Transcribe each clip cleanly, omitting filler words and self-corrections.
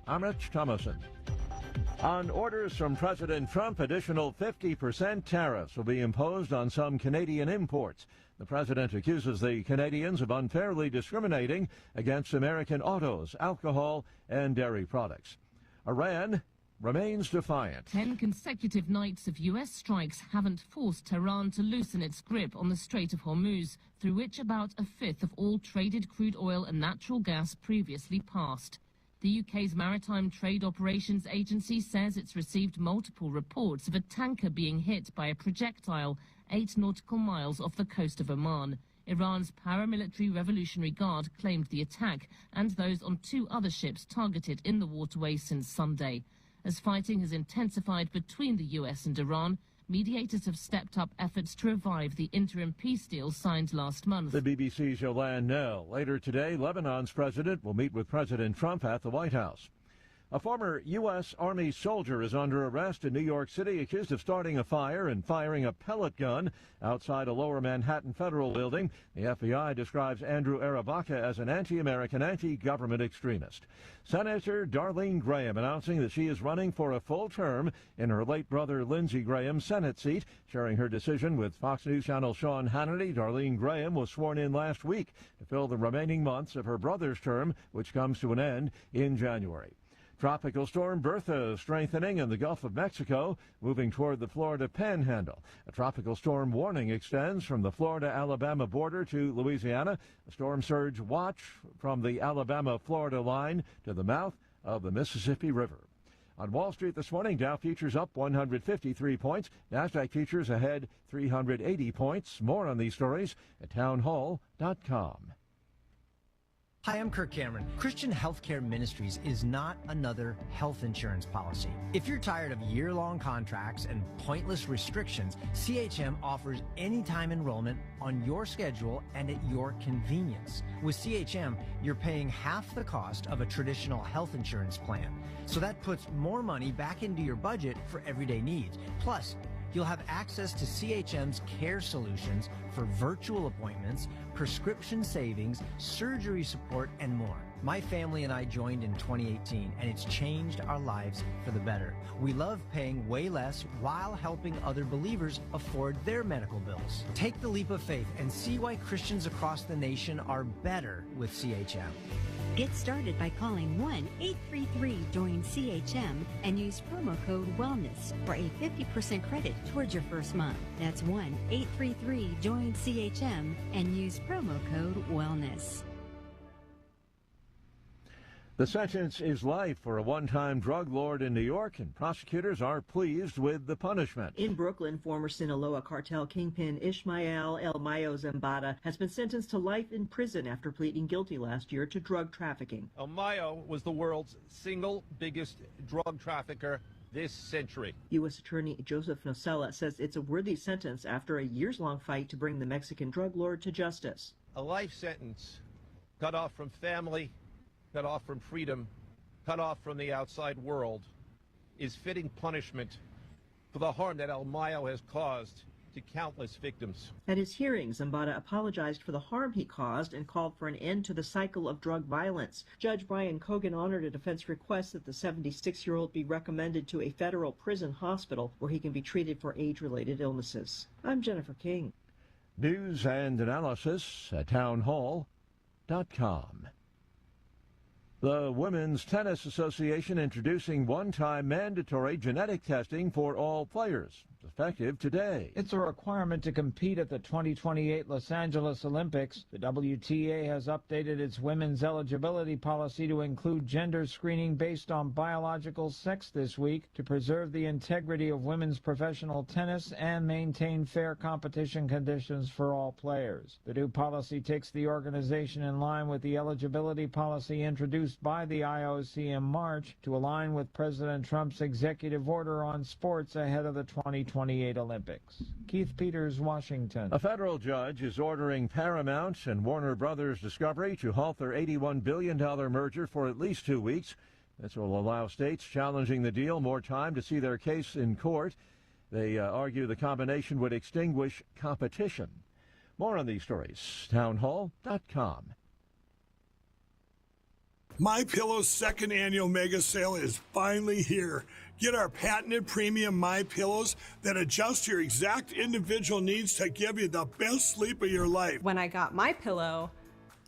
I'm Rich Thomason. On orders from President Trump, additional 50% tariffs will be imposed on some Canadian imports. The president accuses the Canadians of unfairly discriminating against American autos, alcohol, and dairy products. Iran remains defiant. 10 consecutive nights of U.S. strikes haven't forced Tehran to loosen its grip on the Strait of Hormuz, through which about a fifth of all traded crude oil and natural gas previously passed. The UK's Maritime Trade Operations Agency says it's received multiple reports of a tanker being hit by a projectile 8 nautical miles off the coast of Oman. Iran's paramilitary Revolutionary Guard claimed the attack and those on 2 other ships targeted in the waterway since Sunday. As fighting has intensified between the US and Iran, mediators have stepped up efforts to revive the interim peace deal signed last month. The BBC's Yolande Nell. Later today, Lebanon's president will meet with President Trump at the White House. A former U.S. Army soldier is under arrest in New York City, accused of starting a fire and firing a pellet gun outside a lower Manhattan federal building. The FBI describes Andrew Aravaca as an anti-American, anti-government extremist. Senator Darlene Graham announcing that she is running for a full term in her late brother Lindsey Graham's Senate seat. Sharing her decision with Fox News Channel Sean Hannity, Darlene Graham was sworn in last week to fill the remaining months of her brother's term, which comes to an end in January. Tropical storm Bertha strengthening in the Gulf of Mexico, moving toward the Florida Panhandle. A tropical storm warning extends from the Florida-Alabama border to Louisiana. A storm surge watch from the Alabama-Florida line to the mouth of the Mississippi River. On Wall Street this morning, Dow futures up 153 points. Nasdaq futures ahead 380 points. More on these stories at townhall.com. Hi, I'm Kirk Cameron. Christian Healthcare Ministries is not another health insurance policy. If you're tired of year-long contracts and pointless restrictions, CHM offers anytime enrollment on your schedule and at your convenience. With CHM, you're paying half the cost of a traditional health insurance plan. So that puts more money back into your budget for everyday needs. Plus, you'll have access to CHM's care solutions for virtual appointments, prescription savings, surgery support, and more. My family and I joined in 2018, and it's changed our lives for the better. We love paying way less while helping other believers afford their medical bills. Take the leap of faith and see why Christians across the nation are better with CHM. Get started by calling 1-833-JOIN-CHM and use promo code WELLNESS for a 50% credit towards your first month. That's 1-833-JOIN-CHM and use promo code WELLNESS. The sentence is life for a one-time drug lord in New York, and prosecutors are pleased with the punishment. In Brooklyn, former Sinaloa cartel kingpin Ismael El Mayo Zambada has been sentenced to life in prison after pleading guilty last year to drug trafficking. El Mayo was the world's single biggest drug trafficker this century. U.S. Attorney Joseph Nocella says it's a worthy sentence after a years-long fight to bring the Mexican drug lord to justice. A life sentence cut off from family, cut off from freedom, cut off from the outside world, is fitting punishment for the harm that El Mayo has caused to countless victims. At his hearing, Zambada apologized for the harm he caused and called for an end to the cycle of drug violence. Judge Brian Cogan honored a defense request that the 76-year-old be recommended to a federal prison hospital where he can be treated for age-related illnesses. I'm Jennifer King. News and analysis at townhall.com. The Women's Tennis Association introducing one-time mandatory genetic testing for all players, effective today. It's a requirement to compete at the 2028 Los Angeles Olympics. The WTA has updated its women's eligibility policy to include gender screening based on biological sex this week to preserve the integrity of women's professional tennis and maintain fair competition conditions for all players. The new policy takes the organization in line with the eligibility policy introduced by the IOC in March to align with President Trump's executive order on sports ahead of the 2028 Olympics. Keith Peters, Washington. A federal judge is ordering Paramount and Warner Brothers Discovery to halt their $81 billion merger for at least 2 weeks. This will allow states challenging the deal more time to see their case in court. They argue the combination would extinguish competition. More on these stories, townhall.com. MyPillow's second annual mega sale is finally here. Get our patented premium MyPillows that adjust to your exact individual needs to give you the best sleep of your life. When I got MyPillow,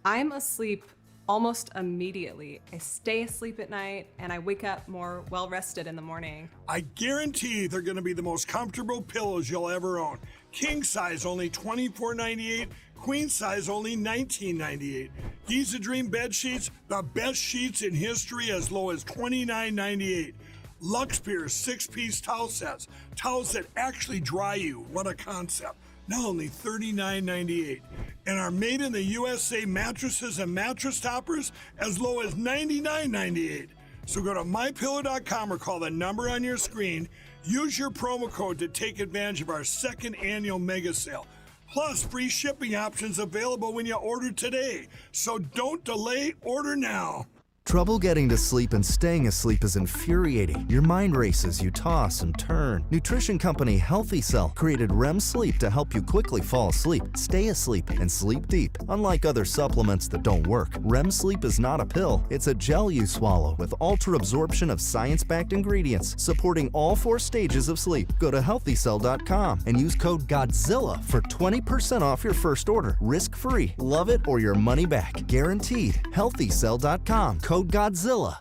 I'm asleep almost immediately. I stay asleep at night and I wake up more well-rested in the morning. I guarantee they're going to be the most comfortable pillows you'll ever own. King size only $24.98, queen size only $19.98. Giza Dream bed sheets, the best sheets in history, as low as $29.98. Lux Pier 6-piece towel sets, towels that actually dry you. What a concept. Now only $39.98. And our made in the USA mattresses and mattress toppers as low as $99.98. So go to mypillow.com or call the number on your screen. Use your promo code to take advantage of our second annual mega sale. Plus, free shipping options available when you order today. So don't delay, order now. Trouble getting to sleep and staying asleep is infuriating. Your mind races, you toss and turn. Nutrition company Healthy Cell created REM sleep to help you quickly fall asleep, stay asleep, and sleep deep. Unlike other supplements that don't work, REM sleep is not a pill. It's a gel you swallow with ultra-absorption of science-backed ingredients supporting all 4 stages of sleep. Go to healthycell.com and use code GODZILLA for 20% off your first order. Risk-free. Love it or your money back. Guaranteed. Healthycell.com. Code Godzilla.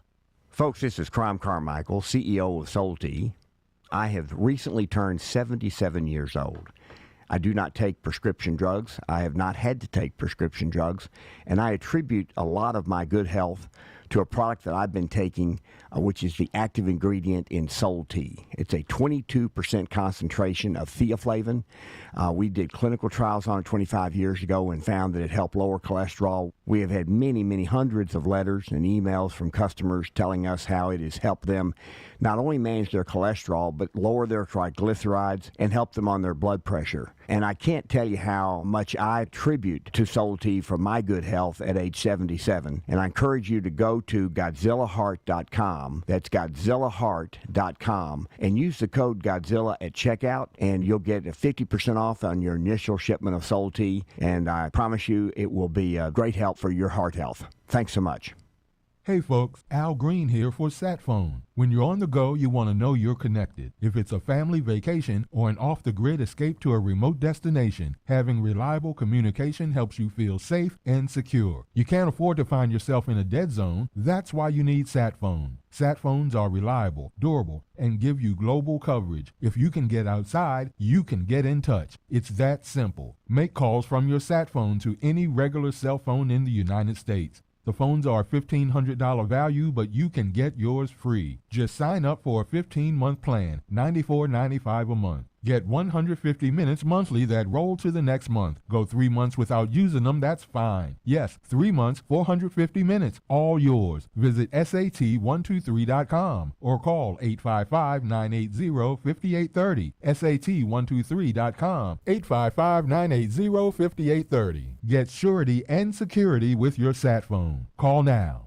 Folks, this is Crom Carmichael, CEO of Soul Tea. I have recently turned 77 years old. I do not take prescription drugs. I have not had to take prescription drugs, and I attribute a lot of my good health to a product that I've been taking, which is the active ingredient in Soul Tea. It's a 22% concentration of theaflavin. We did clinical trials on it 25 years ago and found that it helped lower cholesterol. We have had many, many hundreds of letters and emails from customers telling us how it has helped them not only manage their cholesterol, but lower their triglycerides and help them on their blood pressure. And I can't tell you how much I attribute to Soul Tea for my good health at age 77. And I encourage you to go to GodzillaHeart.com. That's GodzillaHeart.com. And use the code Godzilla at checkout, and you'll get a 50% off on your initial shipment of Soul Tea. And I promise you it will be a great help for your heart health. Thanks so much. Hey folks, Al Green here for SatPhone. When you're on the go, you want to know you're connected. If it's a family vacation or an off-the-grid escape to a remote destination, having reliable communication helps you feel safe and secure. You can't afford to find yourself in a dead zone. That's why you need SatPhone. SatPhones are reliable, durable, and give you global coverage. If you can get outside, you can get in touch. It's that simple. Make calls from your SatPhone to any regular cell phone in the United States. The phones are $1,500 value, but you can get yours free. Just sign up for a 15-month plan, $94.95 a month. Get 150 minutes monthly that roll to the next month. Go 3 months without using them, that's fine. Yes, 3 months, 450 minutes, all yours. Visit SAT123.com or call 855-980-5830. SAT123.com, 855-980-5830. Get surety and security with your SatPhone. Call now.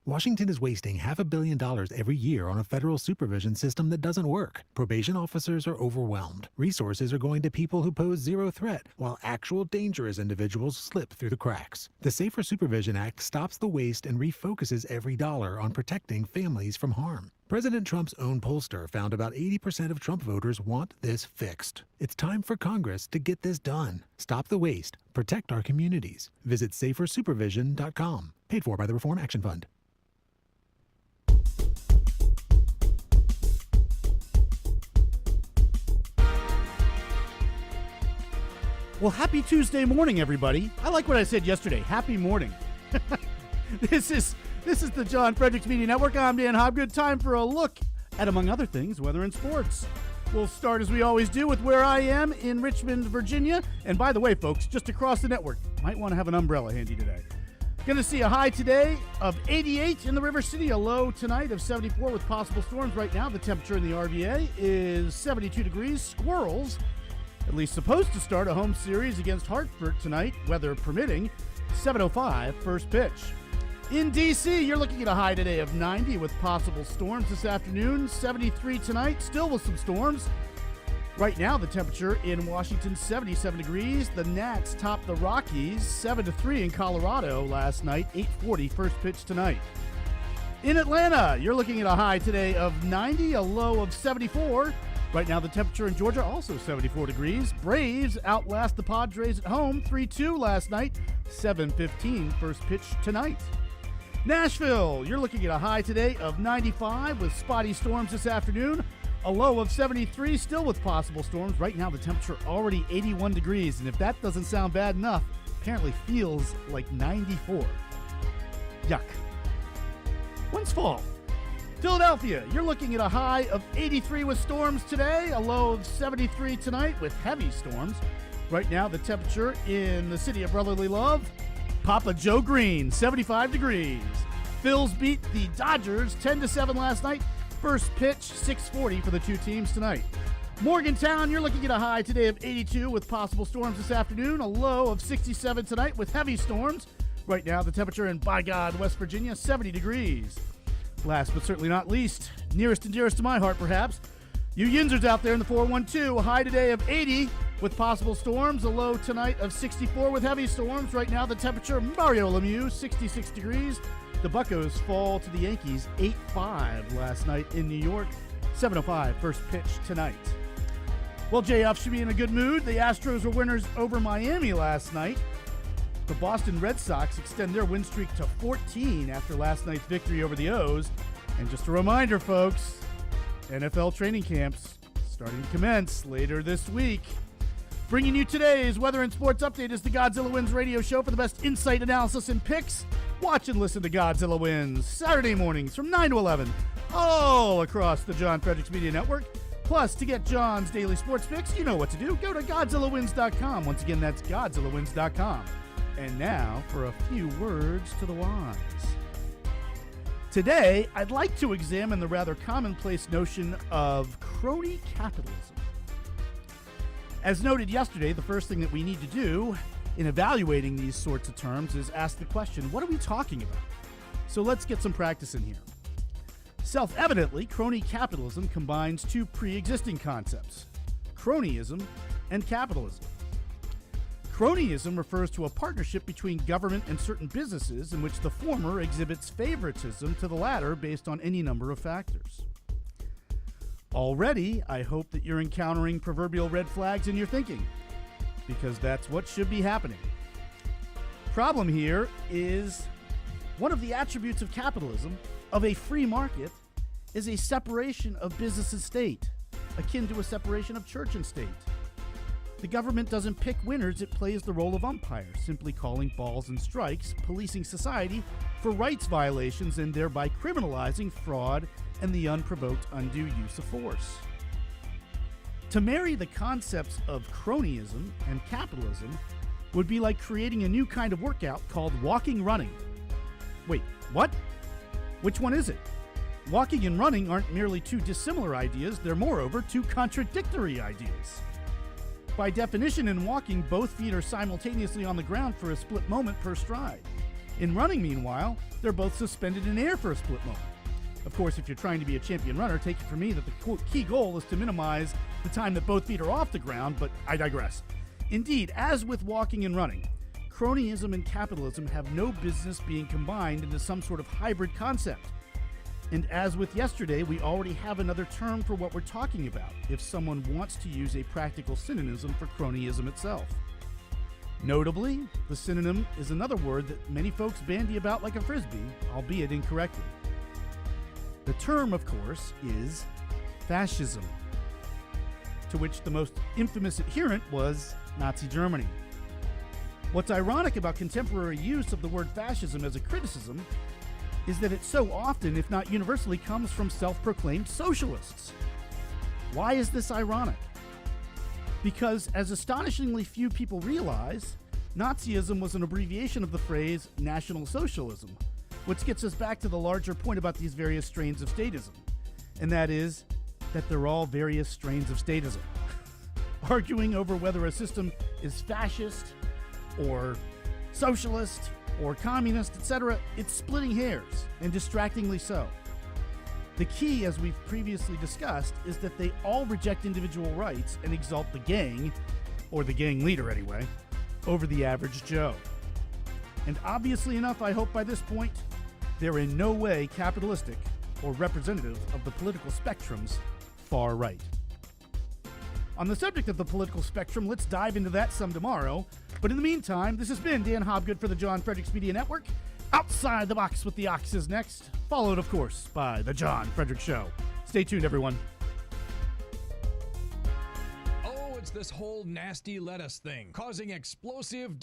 Washington is wasting $500 million every year on a federal supervision system that doesn't work. Probation officers are overwhelmed. Resources are going to people who pose zero threat, while actual dangerous individuals slip through the cracks. The Safer Supervision Act stops the waste and refocuses every dollar on protecting families from harm. President Trump's own pollster found about 80% of Trump voters want this fixed. It's time for Congress to get this done. Stop the waste. Protect our communities. Visit safersupervision.com. Paid for by the Reform Action Fund. Well, happy Tuesday morning, everybody. I like what I said yesterday. Happy morning. This is the John Fredericks Media Network. I'm Dan Hobgood. Time for a look at, among other things, weather and sports. We'll start, as we always do, with where I am in Richmond, Virginia. And by the way, folks, just across the network, might want to have an umbrella handy today. Going to see a high today of 88 in the River City, a low tonight of 74 with possible storms. Right now, the temperature in the RVA is 72 degrees. Squirrels, at least supposed to start a home series against Hartford tonight, weather permitting. 7:05 first pitch. In D.C., you're looking at a high today of 90 with possible storms this afternoon. 73 tonight, still with some storms. Right now, the temperature in Washington, 77 degrees. The Nats top the Rockies, 7-3 in Colorado last night. 8:40 first pitch tonight. In Atlanta, you're looking at a high today of 90, a low of 74. Right now, the temperature in Georgia also 74 degrees. Braves outlast the Padres at home 3-2 last night, 7:15 first pitch tonight. Nashville, you're looking at a high today of 95 with spotty storms this afternoon, a low of 73, still with possible storms. Right now, the temperature already 81 degrees, and if that doesn't sound bad enough, apparently feels like 94. Yuck. When's fall? Philadelphia, you're looking at a high of 83 with storms today, a low of 73 tonight with heavy storms. Right now, the temperature in the city of brotherly love, Papa Joe Green, 75 degrees. Phils beat the Dodgers 10-7 last night. First pitch, 6:40 for the two teams tonight. Morgantown, you're looking at a high today of 82 with possible storms this afternoon, a low of 67 tonight with heavy storms. Right now, the temperature in, by God, West Virginia, 70 degrees. Last but certainly not least, nearest and dearest to my heart, perhaps, you Yinzers out there in the 412, a high today of 80 with possible storms, a low tonight of 64 with heavy storms. Right now, the temperature, Mario Lemieux, 66 degrees. The Buccos fall to the Yankees 8-5 last night in New York, 7:05 first pitch tonight. Well, J-Off should be in a good mood. The Astros were winners over Miami last night. The Boston Red Sox extend their win streak to 14 after last night's victory over the O's. And just a reminder, folks, NFL training camps starting to commence later this week. Bringing you today's Weather and Sports Update is the Godzilla Wins radio show for the best insight, analysis, and picks. Watch and listen to Godzilla Wins Saturday mornings from 9 to 11 all across the John Fredericks Media Network. Plus, to get John's daily sports picks, you know what to do. Go to GodzillaWins.com. Once again, that's GodzillaWins.com. And now for a few words to the wise. Today, I'd like to examine the rather commonplace notion of crony capitalism. As noted yesterday, the first thing that we need to do in evaluating these sorts of terms is ask the question, what are we talking about? So let's get some practice in here. Self-evidently, crony capitalism combines two pre-existing concepts, cronyism and capitalism. Cronyism refers to a partnership between government and certain businesses in which the former exhibits favoritism to the latter based on any number of factors. Already, I hope that you're encountering proverbial red flags in your thinking, because that's what should be happening. Problem here is one of the attributes of capitalism, of a free market, is a separation of business and state, akin to a separation of church and state. The government doesn't pick winners, it plays the role of umpire, simply calling balls and strikes, policing society for rights violations, and thereby criminalizing fraud and the unprovoked undue use of force. To marry the concepts of cronyism and capitalism would be like creating a new kind of workout called walking running. Wait, what? Which one is it? Walking and running aren't merely two dissimilar ideas, they're moreover two contradictory ideas. By definition, in walking, both feet are simultaneously on the ground for a split moment per stride. In running, meanwhile, they're both suspended in air for a split moment. Of course, if you're trying to be a champion runner, take it from me that the key goal is to minimize the time that both feet are off the ground, but I digress. Indeed, as with walking and running, cronyism and capitalism have no business being combined into some sort of hybrid concept. And as with yesterday, we already have another term for what we're talking about, if someone wants to use a practical synonym for cronyism itself. Notably, the synonym is another word that many folks bandy about like a frisbee, albeit incorrectly. The term, of course, is fascism, to which the most infamous adherent was Nazi Germany. What's ironic about contemporary use of the word fascism as a criticism is that it so often, if not universally, comes from self-proclaimed socialists. Why is this ironic? Because, as astonishingly few people realize, Nazism was an abbreviation of the phrase National Socialism, which gets us back to the larger point about these various strains of statism, and that is that they're all various strains of statism. Arguing over whether a system is fascist or socialist or communist, etc., it's splitting hairs, and distractingly so. The key, as we've previously discussed, is that they all reject individual rights and exalt the gang, or the gang leader anyway, over the average Joe. And obviously enough, I hope by this point, They're in no way capitalistic or representative of the political spectrum's far right. On the subject of the political spectrum, let's dive into that some tomorrow. But in the meantime, this has been Dan Hobgood for the John Fredericks Media Network. Outside the Box with the Ox is next, followed, of course, by The John Fredericks Show. Stay tuned, everyone. It's this whole nasty lettuce thing, causing explosive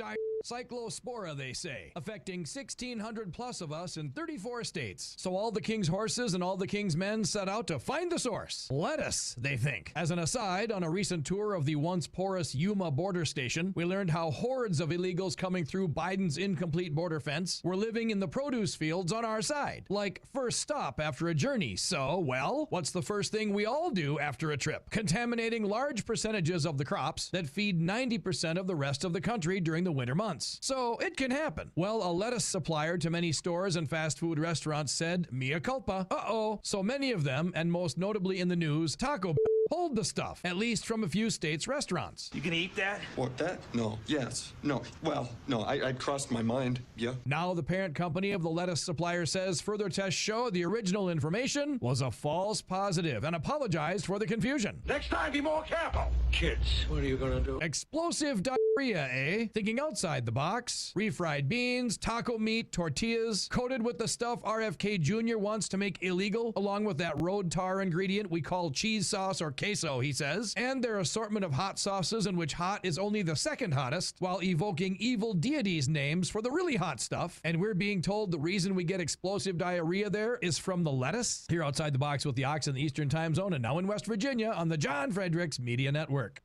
cyclospora, they say, affecting 1,600 plus of us in 34 states. So all the king's horses and all the king's men set out to find the source. Lettuce, they think. As an aside, on a recent tour of the once porous Yuma border station, we learned how hordes of illegals coming through Biden's incomplete border fence were living in the produce fields on our side. Like first stop after a journey. So, well, what's the first thing we all do after a trip? Contaminating large percentages of the crops that feed 90% of the rest of the country during the winter months. So it can happen. Well, a lettuce supplier to many stores and fast food restaurants said, mea culpa. Uh-oh. So many of them, and most notably in the news, Taco Bell pulled the stuff, at least from a few states' restaurants. You gonna eat that? What, that? No. Yes. No. Well, no, I'd crossed my mind. Yeah. Now the parent company of the lettuce supplier says further tests show the original information was a false positive and apologized for the confusion. Next time, be more careful. Kids, what are you gonna do? Explosive diarrhea, eh? Thinking outside the box. Refried beans, taco meat, tortillas, coated with the stuff RFK Jr. wants to make illegal, along with that road tar ingredient we call cheese sauce or queso, he says, and their assortment of hot sauces in which hot is only the second hottest, while evoking evil deities' names for the really hot stuff. And we're being told the reason we get explosive diarrhea there is from the lettuce? Here outside the box with the Ox in the Eastern Time Zone and now in West Virginia on the John Fredericks Media Network.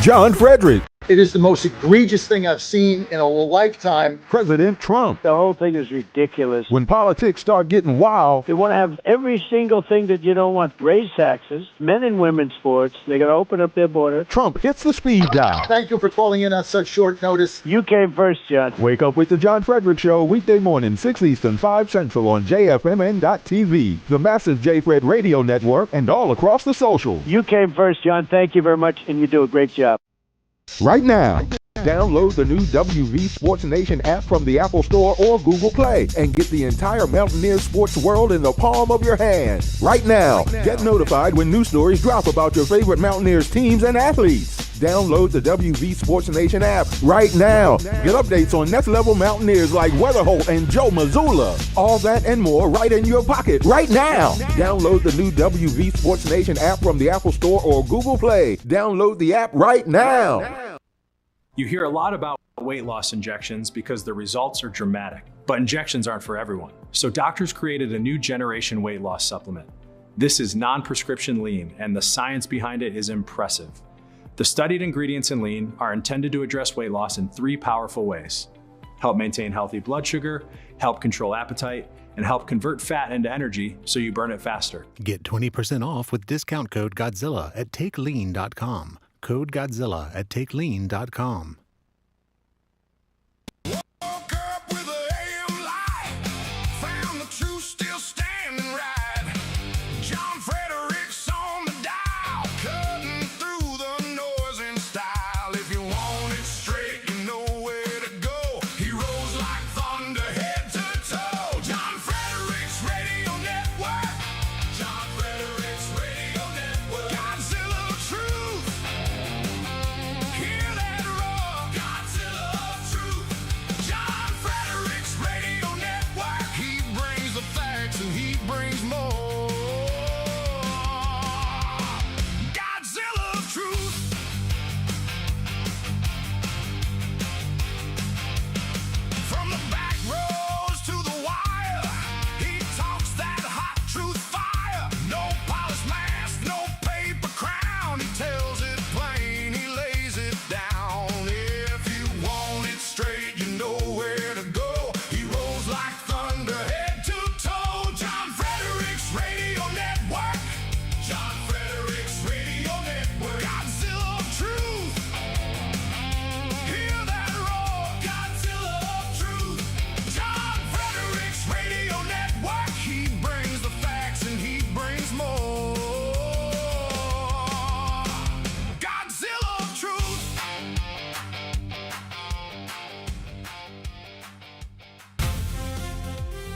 John Fredericks. It is the most egregious thing I've seen in a lifetime. President Trump. The whole thing is ridiculous. When politics start getting wild, they want to have every single thing that you don't want. Raise taxes, men and women's sports. They're going to open up their border. Trump hits the speed dial. Thank you for calling in on such short notice. You came first, John. Wake up with the John Fredericks Show weekday morning, 6 Eastern, 5 Central on JFMN.TV, the massive J-Fred radio network, and all across the socials. You came first, John. Thank you very much, and you do a great job. Right now, download the new WV Sports Nation app from the Apple Store or Google Play and get the entire Mountaineer sports world in the palm of your hand. Right now, get notified when new stories drop about your favorite Mountaineers teams and athletes. Download the WV Sports Nation app right now. Get updates on next level Mountaineers like Weatherholt and Joe Mazzulla. All that and more right in your pocket right now. Download the new WV Sports Nation app from the Apple Store or Google Play. Download the app right now. You hear a lot about weight loss injections because the results are dramatic, but injections aren't for everyone. So doctors created a new generation weight loss supplement. This is non-prescription lean, and the science behind it is impressive. The studied ingredients in lean are intended to address weight loss in 3 powerful ways: help maintain healthy blood sugar, help control appetite, and help convert fat into energy so you burn it faster. Get 20% off with discount code Godzilla at TakeLean.com. Code Godzilla at TakeLean.com.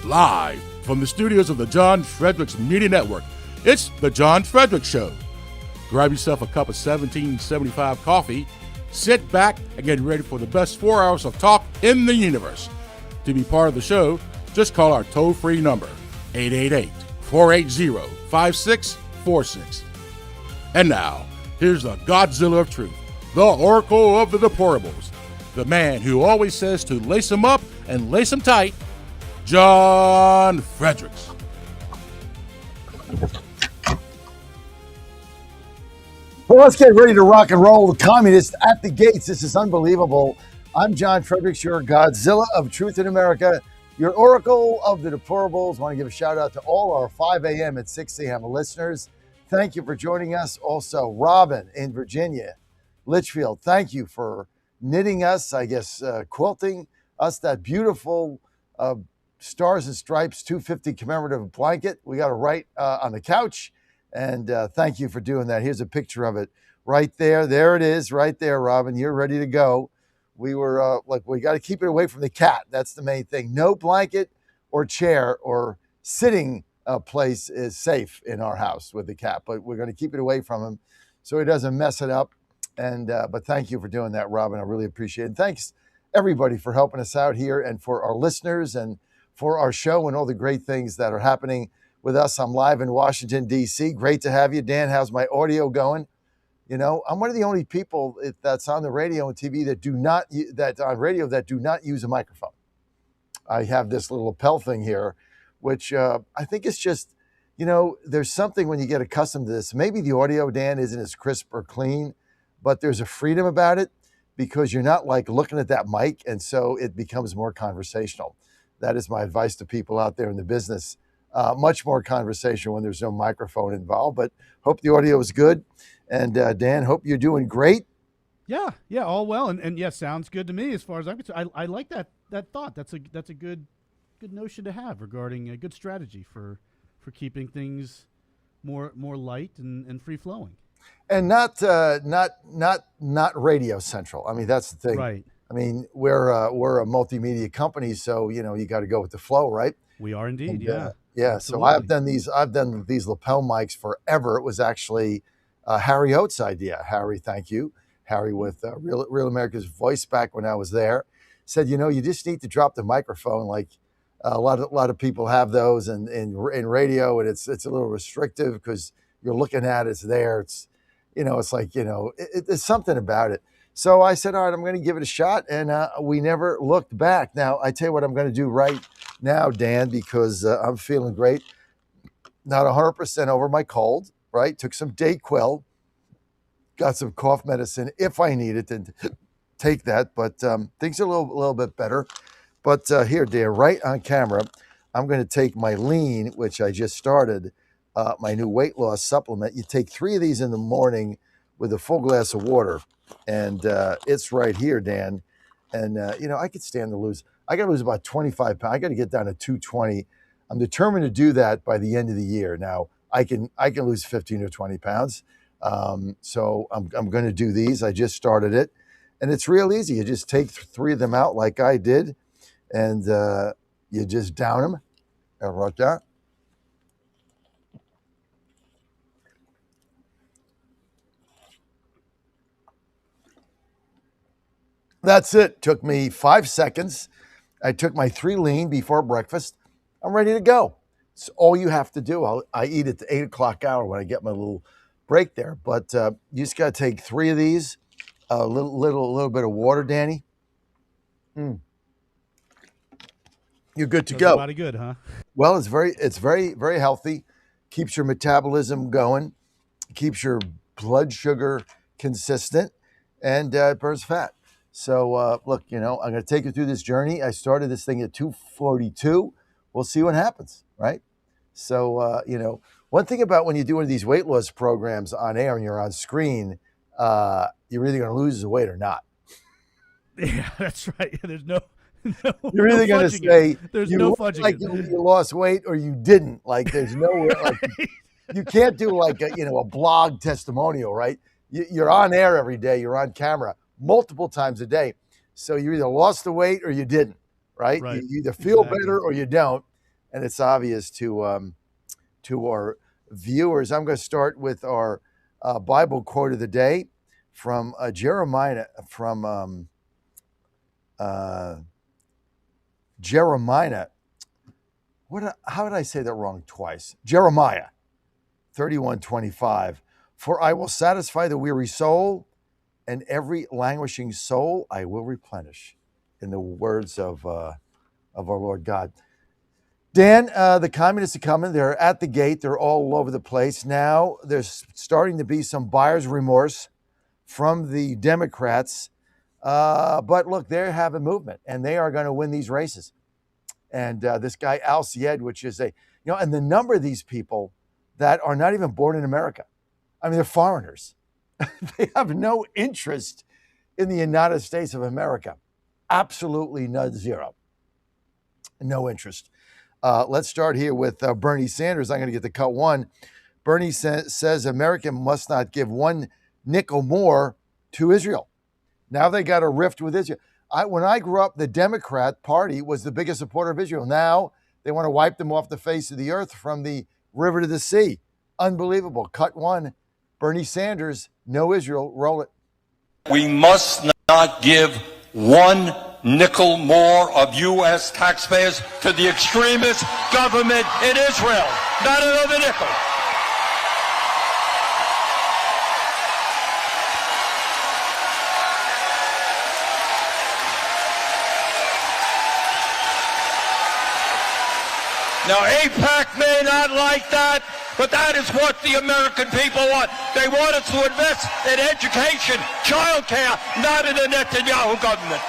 Live from the studios of the John Fredericks Media Network, it's The John Fredericks Show. Grab yourself a cup of 1775 coffee, sit back, and get ready for the best 4 hours of talk in the universe. To be part of the show, just call our toll-free number, 888-480-5646. And now, here's the Godzilla of Truth, the Oracle of the Deplorables, the man who always says to lace him up and lace him tight, John Fredericks. Well, let's get ready to rock and roll. The communists at the gates. This is unbelievable. I'm John Fredericks, your Godzilla of Truth in America, your Oracle of the Deplorables. I want to give a shout out to all our 5 a.m. and 6 a.m. listeners. Thank you for joining us. Also, Robin in Virginia, Litchfield, thank you for knitting us, quilting us that beautiful Stars and Stripes 250 commemorative blanket. We got it right on the couch. And thank you for doing that. Here's a picture of it right there. There it is right there, Robin. You're ready to go. We were we got to keep it away from the cat. That's the main thing. No blanket or chair or sitting place is safe in our house with the cat, but we're going to keep it away from him so he doesn't mess it up. And but thank you for doing that, Robin. I really appreciate it. And thanks everybody for helping us out here and for our listeners and for our show and all the great things that are happening with us. I'm live in Washington, D.C. Great to have you. Dan, how's my audio going? You know, I'm one of the only people that's on the radio and TV that do not use a microphone. I have this little lapel thing here, which I think is just, there's something when you get accustomed to this. Maybe the audio, Dan, isn't as crisp or clean, but there's a freedom about it because you're not like looking at that mic, and so it becomes more conversational. That is my advice to people out there in the business. Much more conversation when there's no microphone involved, but hope the audio is good. And Dan, hope you're doing great. Yeah, all well. And yes, sounds good to me as far as I'm concerned. I like that thought. That's a good notion to have regarding a good strategy for keeping things more light and free flowing. And not radio central. I mean, that's the thing. Right. I mean, we're a multimedia company, so you got to go with the flow, right? We are indeed. And, yeah. So I've done these lapel mics forever. It was actually Harry Oates' idea. Harry, thank you. Harry with Real America's Voice back when I was there said, you just need to drop the microphone. Like a lot of people have those in radio, and it's a little restrictive because you're looking at it, it's there. It's it's like it's something about it. So I said, all right, I'm going to give it a shot, and we never looked back. Now I tell you what I'm going to do right now, Dan, because I'm feeling great. Not 100% over my cold, right? Took some Dayquil, got some cough medicine if I need it to take that, but things are a little bit better. But here, Dan, right on camera, I'm going to take my Lean, which I just started, my new weight loss supplement. You take 3 of these in the morning with a full glass of water, and it's right here, Dan. And I could stand to lose. I got to lose about 25 pounds. I got to get down to 220. I'm determined to do that by the end of the year. Now I can lose 15 or 20 pounds. So I'm going to do these. I just started it, and it's real easy. You just take 3 of them out like I did, and you just down them. Like that. That's it. Took me 5 seconds. I took my 3 Lean before breakfast. I'm ready to go. It's all you have to do. I eat at the 8 o'clock hour when I get my little break there. But you just got to take 3 of these. A little bit of water, Danny. You're good to go. A lot of good, huh? Well, it's very, very healthy. Keeps your metabolism going. Keeps your blood sugar consistent, and burns fat. So look, I'm going to take you through this journey. I started this thing at 242. We'll see what happens, right? So one thing about when you do one of these weight loss programs on air and you're on screen, you're either going to lose the weight or not. Yeah, that's right. There's no. You're either going to say there's you no look fudging like it. you lost weight or you didn't. Like there's no like you can't do like a blog testimonial, right? You're on air every day. You're on camera multiple times a day. So you either lost the weight or you didn't, right? You either feel better or you don't. and it's obvious to our viewers. I'm going to start with our Bible quote of the day from Jeremiah. Jeremiah. How did I say that wrong twice? Jeremiah 31:25. For I will satisfy the weary soul, and every languishing soul I will replenish. In the words of our Lord God. Dan, the communists are coming. They're at the gate. They're all over the place. Now there's starting to be some buyer's remorse from the Democrats. But look, they have a movement, and they are going to win these races. And this guy, Al Syed, which is and the number of these people that are not even born in America. I mean, they're foreigners. They have no interest in the United States of America. Absolutely zero. No interest. Let's start here with Bernie Sanders. I'm going to get to cut one. Bernie says America must not give one nickel more to Israel. Now they got a rift with Israel. When I grew up, the Democrat Party was the biggest supporter of Israel. Now they want to wipe them off the face of the earth from the river to the sea. Unbelievable. Cut one. Bernie Sanders, no Israel. Roll it. We must not give one nickel more of U.S. taxpayers to the extremist government in Israel. Not another nickel. Now, AIPAC may not like that, but that is what the American people want. They want us to invest in education, child care, not in the Netanyahu government.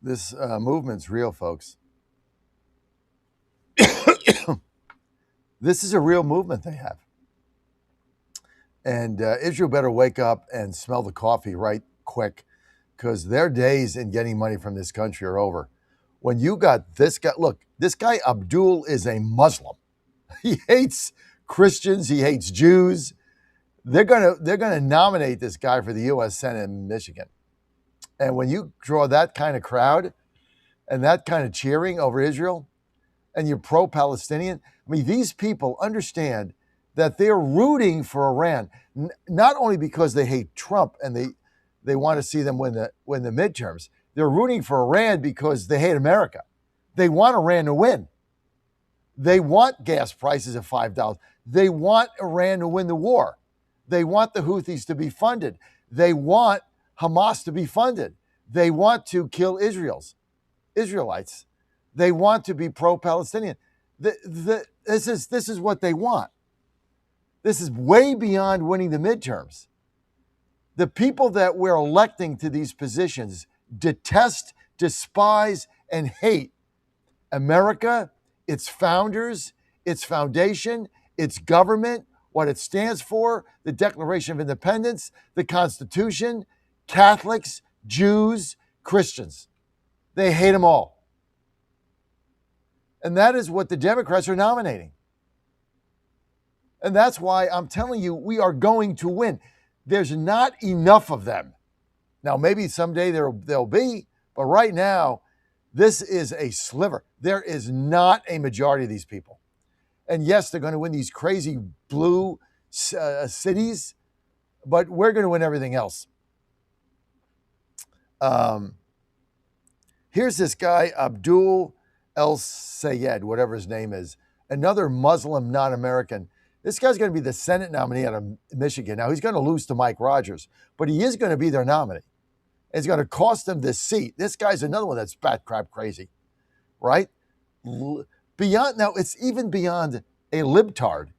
This movement's real, folks. This is a real movement they have. And Israel better wake up and smell the coffee right quick, because their days in getting money from this country are over. When you got this guy, look, this guy Abdul is a Muslim. He hates Christians. He hates Jews. They're gonna nominate this guy for the U.S. Senate in Michigan. And when you draw that kind of crowd and that kind of cheering over Israel, and you're pro-Palestinian, I mean, these people understand that they're rooting for Iran, not only because they hate Trump and they want to see them win the midterms. They're rooting for Iran because they hate America. They want Iran to win. They want gas prices at $5. They want Iran to win the war. They want the Houthis to be funded. They want Hamas to be funded. They want to kill Israelites. They want to be pro-Palestinian. This is what they want. This is way beyond winning the midterms. The people that we're electing to these positions detest, despise, and hate America, its founders, its foundation, its government, what it stands for, the Declaration of Independence, the Constitution, Catholics, Jews, Christians. They hate them all. And that is what the Democrats are nominating. And that's why I'm telling you, we are going to win. There's not enough of them. Now, maybe someday there'll be, but right now, this is a sliver. There is not a majority of these people. And yes, they're going to win these crazy blue cities, but we're going to win everything else. Here's this guy, Abdul El Sayed, whatever his name is, another Muslim non-American. This guy's going to be the Senate nominee out of Michigan. Now, he's going to lose to Mike Rogers, but he is going to be their nominee. It's going to cost him this seat. This guy's another one that's bat crap crazy, right? Beyond, now, it's even beyond a libtard.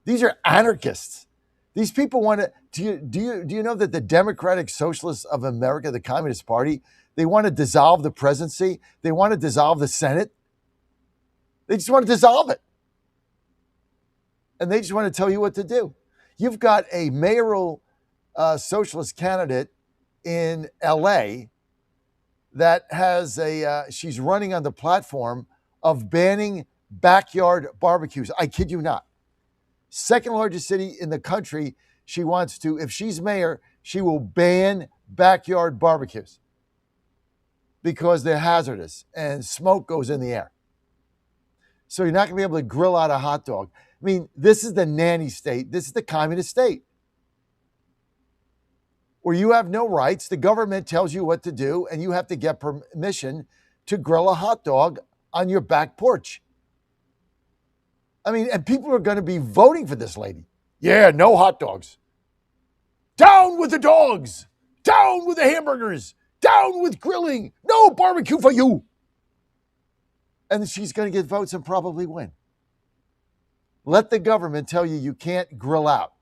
These are anarchists. These people want to, do you know that the Democratic Socialists of America, the Communist Party, they want to dissolve the presidency. They want to dissolve the Senate. They just want to dissolve it. And they just want to tell you what to do. You've got a mayoral socialist candidate in LA that has she's running on the platform of banning backyard barbecues. I kid you not. Second largest city in the country. She wants to, if she's mayor, she will ban backyard barbecues because they're hazardous and smoke goes in the air. So you're not going to be able to grill out a hot dog. I mean, this is the nanny state. This is the communist state where you have no rights. The government tells you what to do, and you have to get permission to grill a hot dog on your back porch. I mean, and people are going to be voting for this lady. Yeah, no hot dogs. Down with the dogs. Down with the hamburgers. Down with grilling. No barbecue for you. And she's going to get votes and probably win. Let the government tell you you can't grill out.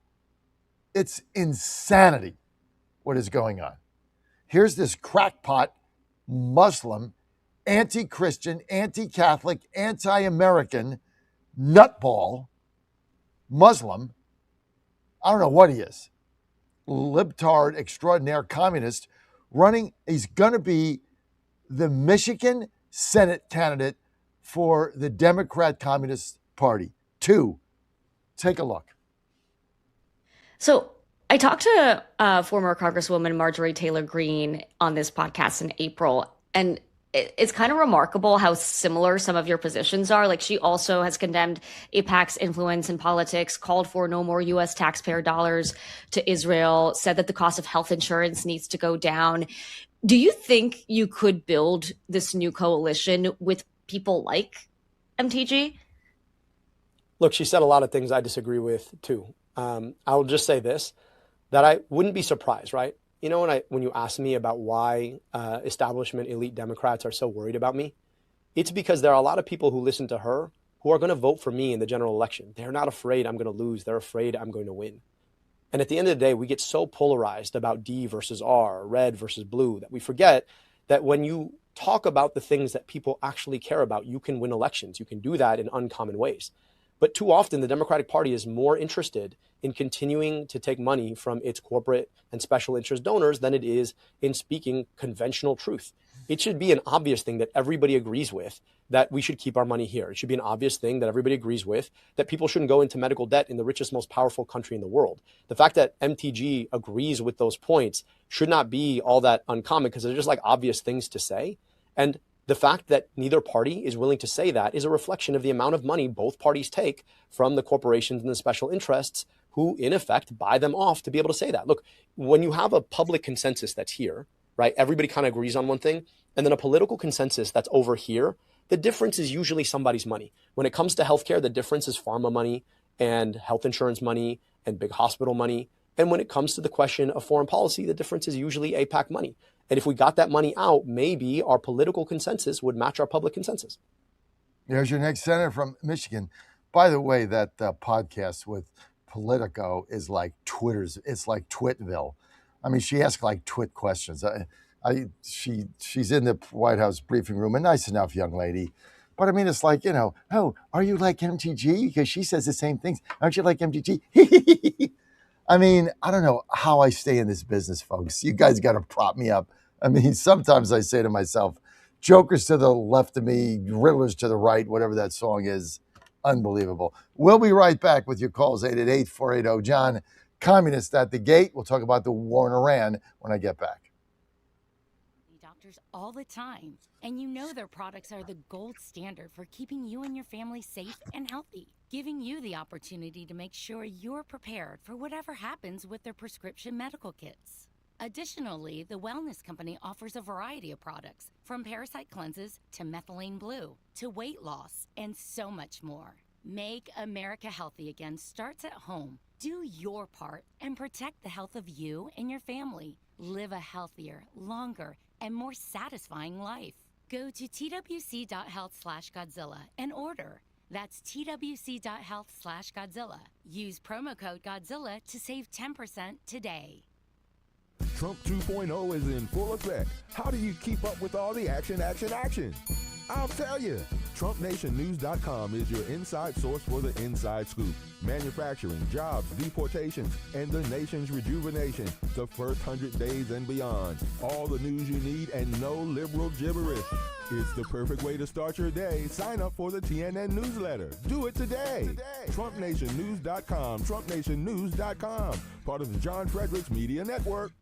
It's insanity what is going on. Here's this crackpot Muslim, anti-Christian, anti-Catholic, anti-American nutball Muslim. I don't know what he is. Libtard extraordinaire communist running. He's going to be the Michigan Senate candidate for the Democrat Communist Party. 2. Take a look. So I talked to former Congresswoman Marjorie Taylor Greene on this podcast in April, and it's kind of remarkable how similar some of your positions are. Like, she also has condemned AIPAC's influence in politics, called for no more U.S. taxpayer dollars to Israel, said that the cost of health insurance needs to go down. Do you think you could build this new coalition with people like MTG? Look, she said a lot of things I disagree with, too. I'll just say this, that I wouldn't be surprised, right? You know, when you ask me about why establishment elite Democrats are so worried about me, it's because there are a lot of people who listen to her who are going to vote for me in the general election. They're not afraid I'm going to lose. They're afraid I'm going to win. And at the end of the day, we get so polarized about D versus R, red versus blue, that we forget that when you talk about the things that people actually care about, you can win elections. You can do that in uncommon ways. But too often, the Democratic Party is more interested in continuing to take money from its corporate and special interest donors than it is in speaking conventional truth. It should be an obvious thing that everybody agrees with, that we should keep our money here. It should be an obvious thing that everybody agrees with, that people shouldn't go into medical debt in the richest, most powerful country in the world. The fact that MTG agrees with those points should not be all that uncommon, because they're just like obvious things to say. And the fact that neither party is willing to say that is a reflection of the amount of money both parties take from the corporations and the special interests who, in effect, buy them off to be able to say that. Look, when you have a public consensus that's here, right, everybody kind of agrees on one thing, and then a political consensus that's over here, the difference is usually somebody's money. When it comes to healthcare, the difference is pharma money and health insurance money and big hospital money. And when it comes to the question of foreign policy, the difference is usually AIPAC money. And if we got that money out, maybe our political consensus would match our public consensus. There's your next senator from Michigan. By the way, that podcast with Politico is like Twitter's. It's like Twitville. I mean, she asks like twit questions. She's in the White House briefing room, a nice enough young lady. But I mean, it's like, you know, oh, are you like MTG? Because she says the same things. Aren't you like MTG? I mean, I don't know how I stay in this business, folks. You guys got to prop me up. I mean, sometimes I say to myself, jokers to the left of me, riddlers to the right, whatever that song is. Unbelievable. We'll be right back with your calls, 888-480-JOHN. Communist at the gate. We'll talk about the war in Iran when I get back. Doctors all the time, and you know their products are the gold standard for keeping you and your family safe and healthy, giving you the opportunity to make sure you're prepared for whatever happens with their prescription medical kits. Additionally, the Wellness Company offers a variety of products, from parasite cleanses to methylene blue to weight loss and so much more. Make America healthy again starts at home. Do your part and protect the health of you and your family. Live a healthier, longer, and more satisfying life. Go to twc.health/Godzilla and order. That's twc.health/Godzilla. Use promo code Godzilla to save 10% today. Trump 2.0 is in full effect. How do you keep up with all the action? I'll tell you. TrumpNationNews.com is your inside source for the inside scoop. Manufacturing, jobs, deportations, and the nation's rejuvenation. The first 100 days and beyond. All the news you need and no liberal gibberish. It's the perfect way to start your day. Sign up for the TNN newsletter. Do it today. TrumpNationNews.com. TrumpNationNews.com. Part of the John Fredericks Media Network.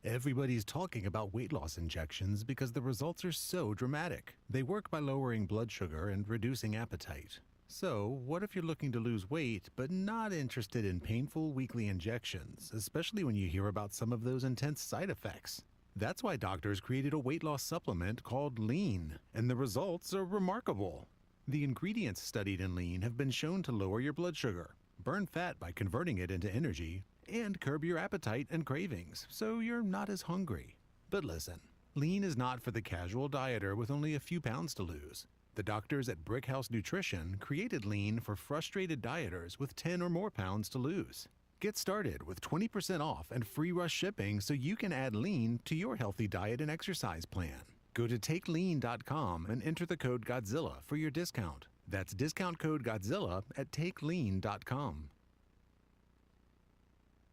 Everybody's talking about weight loss injections because the results are so dramatic. They work by lowering blood sugar and reducing appetite. So, what if you're looking to lose weight but not interested in painful weekly injections, especially when you hear about some of those intense side effects? That's why doctors created a weight loss supplement called Lean, and the results are remarkable. The ingredients studied in Lean have been shown to lower your blood sugar, burn fat by converting it into energy, and curb your appetite and cravings, so you're not as hungry. But listen, Lean is not for the casual dieter with only a few pounds to lose. The doctors at Brickhouse Nutrition created Lean for frustrated dieters with 10 or more pounds to lose. Get started with 20% off and free rush shipping so you can add Lean to your healthy diet and exercise plan. Go to takelean.com and enter the code Godzilla for your discount. That's discount code Godzilla at takelean.com.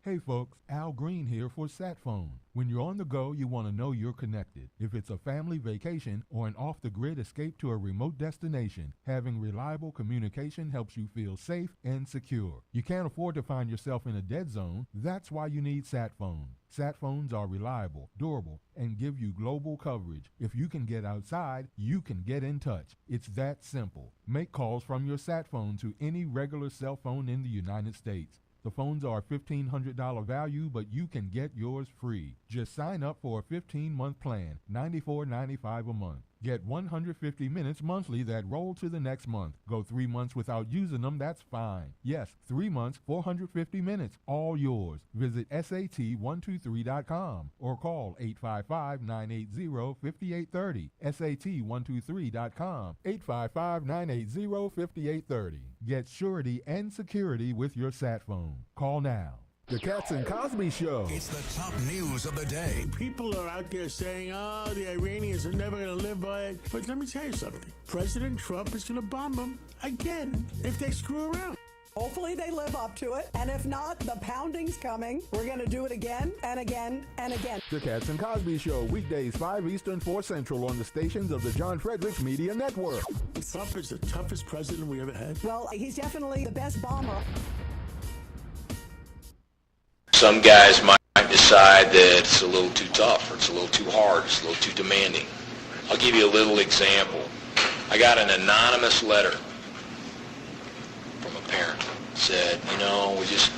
Hey folks, Al Green here for SatPhone. When you're on the go, you want to know you're connected. If it's a family vacation or an off-the-grid escape to a remote destination, having reliable communication helps you feel safe and secure. You can't afford to find yourself in a dead zone. That's why you need SatPhone. SatPhones are reliable, durable, and give you global coverage. If you can get outside, you can get in touch. It's that simple. Make calls from your SatPhone to any regular cell phone in the United States. The phones are $1,500 value, but you can get yours free. Just sign up for a 15-month plan, $94.95 a month. Get 150 minutes monthly that roll to the next month. Go 3 months without using them, that's fine. Yes, 3 months, 450 minutes, all yours. Visit SAT123.com or call 855-980-5830. SAT123.com, 855-980-5830. Get surety and security with your SatPhone. Call now. The Cats and Cosby Show. It's the top news of the day. People are out there saying, oh, the Iranians are never going to live by it. But let me tell you something. President Trump is going to bomb them again if they screw around. Hopefully they live up to it. And if not, the pounding's coming. We're going to do it again and again and again. The Cats and Cosby Show, weekdays 5 Eastern, 4 Central on the stations of the John Fredericks Media Network. Trump is the toughest president we ever had. Well, he's definitely the best bomber. Some guys might decide that it's a little too tough, or it's a little too hard, it's a little too demanding. I'll give you a little example. I got an anonymous letter from a parent. It said, you know, we're just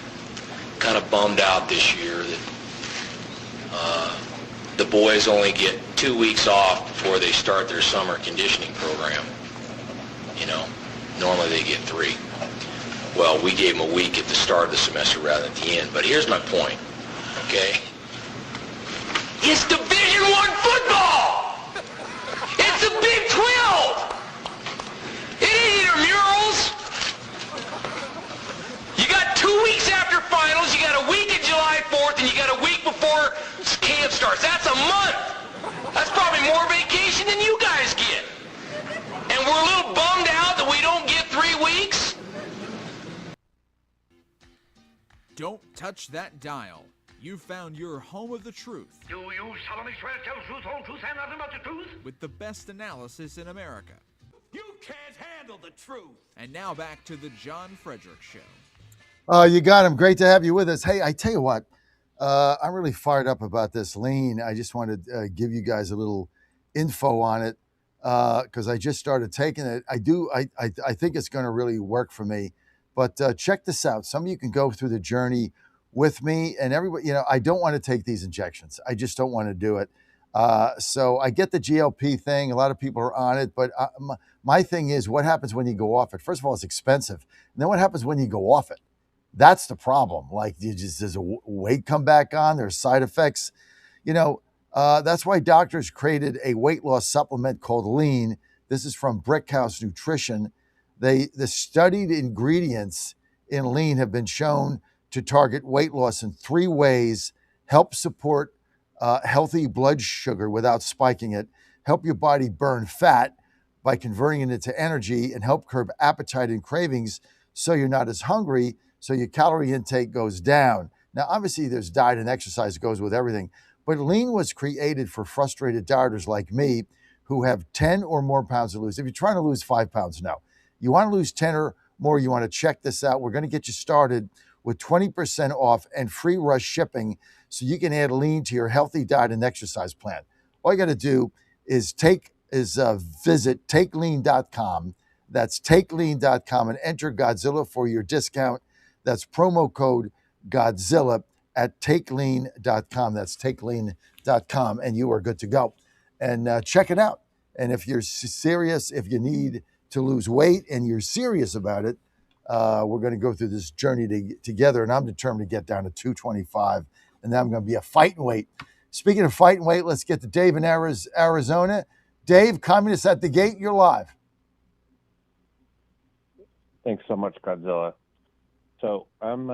kind of bummed out this year that the boys only get 2 weeks off before they start their summer conditioning program. You know, normally they get 3. Well, we gave them a week at the start of the semester rather than at the end. But here's my point, okay? It's Division I football! It's a Big 12! It ain't intramurals! You got 2 weeks after finals, you got a week of July 4th, and you got a week before camp starts. That's a month! That's probably more vacation than you guys get. And we're a little bummed out that we don't get 3 weeks? Don't touch that dial. You've found your home of the truth. Do you solemnly swear to tell the truth, whole truth, and nothing but the truth? With the best analysis in America. You can't handle the truth. And now back to the John Fredericks Show. You got him. Great to have you with us. Hey, I tell you what, I'm really fired up about this Lean. I just wanted to give you guys a little info on it because I just started taking it. I think it's going to really work for me. But check this out. Some of you can go through the journey with me, and everybody, you know, I don't want to take these injections. I just don't want to do it. So I get the GLP thing. A lot of people are on it, but my thing is, what happens when you go off it? First of all, it's expensive. And then what happens when you go off it? That's the problem. Like, does a weight come back on? There's side effects. You know, that's why doctors created a weight loss supplement called Lean. This is from Brickhouse Nutrition. The studied ingredients in Lean have been shown to target weight loss in 3 ways: help support healthy blood sugar without spiking it, help your body burn fat by converting it into energy, and help curb appetite and cravings so you're not as hungry, so your calorie intake goes down. Now, obviously, there's diet and exercise that goes with everything, but Lean was created for frustrated dieters like me who have 10 or more pounds to lose. If you're trying to lose 5 pounds, no. You want to lose 10 or more, you want to check this out. We're going to get you started with with 20% off and free rush shipping so you can add lean to your healthy diet and exercise plan. All you got to do is visit takelean.com. That's takelean.com and enter Godzilla for your discount. That's promo code Godzilla at takelean.com. That's takelean.com, and you are good to go. And check it out. And if you're serious, if you need to lose weight and you're serious about it, we're going to go through this journey together. And I'm determined to get down to 225. And then I'm going to be a fighting weight. Speaking of fighting weight, let's get to Dave in Arizona. Dave, Communists at the Gate, you're live. Thanks so much, Godzilla. So I'm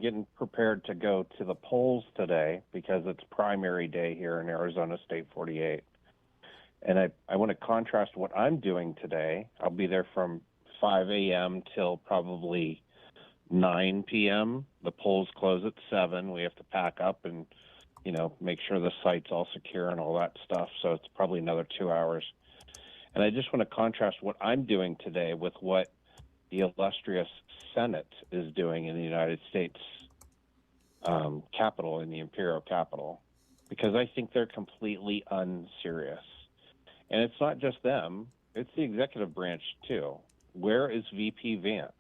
getting prepared to go to the polls today because it's primary day here in Arizona State 48. And I want to contrast what I'm doing today. I'll be there from 5 a.m. till probably 9 p.m. The polls close at 7. We have to pack up and, make sure the site's all secure and all that stuff. So it's probably another 2 hours. And I just want to contrast what I'm doing today with what the illustrious Senate is doing in the United States Capitol, in the Imperial Capitol, because I think they're completely unserious. And it's not just them, it's the executive branch too. Where is VP Vance?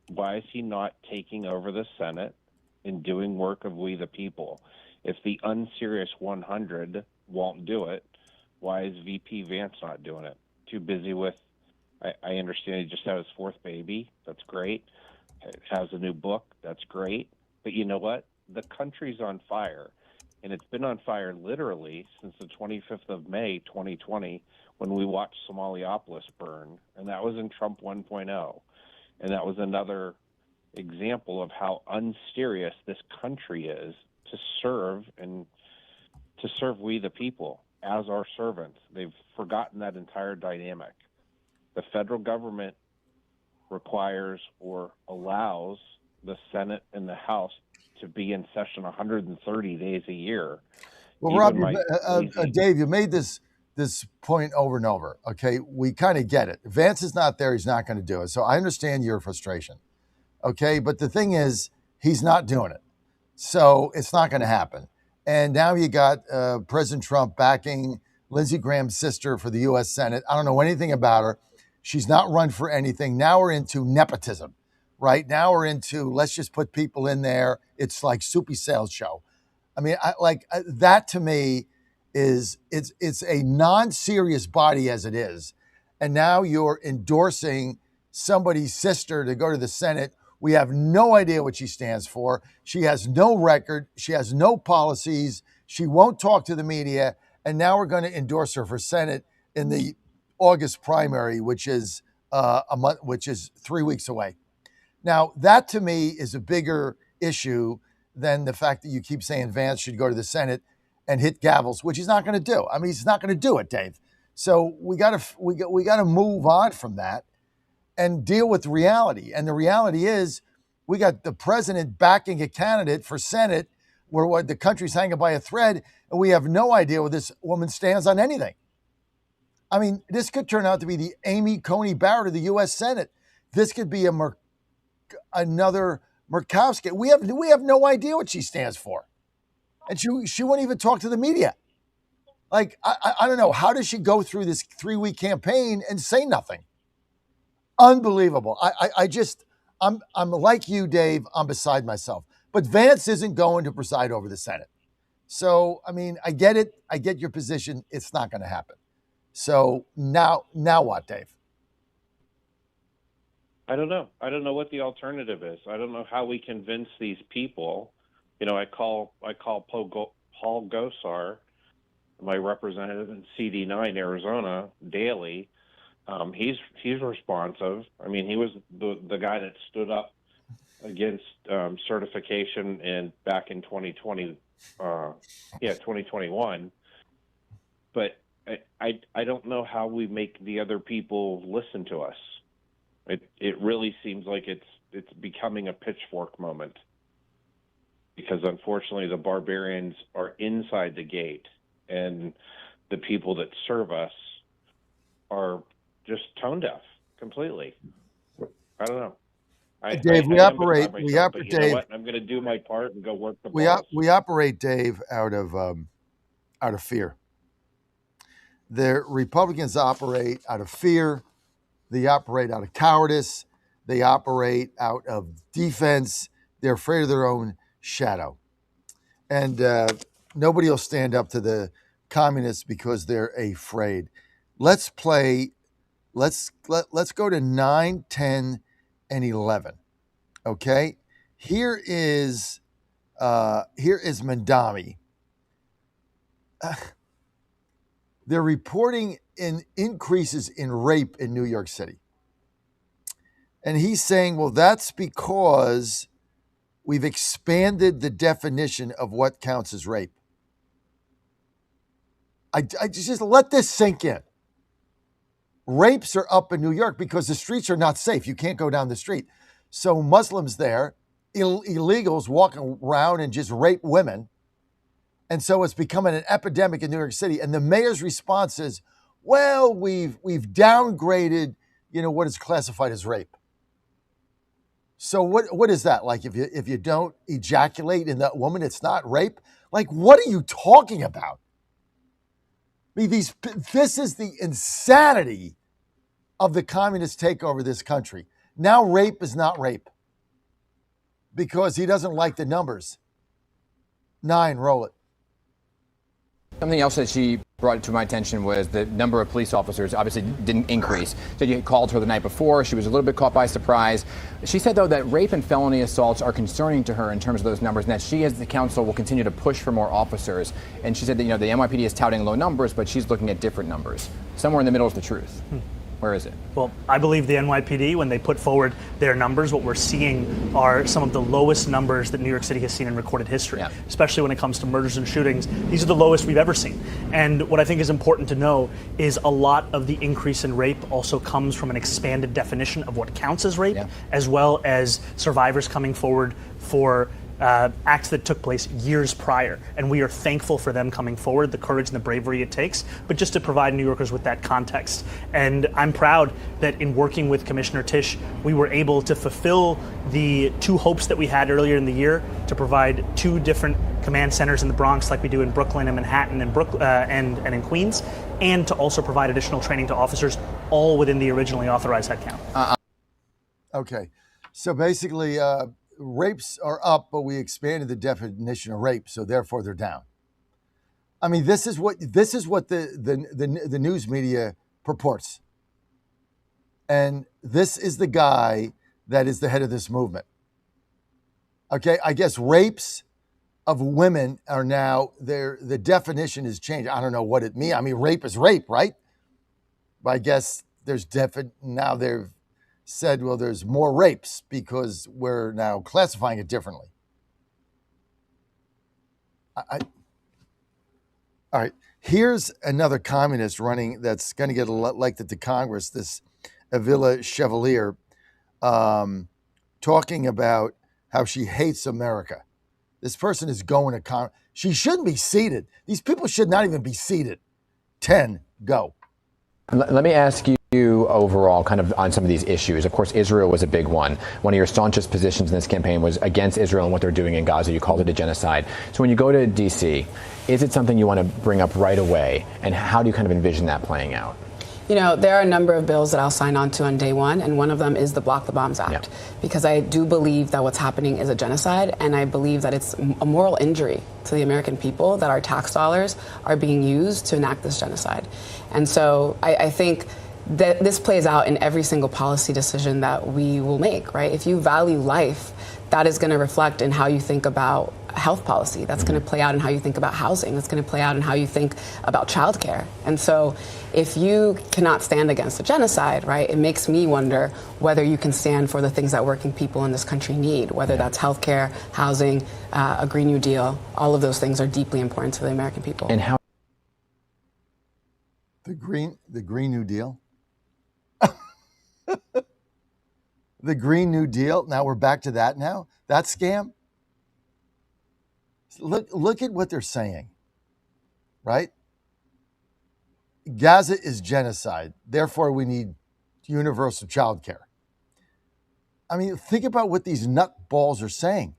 Why is he not taking over the Senate and doing work of we the people? If the unserious 100 won't do it, why is VP Vance not doing it? Too busy with, I understand he just had his 4th baby. That's great. Has a new book. That's great. But you know what? The country's on fire. And it's been on fire literally since the 25th of May, 2020, when we watched Somaliopolis burn. And that was in Trump 1.0. And that was another example of how unserious this country is to serve we the people as our servants. They've forgotten that entire dynamic. The federal government requires or allows the Senate and the House to be in session 130 days a year. Well, Rob, Dave, you made this point over and over. Okay, we kind of get it. Vance is not there; he's not going to do it. So I understand your frustration. Okay, but the thing is, he's not doing it, so it's not going to happen. And now you got President Trump backing Lindsey Graham's sister for the U.S. Senate. I don't know anything about her. She's not run for anything. Now we're into nepotism, right? Now we're into let's just put people in there. It's like soupy sales show. I mean, that to me is it's a non-serious body as it is, and now you're endorsing somebody's sister to go to the Senate. We have no idea what she stands for. She has no record. She has no policies. She won't talk to the media, and now we're going to endorse her for Senate in the August primary, which is which is 3 weeks away. Now, that to me is a bigger issue than the fact that you keep saying Vance should go to the Senate and hit gavels, which he's not going to do. I mean, he's not going to do it, Dave. So we got to move on from that and deal with reality. And the reality is, we got the president backing a candidate for Senate where the country's hanging by a thread, and we have no idea where this woman stands on anything. I mean, this could turn out to be the Amy Coney Barrett of the U.S. Senate. This could be another Murkowski. We have no idea what she stands for, and she won't even talk to the media. Like I don't know, how does she go through this 3-week campaign and say nothing? Unbelievable. I'm like you, Dave. I'm beside myself. But Vance isn't going to preside over the Senate. So I mean, I get it. I get your position. It's not going to happen. So now what, Dave? I don't know. I don't know what the alternative is. I don't know how we convince these people. You know, I call Paul Gosar, my representative in CD9 Arizona, daily. He's responsive. I mean, he was the guy that stood up against certification back in 2020, 2021. But I don't know how we make the other people listen to us. It really seems like it's becoming a pitchfork moment, because unfortunately the barbarians are inside the gate, and the people that serve us are just tone deaf completely. I don't know. Dave, we I am beside operate. myself, but you know Dave. what? I'm going to do my part and go work the We balls. we operate, Dave, out of fear. The Republicans operate out of fear. They operate out of cowardice. They operate out of defense. They're afraid of their own shadow, and nobody will stand up to the communists because they're afraid. Let's play. Let's go to 9, 10, and 11. Okay, here is Mandami. They're reporting increases in rape in New York City, and he's saying, well, that's because we've expanded the definition of what counts as rape. I just let this sink in. Rapes are up in New York because the streets are not safe. You can't go down the street. So Muslims there, illegals walking around and just rape women. And so it's becoming an epidemic in New York City. And the mayor's response is, well, we've downgraded, what is classified as rape. So what is that? Like if you don't ejaculate in that woman, it's not rape? Like, what are you talking about? I mean, this is the insanity of the communist takeover of this country. Now rape is not rape because he doesn't like the numbers. 9, roll it. Something else that she brought to my attention was the number of police officers obviously didn't increase. So you called her the night before. She was a little bit caught by surprise. She said, though, that rape and felony assaults are concerning to her in terms of those numbers, and that she, as the council, will continue to push for more officers. And she said that, the NYPD is touting low numbers, but she's looking at different numbers. Somewhere in the middle is the truth. Where is it? Well, I believe the NYPD, when they put forward their numbers, what we're seeing are some of the lowest numbers that New York City has seen in recorded history, especially when it comes to murders and shootings. These are the lowest we've ever seen. And what I think is important to know is a lot of the increase in rape also comes from an expanded definition of what counts as rape, as well as survivors coming forward for acts that took place years prior. And we are thankful for them coming forward, the courage and the bravery it takes, but just to provide New Yorkers with that context. And I'm proud that in working with Commissioner Tisch, we were able to fulfill the 2 hopes that we had earlier in the year to provide 2 different command centers in the Bronx like we do in Brooklyn and Manhattan and in Queens, and to also provide additional training to officers, all within the originally authorized headcount. Okay. So basically, rapes are up, but we expanded the definition of rape, so therefore they're down. I mean, this is what the news media purports, and this is the guy that is the head of this movement. Okay, I guess rapes of women are now the definition has changed. I don't know what it means. I mean, rape is rape, right? But I guess there's now they've said, well, there's more rapes because we're now classifying it differently. All right. Here's another communist running that's going to get elected to Congress, this Avila Chevalier, talking about how she hates America. This person is going to Congress. She shouldn't be seated. These people should not even be seated. 10, go. Let me ask you overall kind of on some of these issues. Of course, Israel was a big one. One of your staunchest positions in this campaign was against Israel and what they're doing in Gaza. You called it a genocide. So when you go to D.C., is it something you want to bring up right away? And how do you kind of envision that playing out? There are a number of bills that I'll sign on to on day one, and one of them is the Block the Bombs Act, because I do believe that what's happening is a genocide, and I believe that it's a moral injury to the American people that our tax dollars are being used to enact this genocide. And so I think that this plays out in every single policy decision that we will make, right? If you value life, that is going to reflect in how you think about health policy. That's going to play out in how you think about housing. That's going to play out in how you think about childcare. And so if you cannot stand against a genocide, right, it makes me wonder whether you can stand for the things that working people in this country need, whether that's healthcare, housing, a Green New Deal. All of those things are deeply important to the American people. And how the Green New Deal? The Green New Deal. Now we're back to that now. That scam. Look at what they're saying, right? Gaza is genocide. Therefore, we need universal child care. I mean, think about what these nutballs are saying.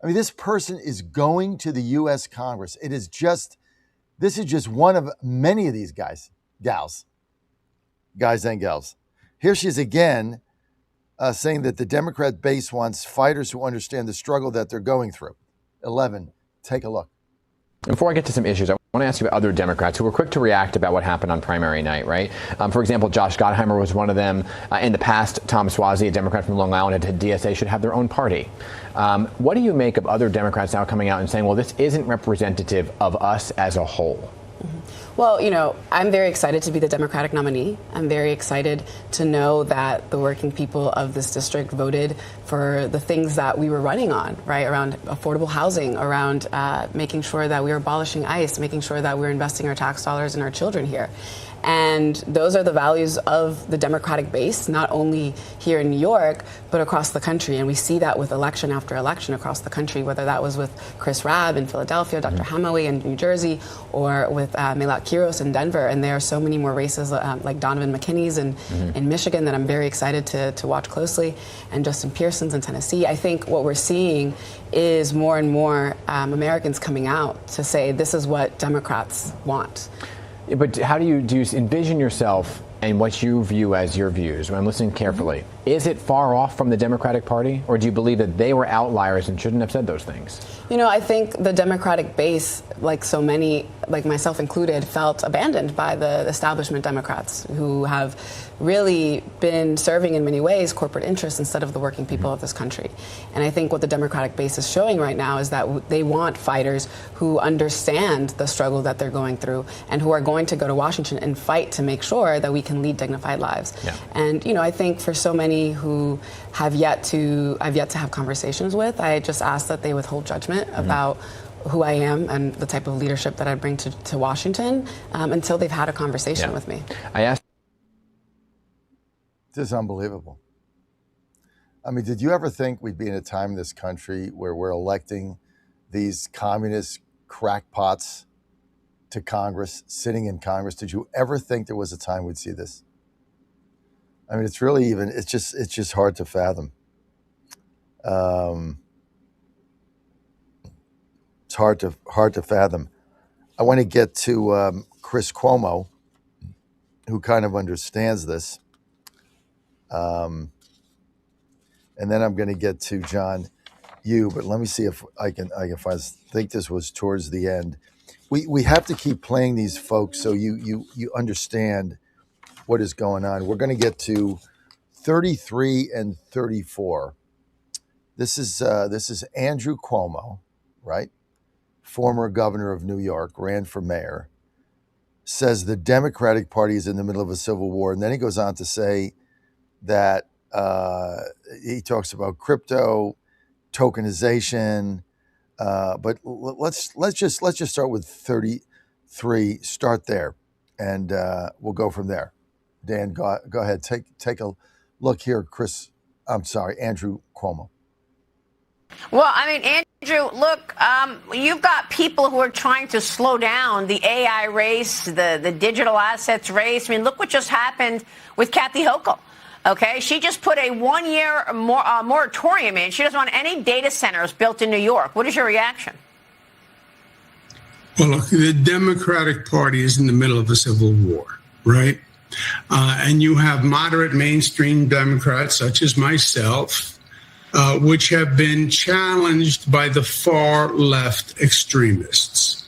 I mean, this person is going to the U.S. Congress. This is just one of many of these guys and gals. Here she is again saying that the Democrat base wants fighters who understand the struggle that they're going through. 11, take a look. Before I get to some issues, I want to ask you about other Democrats who were quick to react about what happened on primary night, right? For example, Josh Gottheimer was one of them. In the past, Tom Suozzi, a Democrat from Long Island, had DSA should have their own party. What do you make of other Democrats now coming out and saying, well, this isn't representative of us as a whole? Well, you know, I'm very excited to be the Democratic nominee. I'm very excited to know that the working people of this district voted for the things that we were running on, right, around affordable housing, around making sure that we were abolishing ICE, making sure that we're investing our tax dollars in our children here. And those are the values of the Democratic base, not only here in New York, but across the country. And we see that with election after election across the country, whether that was with Chris Rabb in Philadelphia, Dr. Hamaway in New Jersey, or with Melat Kiros in Denver. And there are so many more races like Donovan McKinney's in Michigan that I'm very excited to watch closely, and Justin Pearson's in Tennessee. I think what we're seeing is more and more Americans coming out to say this is what Democrats want. But how do you envision yourself and what you view as your views? When I'm listening carefully, is it far off from the Democratic Party, or do you believe that they were outliers and shouldn't have said those things? You know, I think the Democratic base, like so many, like myself included, felt abandoned by the establishment Democrats who have really been serving in many ways corporate interests instead of the working people of this country. And I think what the Democratic base is showing right now is that they want fighters who understand the struggle that they're going through and who are going to go to Washington and fight to make sure that we can lead dignified lives. Yeah. And, you know, I think for so many who I've yet to have conversations with, I just ask that they withhold judgment about who I am and the type of leadership that I bring to Washington until they've had a conversation with me. I asked. This is unbelievable. I mean, did you ever think we'd be in a time in this country where we're electing these communist crackpots to Congress, sitting in Congress? Did you ever think there was a time we'd see this? I mean, it's just hard to fathom. It's hard to fathom. I want to get to Chris Cuomo, who kind of understands this. And then I'm going to get to John, you, but let me see if I can find. I think this was towards the end. We have to keep playing these folks so you understand what is going on. We're going to get to 33 and 34. This is Andrew Cuomo, right? Former governor of New York, ran for mayor, says the Democratic Party is in the middle of a civil war. And then he goes on to say that he talks about crypto, tokenization, but let's just start with 33. Start there, and we'll go from there. Dan, go ahead. Take a look here, Chris. I'm sorry, Andrew Cuomo. Well, I mean, Andrew, look, you've got people who are trying to slow down the AI race, the digital assets race. I mean, look what just happened with Kathy Hochul. Okay, she just put a 1-year moratorium in. She doesn't want any data centers built in New York. What is your reaction? Well, look, the Democratic Party is in the middle of a civil war, right? And you have moderate mainstream Democrats, such as myself, which have been challenged by the far left extremists.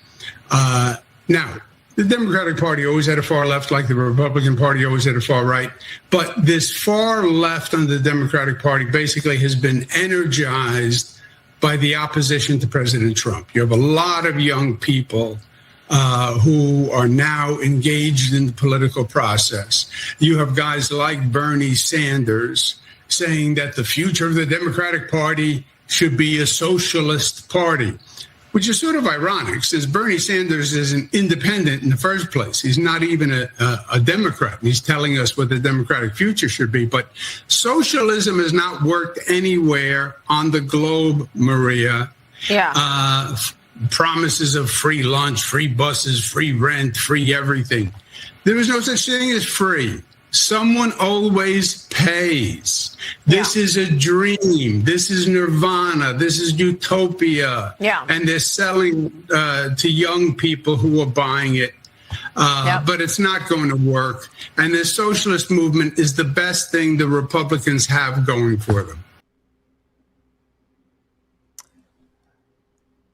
Now, the Democratic Party always had a far left, like the Republican Party always had a far right. But this far left on the Democratic Party basically has been energized by the opposition to President Trump. You have a lot of young people who are now engaged in the political process. You have guys like Bernie Sanders saying that the future of the Democratic Party should be a socialist party, which is sort of ironic, since Bernie Sanders is an independent in the first place. He's not even a Democrat. He's telling us what the Democratic future should be. But socialism has not worked anywhere on the globe, Maria. Yeah. Promises of free lunch, free buses, free rent, free everything. There is no such thing as free. Someone always pays. This is a dream. This is nirvana. This is utopia. Yeah. And they're selling to young people who are buying it. But it's not going to work. And the socialist movement is the best thing the Republicans have going for them.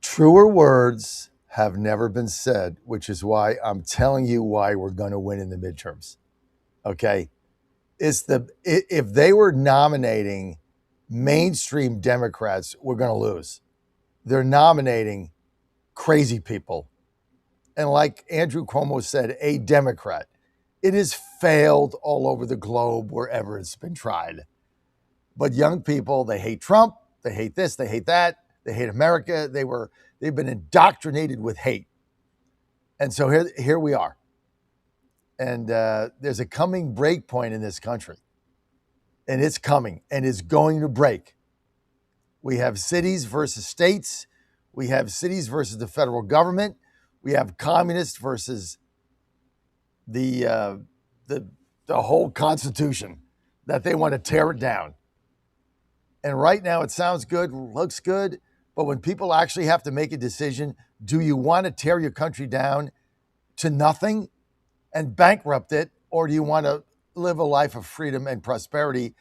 Truer words have never been said, which is why I'm telling you why we're going to win in the midterms. Okay? If they were nominating mainstream Democrats, we're going to lose. They're nominating crazy people. And like Andrew Cuomo said, a Democrat. It has failed all over the globe wherever it's been tried. But young people, they hate Trump, they hate this, they hate that, they hate America. They've been indoctrinated with hate. And so here we are. And there's a coming break point in this country. And it's coming and it's going to break. We have cities versus states. We have cities versus the federal government. We have communists versus the whole Constitution, that they want to tear it down. And right now it sounds good, looks good, but when people actually have to make a decision, do you want to tear your country down to nothing and bankrupt it, or do you want to live a life of freedom and prosperity?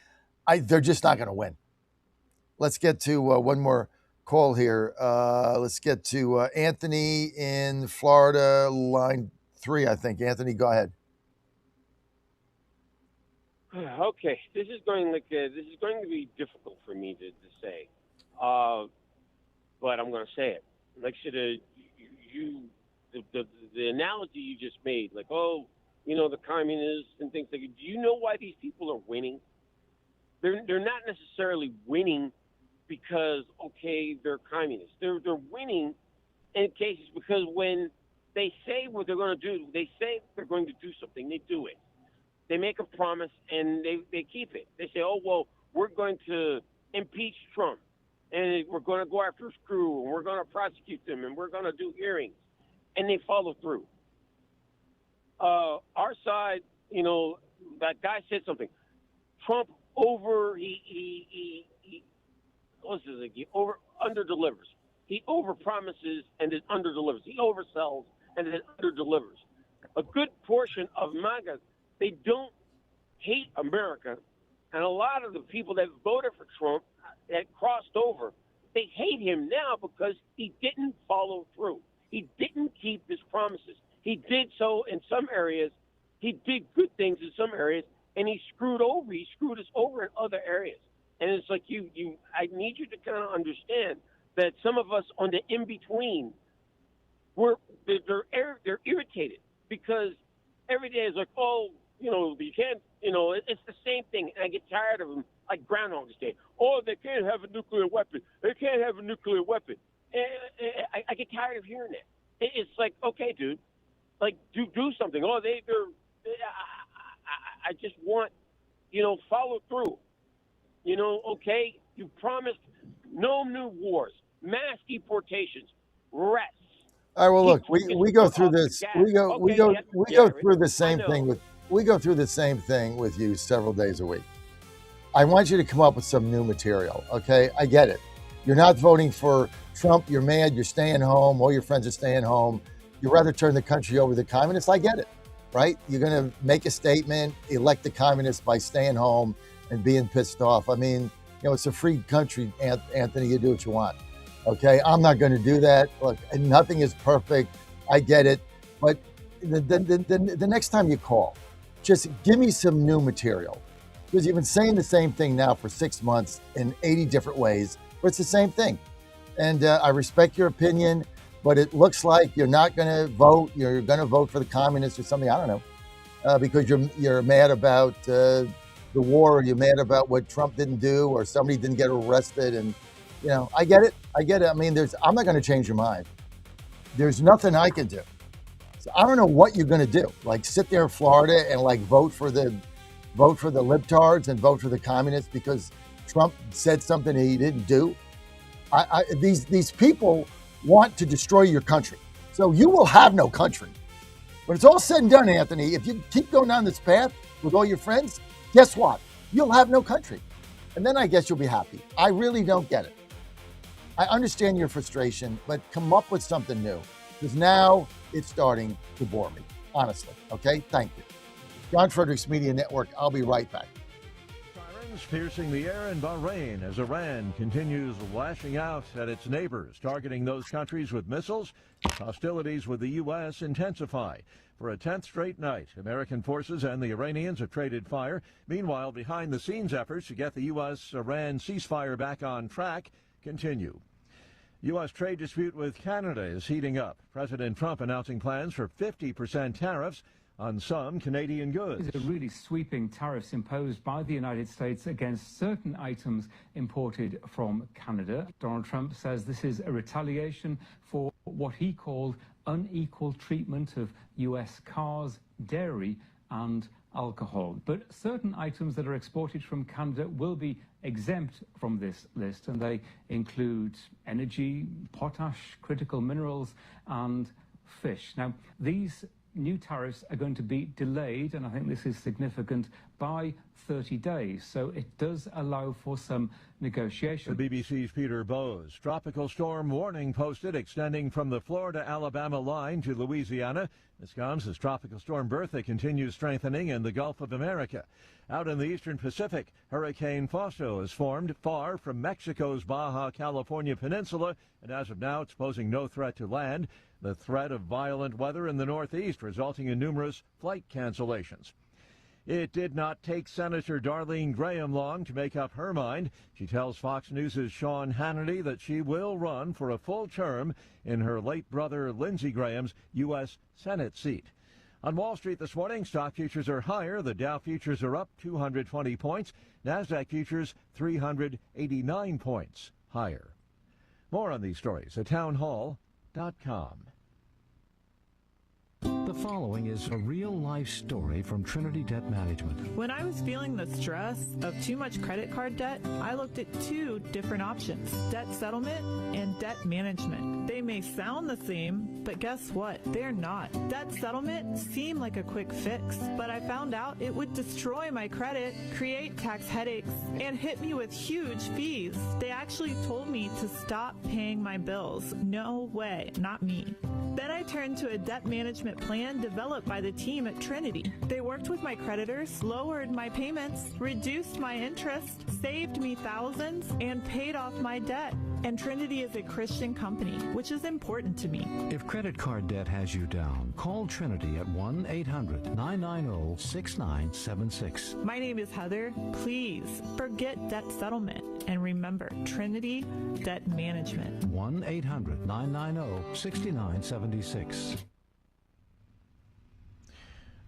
They're just not going to win. Let's get to one more call here. Let's get to Anthony in Florida, line 3, I think. Anthony, go ahead. Okay, this is going to be difficult for me to say, but I'm going to say it. Like the analogy you just made, like, oh, the communists and things like. Do you know why these people are winning? They're not necessarily winning because they're communists. They're winning in cases because when they say what they're going to do, they say they're going to do something, they do it. They make a promise and they keep it. They say, oh, well, we're going to impeach Trump and we're going to go after his crew and we're going to prosecute them and we're going to do hearings. And they follow through. Our side, that guy said something. Trump under delivers. He over promises and then under delivers. He oversells and then under delivers. A good portion of MAGA, they don't hate America, and a lot of the people that voted for Trump that crossed over, they hate him now because he didn't follow through. He didn't keep his promises. He did so in some areas. He did good things in some areas, and he screwed us over in other areas. And it's like I need you to kind of understand that some of us on the in-between, they're irritated because every day is like, oh, you can't, it's the same thing. And I get tired of them like Groundhog's Day. Oh, they can't have a nuclear weapon. They can't have a nuclear weapon. And I get tired of hearing that. It's like, okay, dude, like do something. Oh, I just want, follow through. Okay, you promised no new wars, mass deportations, rest. All right. Well, look, we go through this. We go through the same thing with. We go through the same thing with you several days a week. I want you to come up with some new material. Okay, I get it. You're not voting for Trump. You're mad. You're staying home. All your friends are staying home. You'd rather turn the country over to the communists. I get it, right? You're going to make a statement, elect the communists by staying home and being pissed off. I mean, it's a free country, Anthony. You do what you want. Okay, I'm not going to do that. Look, nothing is perfect. I get it. But the next time you call, just give me some new material. Because you've been saying the same thing now for 6 months in 80 different ways, but it's the same thing. And I respect your opinion, but it looks like you're not going to vote. You're going to vote for the communists or something. I don't know. Because you're mad about the war, or you're mad about what Trump didn't do, or somebody didn't get arrested. And, I get it. I mean, I'm not going to change your mind. There's nothing I can do. So I don't know what you're going to do. Like sit there in Florida and like vote for the libtards and vote for the communists because Trump said something he didn't do. These people want to destroy your country. So you will have no country. When it's all said and done, Anthony, if you keep going down this path with all your friends, guess what? You'll have no country. and then I guess you'll be happy. I really don't get it. I understand your frustration, but come up with something new, because now it's starting to bore me, honestly. Okay? Thank you. John Fredericks Media Network. I'll be right back. Sirens piercing the air in Bahrain as Iran continues lashing out at its neighbors, targeting those countries with missiles. Hostilities with the U.S. intensify. For a 10th straight night, American forces and the Iranians have traded fire. Meanwhile, behind-the-scenes efforts to get the U.S.-Iran ceasefire back on track continue. U.S. trade dispute with Canada is heating up. President Trump announcing plans for 50% tariffs on some Canadian goods. These are really sweeping tariffs imposed by the United States against certain items imported from Canada. Donald Trump says this is a retaliation for what he called unequal treatment of U.S. cars, dairy, and alcohol. But certain items that are exported from Canada will be exempt from this list, and they include energy, potash, critical minerals, and fish. Now, these new tariffs are going to be delayed, and I think this is significant, by 30 days. So it does allow for some negotiation. The BBC's Peter Bowes. Tropical storm warning posted extending from the Florida-Alabama line to Louisiana. This comes as Tropical Storm Bertha continues strengthening in the Gulf of America. Out in the eastern Pacific, Hurricane Fausto has formed far from Mexico's Baja California peninsula, and as of now it's posing no threat to land. The threat of violent weather in the northeast resulting in numerous flight cancellations. It did not take Senator Darlene Graham long to make up her mind. She tells Fox News' Sean Hannity that she will run for a full term in her late brother Lindsey Graham's U.S. Senate seat. On Wall Street this morning, stock futures are higher. The Dow futures are up 220 points. NASDAQ futures 389 points higher. More on these stories at townhall.com. The following is a real-life story from Trinity Debt Management. When I was feeling the stress of too much credit card debt, I looked at two different options: debt settlement and debt management. They may sound the same, but guess what? They're not. Debt settlement seemed like a quick fix, but I found out it would destroy my credit, create tax headaches, and hit me with huge fees. They actually told me to stop paying my bills. No way, not me. Then I turned to a debt management plan developed by the team at Trinity. They worked with my creditors, lowered my payments, reduced my interest, saved me thousands, and paid off my debt. And Trinity is a Christian company, which is important to me. If credit card debt has you down, call Trinity at 1-800-990-6976. My name is Heather. Please forget debt settlement and remember Trinity Debt Management. 1-800-990-6976.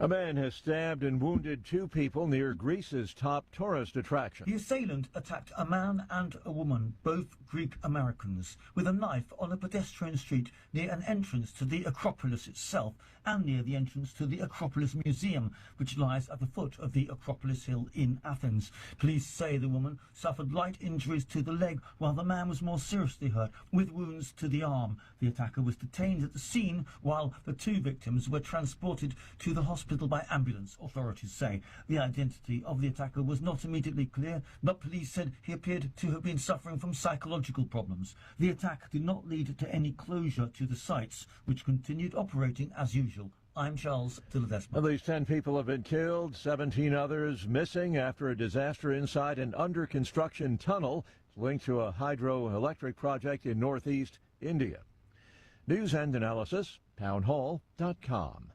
A man has stabbed and wounded two people near Greece's top tourist attraction. The assailant attacked a man and a woman, both Greek Americans, with a knife on a pedestrian street near an entrance to the Acropolis itself and near the entrance to the Acropolis Museum, which lies at the foot of the Acropolis Hill in Athens. Police say the woman suffered light injuries to the leg, while the man was more seriously hurt, with wounds to the arm. The attacker was detained at the scene, while the two victims were transported to the hospital by ambulance, authorities say. The identity of the attacker was not immediately clear, but police said he appeared to have been suffering from psychological problems. The attack did not lead to any closure to the sites, which continued operating as usual. I'm Charles Dilladesma. At least 10 people have been killed, 17 others missing after a disaster inside an under-construction tunnel linked to a hydroelectric project in northeast India. News and analysis, townhall.com.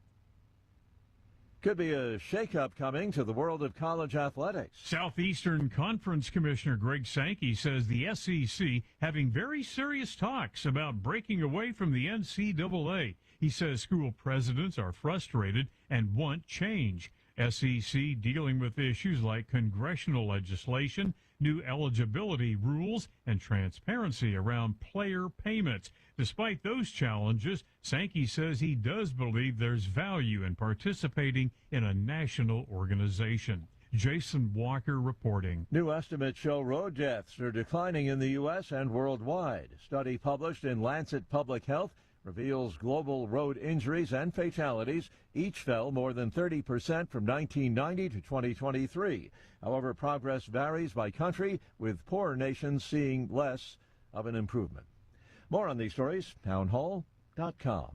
Could be a shakeup coming to the world of college athletics. Southeastern Conference Commissioner Greg Sankey says the SEC having very serious talks about breaking away from the NCAA. He says school presidents are frustrated and want change. SEC dealing with issues like congressional legislation, new eligibility rules, and transparency around player payments. Despite those challenges, Sankey says he does believe there's value in participating in a national organization. Jason Walker reporting. New estimates show road deaths are declining in the U.S. and worldwide. A study published in Lancet Public Health reveals global road injuries and fatalities each fell more than 30% from 1990 to 2023. However, progress varies by country, with poorer nations seeing less of an improvement. More on these stories, townhall.com.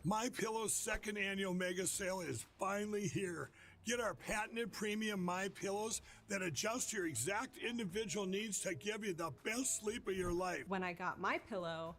MyPillow's second annual mega sale is finally here. Get our patented premium MyPillows that adjust your exact individual needs to give you the best sleep of your life. When I got MyPillow,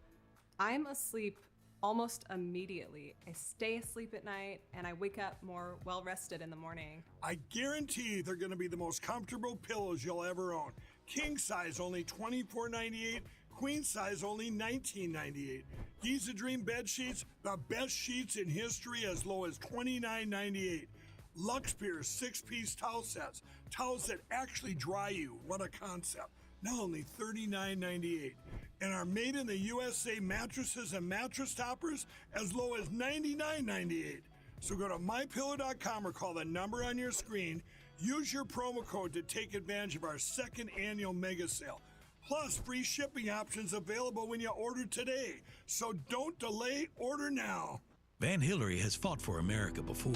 I'm asleep almost immediately. I stay asleep at night and I wake up more well-rested in the morning. I guarantee they're going to be the most comfortable pillows you'll ever own. King size only $24.98, queen size only $19.98. Giza Dream bed sheets, the best sheets in history, as low as $29.98. Lux Pierce 6-piece towel sets, towels that actually dry you. What a concept. Now only $39.98. And our made in the USA mattresses and mattress toppers as low as $99.98. So go to mypillow.com or call the number on your screen. Use your promo code to take advantage of our second annual mega sale. Plus, free shipping options available when you order today. So don't delay, order now. Van Hillary has fought for America before,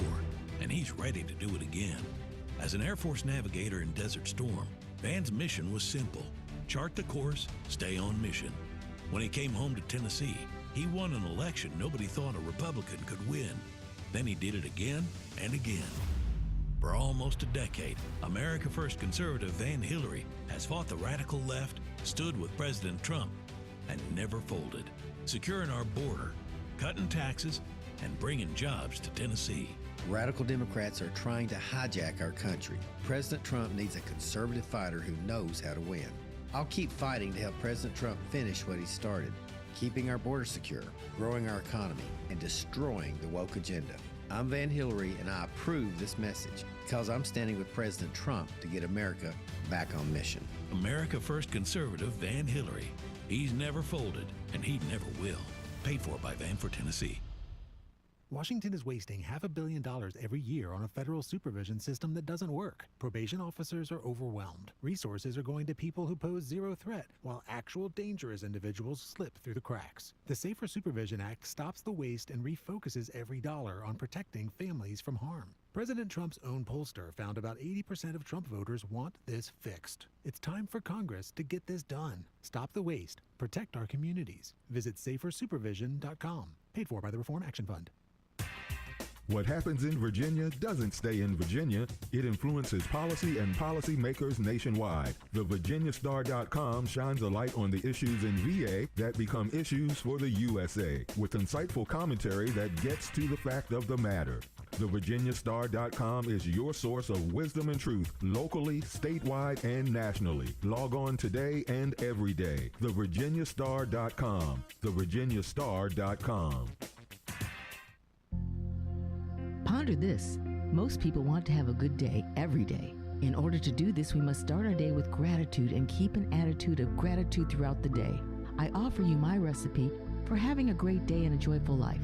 and he's ready to do it again. As an Air Force navigator in Desert Storm, Van's mission was simple: chart the course, stay on mission. When he came home to Tennessee, he won an election nobody thought a Republican could win. Then he did it again and again. For almost a decade, America First conservative Van Hillary has fought the radical left, stood with President Trump, and never folded, securing our border, cutting taxes, and bringing jobs to Tennessee. Radical Democrats are trying to hijack our country. President Trump needs a conservative fighter who knows how to win. I'll keep fighting to help President Trump finish what he started, keeping our border secure, growing our economy, and destroying the woke agenda. I'm Van Hillary, and I approve this message because I'm standing with President Trump to get America back on mission. America First conservative Van Hillary. He's never folded, and he never will. Paid for by Van for Tennessee. Washington is wasting $500 million every year on a federal supervision system that doesn't work. Probation officers are overwhelmed. Resources are going to people who pose zero threat, while actual dangerous individuals slip through the cracks. The Safer Supervision Act stops the waste and refocuses every dollar on protecting families from harm. President Trump's own pollster found about 80% of Trump voters want this fixed. It's time for Congress to get this done. Stop the waste. Protect our communities. Visit safersupervision.com. Paid for by the Reform Action Fund. What happens in Virginia doesn't stay in Virginia. It influences policy and policymakers nationwide. The VirginiaStar.com shines a light on the issues in VA that become issues for the USA, with insightful commentary that gets to the fact of the matter. The VirginiaStar.com is your source of wisdom and truth, locally, statewide, and nationally. Log on today and every day. The VirginiaStar.com. The VirginiaStar.com. Ponder this. Most people want to have a good day every day. In order to do this, we must start our day with gratitude and keep an attitude of gratitude throughout the day. I offer you my recipe for having a great day and a joyful life.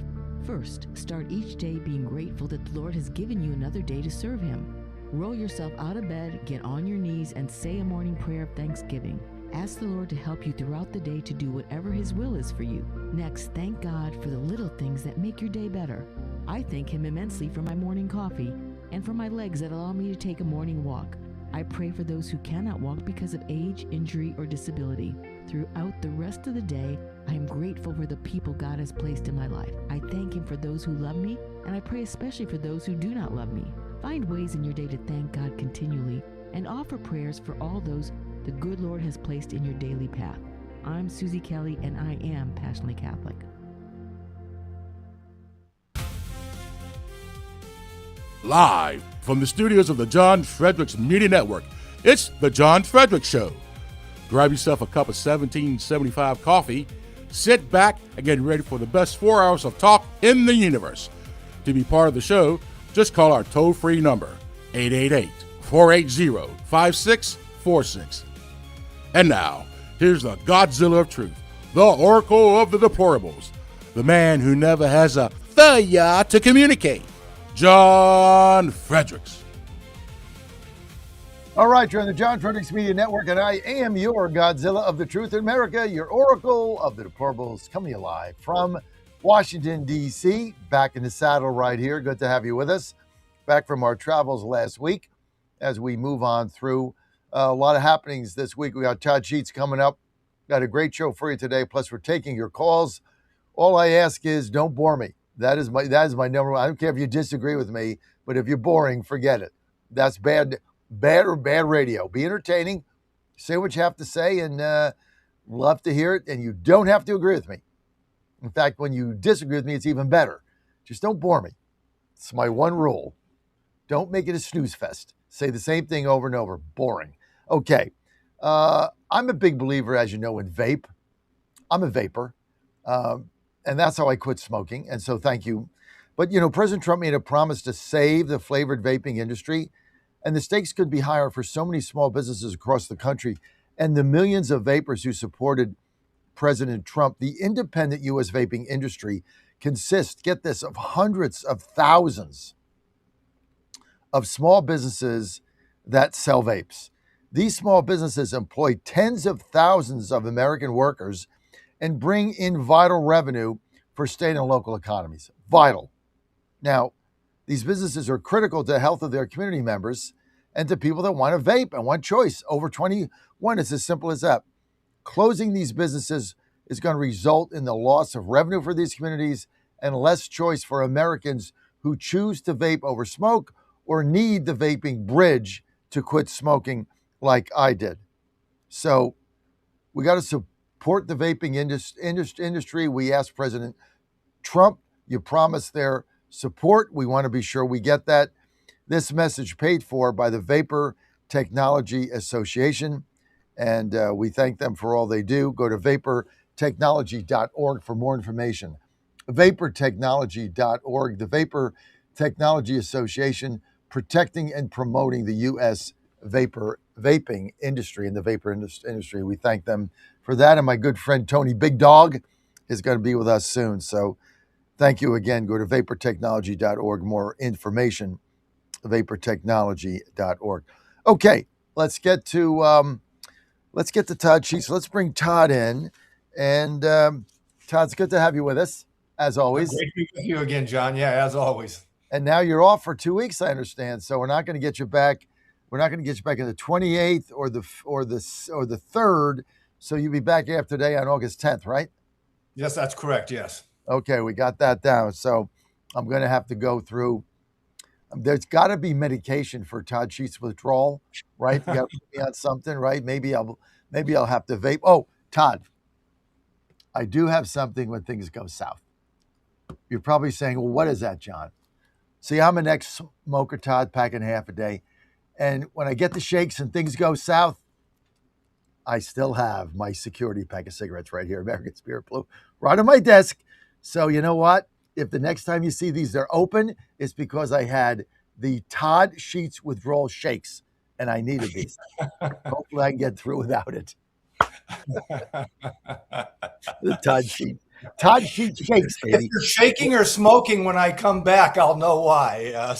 First, start each day being grateful that the Lord has given you another day to serve Him. Roll yourself out of bed, get on your knees, and say a morning prayer of thanksgiving. Ask the Lord to help you throughout the day to do whatever His will is for you. Next, thank God for the little things that make your day better. I thank Him immensely for my morning coffee and for my legs that allow me to take a morning walk. I pray for those who cannot walk because of age, injury, or disability. Throughout the rest of the day, I am grateful for the people God has placed in my life. I thank Him for those who love me, and I pray especially for those who do not love me. Find ways in your day to thank God continually and offer prayers for all those the good Lord has placed in your daily path. I'm Susie Kelly, and I am passionately Catholic. Live from the studios of the John Fredericks Media Network, it's The John Fredericks Show. Grab yourself a cup of 1775 coffee, sit back, and get ready for the best 4 hours of talk in the universe. To be part of the show, just call our toll-free number, 888-480-5646. And now, here's the Godzilla of Truth, the Oracle of the Deplorables, the man who never has a thaya to communicate, John Fredericks. All right, you're on the John Fredericks Media Network, and I am your Godzilla of the Truth in America, your Oracle of the Deplorables, coming to you live from Washington, D.C., back in the saddle right here. Good to have you with us. Back from our travels last week as we move on through a lot of happenings this week. We got Todd Sheets coming up. Got a great show for you today, plus we're taking your calls. All I ask is don't bore me. That is my number one. I don't care if you disagree with me, but if you're boring, forget it. That's bad radio. Be entertaining, say what you have to say, and love to hear it. And you don't have to agree with me. In fact, when you disagree with me, it's even better. Just don't bore me. It's my one rule. Don't make it a snooze fest. Say the same thing over and over. Boring. Okay. I'm a big believer, as you know, in vape. I'm a vapor. And that's how I quit smoking. And so thank you. But, President Trump made a promise to save the flavored vaping industry. And the stakes could be higher for so many small businesses across the country and the millions of vapers who supported President Trump. The independent U.S. vaping industry consists, get this, of hundreds of thousands of small businesses that sell vapes. These small businesses employ tens of thousands of American workers and bring in vital revenue for state and local economies. Vital. Now, these businesses are critical to the health of their community members and to people that want to vape and want choice. Over 21, it's as simple as that. Closing these businesses is going to result in the loss of revenue for these communities and less choice for Americans who choose to vape over smoke or need the vaping bridge to quit smoking like I did. So we got to support the vaping industry. We asked President Trump, you promised their support. We want to be sure we get that. This message paid for by the Vapor Technology Association, and we thank them for all they do. Go to vaportechnology.org for more information. Vaportechnology.org, the Vapor Technology Association, protecting and promoting the U.S. vaping industry and the vapor industry. We thank them for that. And my good friend Tony Big Dog is going to be with us soon. So thank you again. Go to vaportechnology.org. More information, vaportechnology.org. Okay, let's get to Todd Sheets. Let's bring Todd in. And Todd, it's good to have you with us, as always. Great to be with you again, John. Yeah, as always. And now you're off for 2 weeks, I understand. So we're not going to get you back. We're not going to get you back on the 28th or the 3rd. So you'll be back after today on August 10th, right? Yes, that's correct. Yes. Okay, we got that down. So I'm going to have to go through. There's got to be medication for Todd Sheets withdrawal, right? You got to put me on something, right? Maybe I'll have to vape. Oh, Todd, I do have something when things go south. You're probably saying, well, what is that, John? See, I'm an ex-smoker, Todd, packing half a day. And when I get the shakes and things go south, I still have my security pack of cigarettes right here, American Spirit Blue, right on my desk. So you know what? If the next time you see these, they're open, it's because I had the Todd Sheets withdrawal shakes and I needed these. Hopefully I can get through without it. The Todd Sheets shakes, baby. If you're shaking or smoking when I come back, I'll know why. I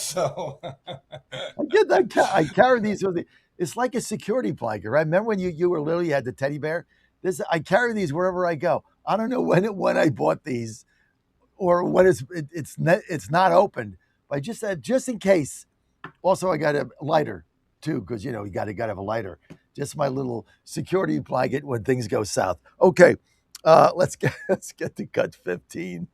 carry these with me. It's like a security blanket, right? Remember when you were little, you had the teddy bear? I carry these wherever I go. I don't know when I bought these or when it's not open, but I just said just in case. Also, I got a lighter too, because you got to have a lighter. Just my little security blanket when things go south. Okay. Let's get to cut 15.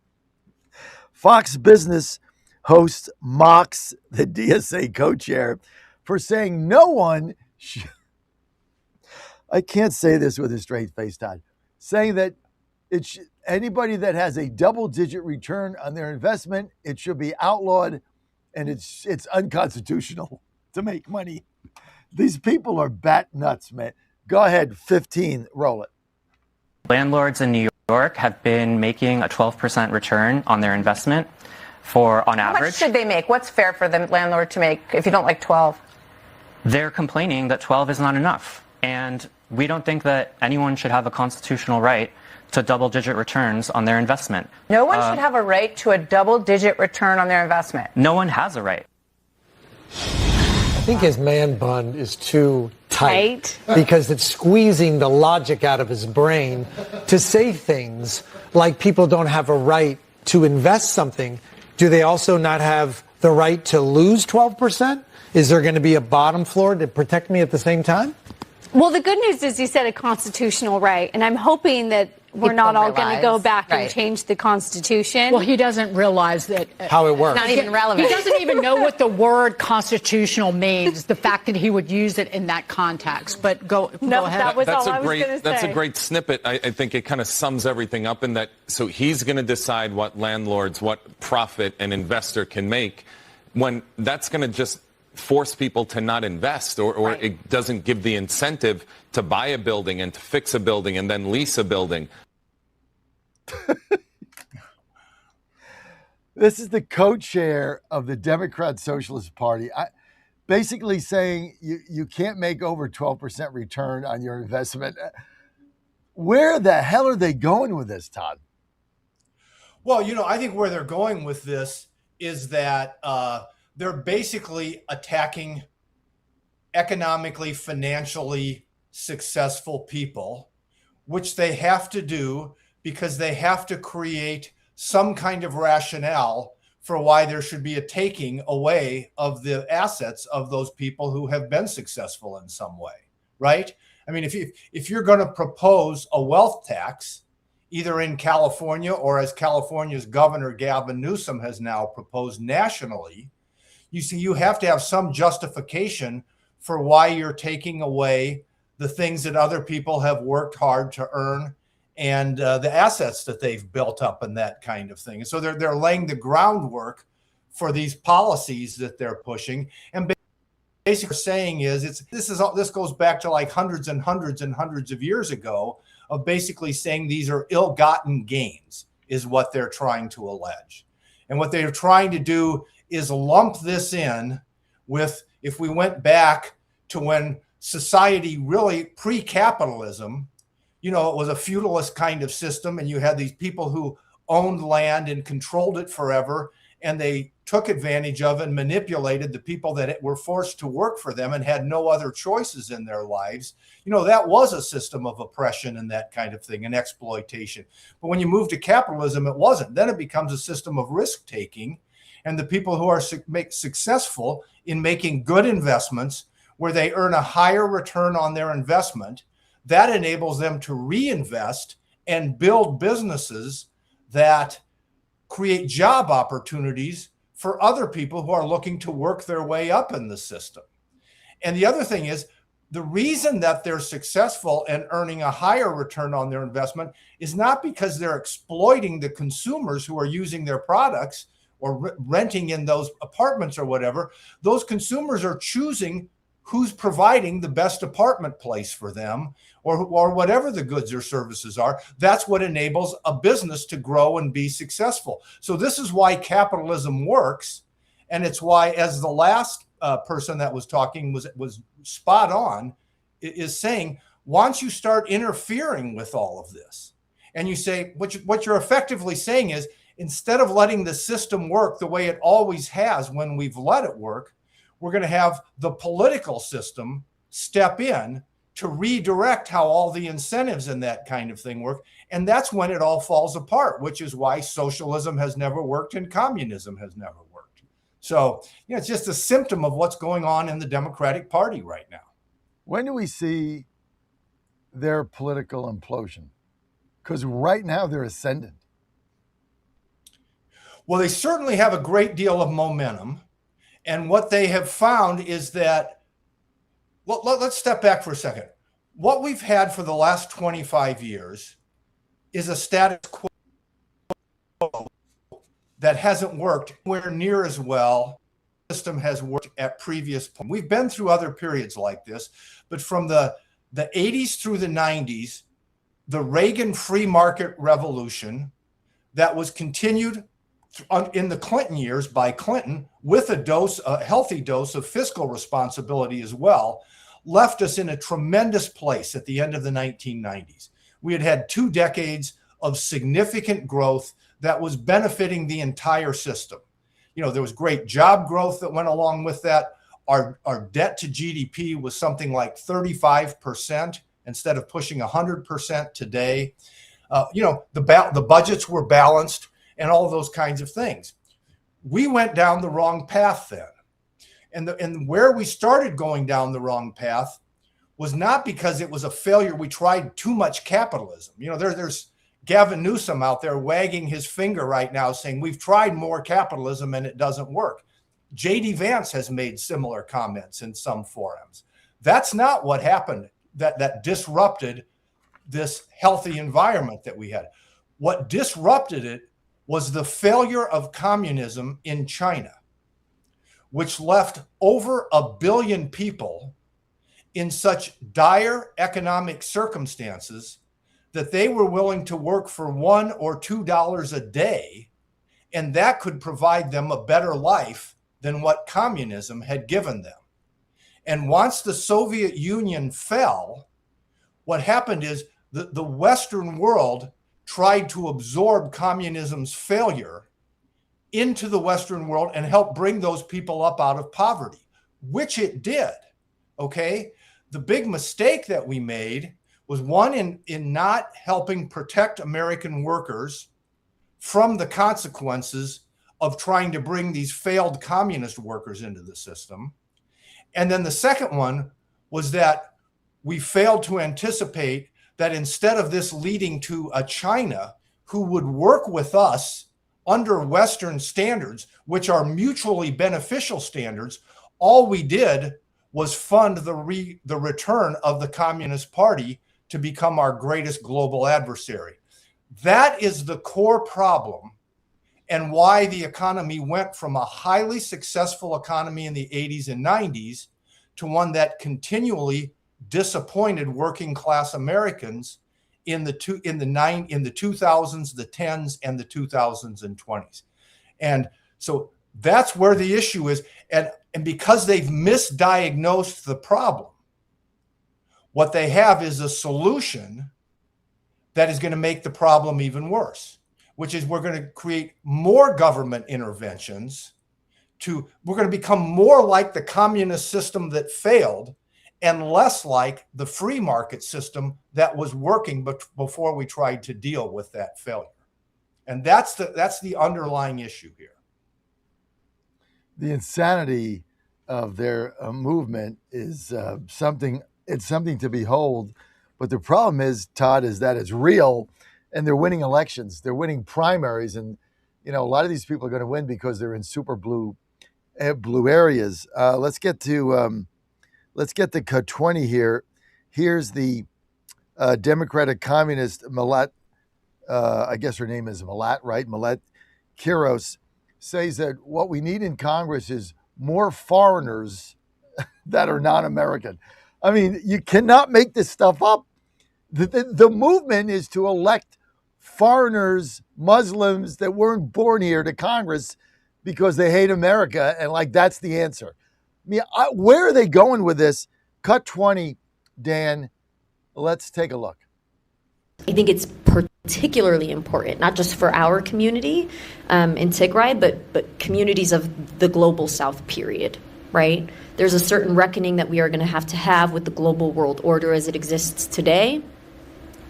Fox Business host mocks the DSA co-chair for saying no one I can't say this with a straight face, Todd. Saying that anybody that has a double-digit return on their investment, it should be outlawed, and it's unconstitutional to make money. These people are bat nuts, man. Go ahead, 15, roll it. Landlords in New York have been making a 12% return on their investment on average. How much should they make? What's fair for the landlord to make if you don't like 12? They're complaining that 12 is not enough. And we don't think that anyone should have a constitutional right to double-digit returns on their investment. No one should have a right to a double-digit return on their investment. No one has a right. I think his man bun is too tight because it's squeezing the logic out of his brain to say things like people don't have a right to invest something. Do they also not have the right to lose 12%? Is there going to be a bottom floor to protect me at the same time? Well, the good news is he said a constitutional right, and I'm hoping that we're not all going to go back and change the Constitution. Well, he doesn't realize that how it works. It's not even relevant. He doesn't even know what the word constitutional means. The fact that he would use it in that context. But go ahead. That was all I was going to say. That's a great snippet. I think it kind of sums everything up in that. So he's going to decide what landlords, what profit an investor can make, when that's going to just force people to not invest, or it doesn't give the incentive to buy a building and to fix a building and then lease a building. This is the co-chair of the Democrat Socialist Party. Basically saying you can't make over 12% return on your investment. Where the hell are they going with this, Todd? Well, I think where they're going with this is that they're basically attacking economically, financially successful people, which they have to do because they have to create some kind of rationale for why there should be a taking away of the assets of those people who have been successful in some way, right? I mean, if you're going to propose a wealth tax, either in California or as California's Governor Gavin Newsom has now proposed nationally, you have to have some justification for why you're taking away the things that other people have worked hard to earn and the assets that they've built up and that kind of thing. And so they're laying the groundwork for these policies that they're pushing. And basically saying is this goes back to like hundreds and hundreds and hundreds of years ago of basically saying these are ill-gotten gains is what they're trying to allege. And what they're trying to do is lump this in with, if we went back to when society really pre-capitalism, it was a feudalist kind of system, and you had these people who owned land and controlled it forever, and they took advantage of and manipulated the people that were forced to work for them and had no other choices in their lives. That was a system of oppression and that kind of thing, and exploitation. But when you move to capitalism, it wasn't. Then it becomes a system of risk-taking. And the people who are successful in making good investments where they earn a higher return on their investment, that enables them to reinvest and build businesses that create job opportunities for other people who are looking to work their way up in the system. And the other thing is, the reason that they're successful and earning a higher return on their investment is not because they're exploiting the consumers who are using their products or renting in those apartments or whatever. Those consumers are choosing who's providing the best apartment place for them or whatever the goods or services are. That's what enables a business to grow and be successful. So this is why capitalism works. And it's why, as the last person that was talking was spot on, is saying, once you start interfering with all of this, and you say, what you're effectively saying is, instead of letting the system work the way it always has when we've let it work, we're going to have the political system step in to redirect how all the incentives and that kind of thing work. And that's when it all falls apart, which is why socialism has never worked and communism has never worked. So, it's just a symptom of what's going on in the Democratic Party right now. When do we see their political implosion? Because right now they're ascendant. Well, they certainly have a great deal of momentum. And what they have found is that, let's step back for a second. What we've had for the last 25 years is a status quo that hasn't worked anywhere near as well as the system has worked at previous points. We've been through other periods like this, but from the 80s through the 90s, the Reagan free market revolution that was continued in the Clinton years by Clinton with a healthy dose of fiscal responsibility as well, left us in a tremendous place at the end of the 1990s. We had had 2 decades of significant growth that was benefiting the entire system. There was great job growth that went along with that. our debt to GDP was something like 35% instead of pushing 100% today. The budgets were balanced and all those kinds of things. We went down the wrong path then. And where we started going down the wrong path was not because it was a failure. We tried too much capitalism. There's Gavin Newsom out there wagging his finger right now saying we've tried more capitalism and it doesn't work. J.D. Vance has made similar comments in some forums. That's not what happened that disrupted this healthy environment that we had. What disrupted it was the failure of communism in China, which left over 1 billion people in such dire economic circumstances that they were willing to work for $1 or $2 a day, and that could provide them a better life than what communism had given them. And once the Soviet Union fell, what happened is the Western world tried to absorb communism's failure into the Western world and help bring those people up out of poverty, which it did, okay? The big mistake that we made was one in not helping protect American workers from the consequences of trying to bring these failed communist workers into the system. And then the second one was that we failed to anticipate that instead of this leading to a China who would work with us under Western standards, which are mutually beneficial standards, all we did was fund the return of the Communist Party to become our greatest global adversary. That is the core problem and why the economy went from a highly successful economy in the 80s and 90s to one that continually disappointed working class Americans in the 2000s, the 10s, and the 2020s. And so that's where the issue is. And because they've misdiagnosed the problem, what they have is a solution that is going to make the problem even worse, which is we're going to create more government interventions. We're going to become more like the communist system that failed and less like the free market system that was working before we tried to deal with that failure. And that's the underlying issue here. The insanity of their movement is something to behold. But the problem is, Todd, is that it's real and they're winning elections. They're winning primaries. And, a lot of these people are going to win because they're in super blue areas. Let's get to K20 here. Here's the Democratic Communist Malat, I guess her name is Malat, right? Malat Kiros says that what we need in Congress is more foreigners that are non-American. I mean, you cannot make this stuff up. The movement is to elect foreigners, Muslims that weren't born here to Congress because they hate America. And that's the answer. I mean, where are they going with this? K20, Dan, let's take a look. I think it's particularly important, not just for our community in Tigray, but communities of the global South, period, right? There's a certain reckoning that we are going to have with the global world order as it exists today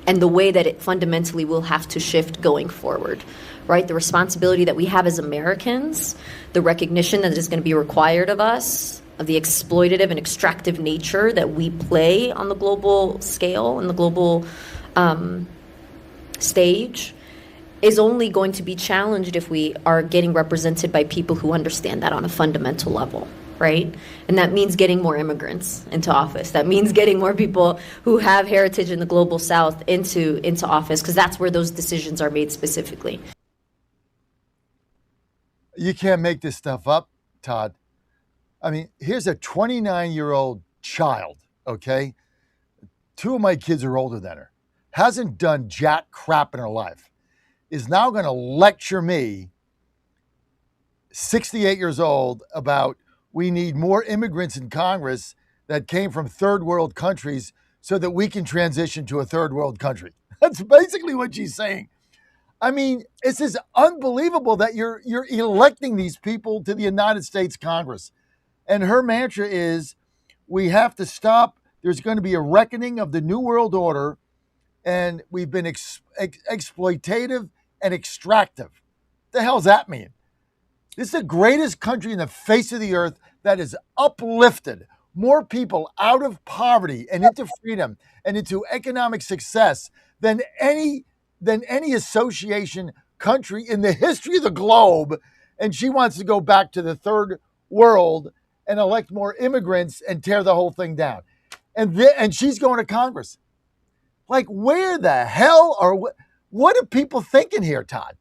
and the way that it fundamentally will have to shift going forward, right? The responsibility that we have as Americans, the recognition that is going to be required of us, of the exploitative and extractive nature that we play on the global scale and the global stage is only going to be challenged if we are getting represented by people who understand that on a fundamental level, right? And that means getting more immigrants into office. That means getting more people who have heritage in the global South into office, because that's where those decisions are made specifically. You can't make this stuff up, Todd. I mean, here's a 29-year-old child, okay? 2 of my kids are older than her. Hasn't done jack crap in her life, is now going to lecture me, 68 years old, about we need more immigrants in Congress that came from third world countries so that we can transition to a third world country. That's basically what she's saying. I mean, this is unbelievable that you're electing these people to the United States Congress. And her mantra is, we have to stop. There's going to be a reckoning of the New World Order, and we've been exploitative and extractive. The hell's that mean? This is the greatest country in the face of the earth that has uplifted more people out of poverty and into freedom and into economic success than any association country in the history of the globe. And she wants to go back to the third world and elect more immigrants and tear the whole thing down. And she's going to Congress. Like, where the hell are what are people thinking here, Todd?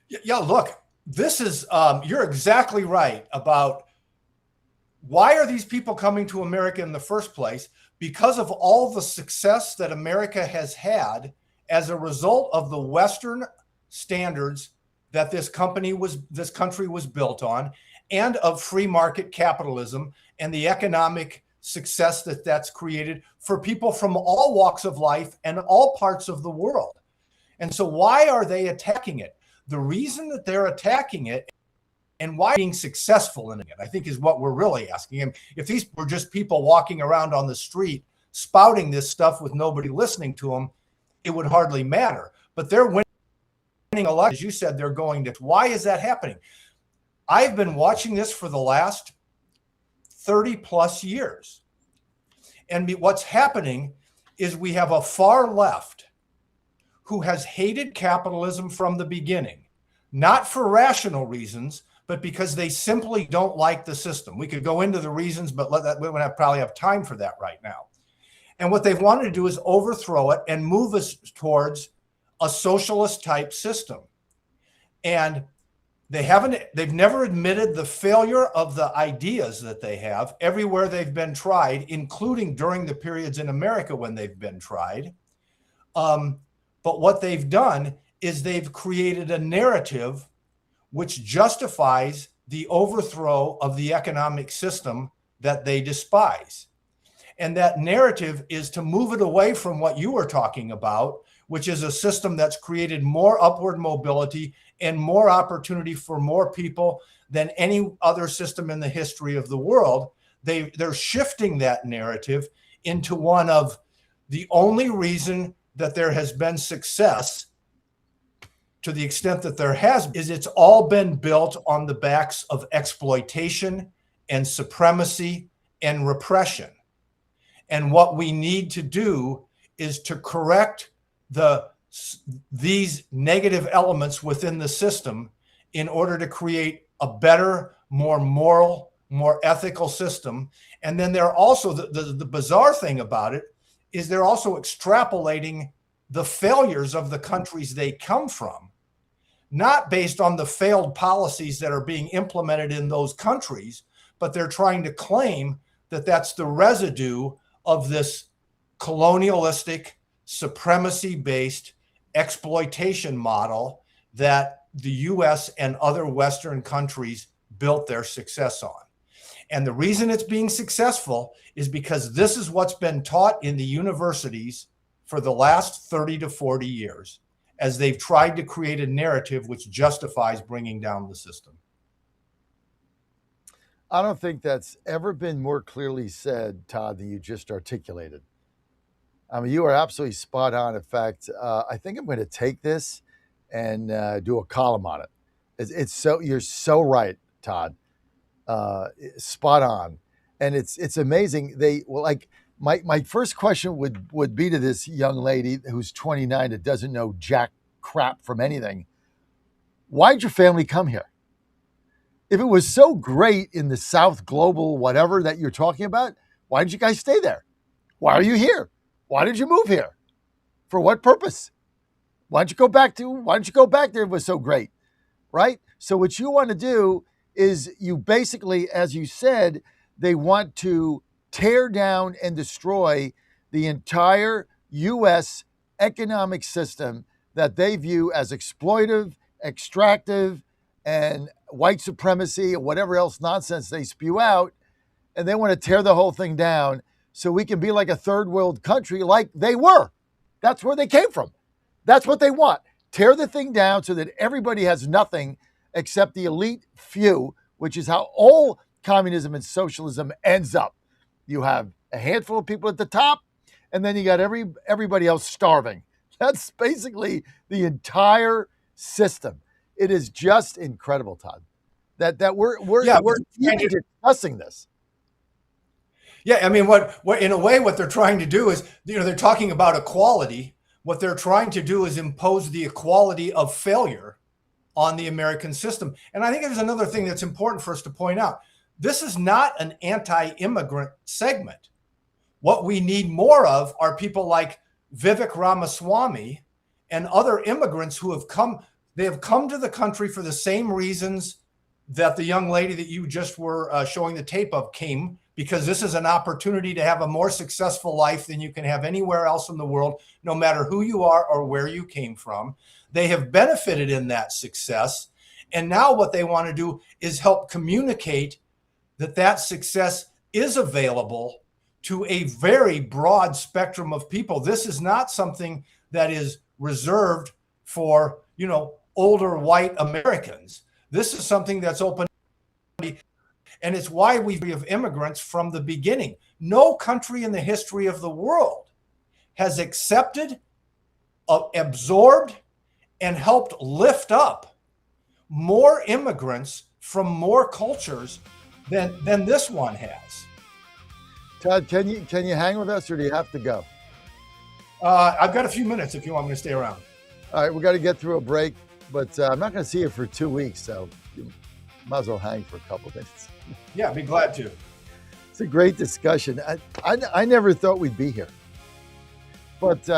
Yeah, look, this is, you're exactly right about why are these people coming to America in the first place? Because of all the success that America has had as a result of the Western standards that this country was built on, and of free market capitalism and the economic success that that's created for people from all walks of life and all parts of the world. And so why are they attacking it? The reason that they're attacking it and why being successful in it, I think, is what we're really asking him. If these were just people walking around on the street spouting this stuff with nobody listening to them, it would hardly matter. But they're winning a lot. As you said, they're going to. Why is that happening? I've been watching this for the last 30 plus years. And what's happening is we have a far left who has hated capitalism from the beginning, not for rational reasons, but because they simply don't like the system. We could go into the reasons, but we would probably have time for that right now. And what they've wanted to do is overthrow it and move us towards a socialist type system. And they've never admitted the failure of the ideas that they have everywhere they've been tried, including during the periods in America when they've been tried. But what they've done is they've created a narrative which justifies the overthrow of the economic system that they despise. And that narrative is to move it away from what you were talking about, which is a system that's created more upward mobility and more opportunity for more people than any other system in the history of the world. They're shifting that narrative into one of the only reason that there has been success, to the extent that there has, is it's all been built on the backs of exploitation and supremacy and repression. And what we need to do is to correct these negative elements within the system in order to create a better, more moral, more ethical system. And then they're also, the bizarre thing about it is they're also extrapolating the failures of the countries they come from, not based on the failed policies that are being implemented in those countries, but they're trying to claim that that's the residue of this colonialistic, supremacy-based exploitation model that the US and other Western countries built their success on. And the reason it's being successful is because this is what's been taught in the universities for the last 30 to 40 years, as they've tried to create a narrative which justifies bringing down the system. I don't think that's ever been more clearly said, Todd, than you just articulated. I mean, you are absolutely spot on. In fact, I think I'm going to take this and do a column on it. You're so right, Todd. Spot on. And it's amazing. My first question would be to this young lady who's 29 that doesn't know jack crap from anything. Why'd your family come here? If it was so great in the South Global whatever that you're talking about, why did you guys stay there? Why are you here? Why did you move here? For what purpose? Why don't you go back there if it was so great? Right? So what you want to do is you basically, as you said, they want to tear down and destroy the entire U.S. economic system that they view as exploitive, extractive, and white supremacy and whatever else nonsense they spew out. And they want to tear the whole thing down so we can be like a third world country like they were. That's where they came from. That's what they want. Tear the thing down so that everybody has nothing except the elite few, which is how all communism and socialism ends up. You have a handful of people at the top, and then you got everybody else starving. That's basically the entire system. It is just incredible, Todd, that we're even discussing this. Yeah, I mean, what in a way, what they're trying to do is, they're talking about equality. What they're trying to do is impose the equality of failure on the American system. And I think there's another thing that's important for us to point out. This is not an anti-immigrant segment. What we need more of are people like Vivek Ramaswamy and other immigrants who have come. They have come to the country for the same reasons that the young lady that you just were showing the tape of came, because this is an opportunity to have a more successful life than you can have anywhere else in the world, no matter who you are or where you came from. They have benefited in that success. And now what they want to do is help communicate that success is available to a very broad spectrum of people. This is not something that is reserved for, older white Americans. This is something that's open. And it's why we have immigrants from the beginning. No country in the history of the world has accepted, absorbed, and helped lift up more immigrants from more cultures than this one has. Todd, can you hang with us, or do you have to go? I've got a few minutes if you want me to stay around. All right, we got to get through a break, but I'm not going to see you for 2 weeks, so you might as well hang for a couple of minutes. Yeah, I'd be glad to. It's a great discussion. I never thought we'd be here, but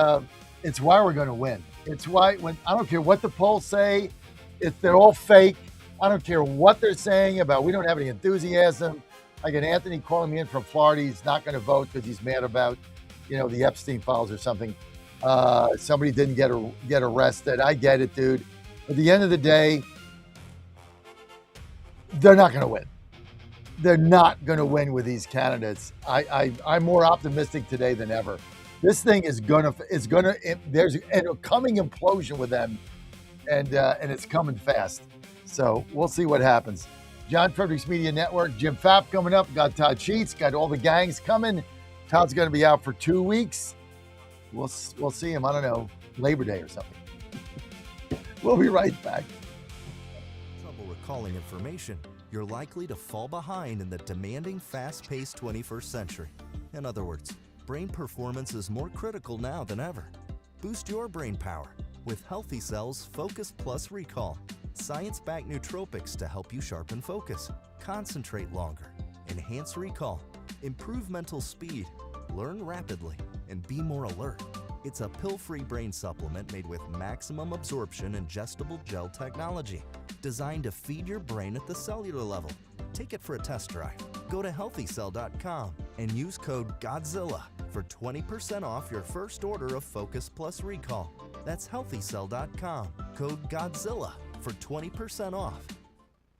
it's why we're going to win. It's why I don't care what the polls say, if they're all fake. I don't care what they're saying about we don't have any enthusiasm. I get Anthony calling me in from Florida. He's not going to vote because he's mad about, the Epstein files or something. Somebody didn't get arrested. I get it, dude. At the end of the day, they're not going to win. They're not going to win with these candidates. I'm more optimistic today than ever. This thing there's a coming implosion with them, and it's coming fast. So we'll see what happens. John Fredericks Media Network, Jim Fapp coming up. Got Todd Sheets, got all the gangs coming. Todd's going to be out for 2 weeks. We'll see him, I don't know, Labor Day or something. We'll be right back. Trouble recalling information, you're likely to fall behind in the demanding, fast-paced 21st century. In other words, brain performance is more critical now than ever. Boost your brain power with Healthy Cell's Focus Plus Recall. Science-backed nootropics to help you sharpen focus, concentrate longer, enhance recall, improve mental speed, learn rapidly, and be more alert. It's a pill-free brain supplement made with maximum absorption ingestible gel technology, designed to feed your brain at the cellular level. Take it for a test drive. Go to healthycell.com and use code GODZILLA for 20% off your first order of Focus Plus Recall. That's healthycell.com, code GODZILLA for 20% off.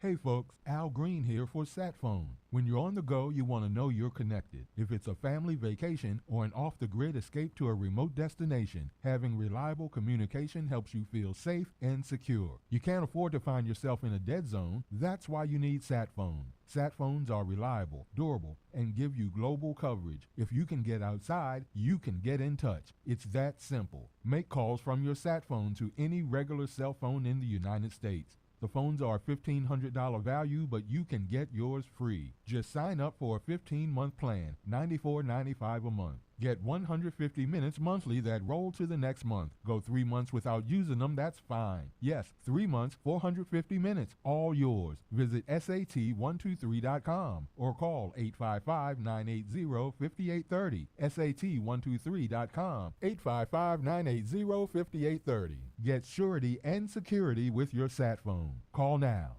Hey folks, Al Green here for SatPhone. When you're on the go, you want to know you're connected. If it's a family vacation or an off-the-grid escape to a remote destination, having reliable communication helps you feel safe and secure. You can't afford to find yourself in a dead zone. That's why you need SatPhone. SatPhones are reliable, durable, and give you global coverage. If you can get outside, you can get in touch. It's that simple. Make calls from your SatPhone to any regular cell phone in the United States. The phones are $1,500 value, but you can get yours free. Just sign up for a 15-month plan, $94.95 a month. Get 150 minutes monthly that roll to the next month. Go 3 months without using them, that's fine. Yes, 3 months, 450 minutes, all yours. Visit SAT123.com or call 855-980-5830. SAT123.com, 855-980-5830. Get surety and security with your SatPhone. Call now.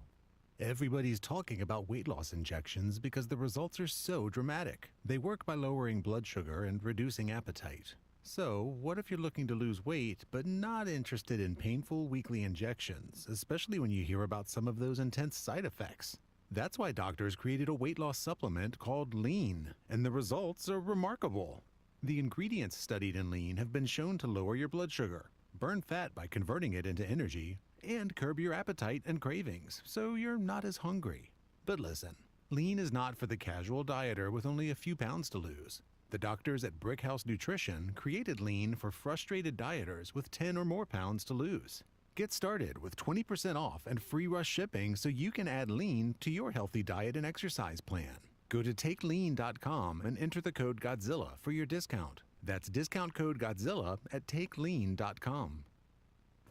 Everybody's talking about weight loss injections because the results are so dramatic. They work by lowering blood sugar and reducing appetite. So, what if you're looking to lose weight but not interested in painful weekly injections, especially when you hear about some of those intense side effects? That's why doctors created a weight loss supplement called Lean, and the results are remarkable. The ingredients studied in Lean have been shown to lower your blood sugar, burn fat by converting it into energy, and curb your appetite and cravings, so you're not as hungry. But listen, lean is not for the casual dieter with only a few pounds to lose. The doctors at Brickhouse Nutrition created lean for frustrated dieters with 10 or more pounds to lose. Get started with 20% off and free rush shipping so you can add lean to your healthy diet and exercise plan. Go to takelean.com and enter the code Godzilla for your discount. That's discount code Godzilla at takelean.com.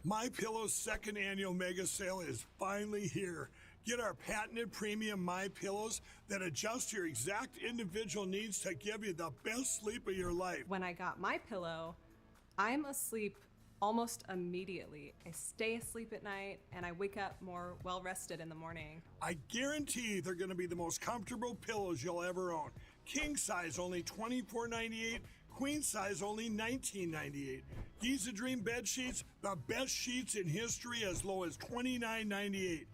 MyPillow's second annual mega sale is finally here. Get our patented premium MyPillows that adjust your exact individual needs to give you the best sleep of your life. When I got my pillow, I'm asleep almost immediately. I stay asleep at night and I wake up more well rested in the morning. I guarantee they're going to be the most comfortable pillows you'll ever own. King size only $24.98, queen size only $19.98. Giza Dream bed sheets, the best sheets in history, as low as $29.98.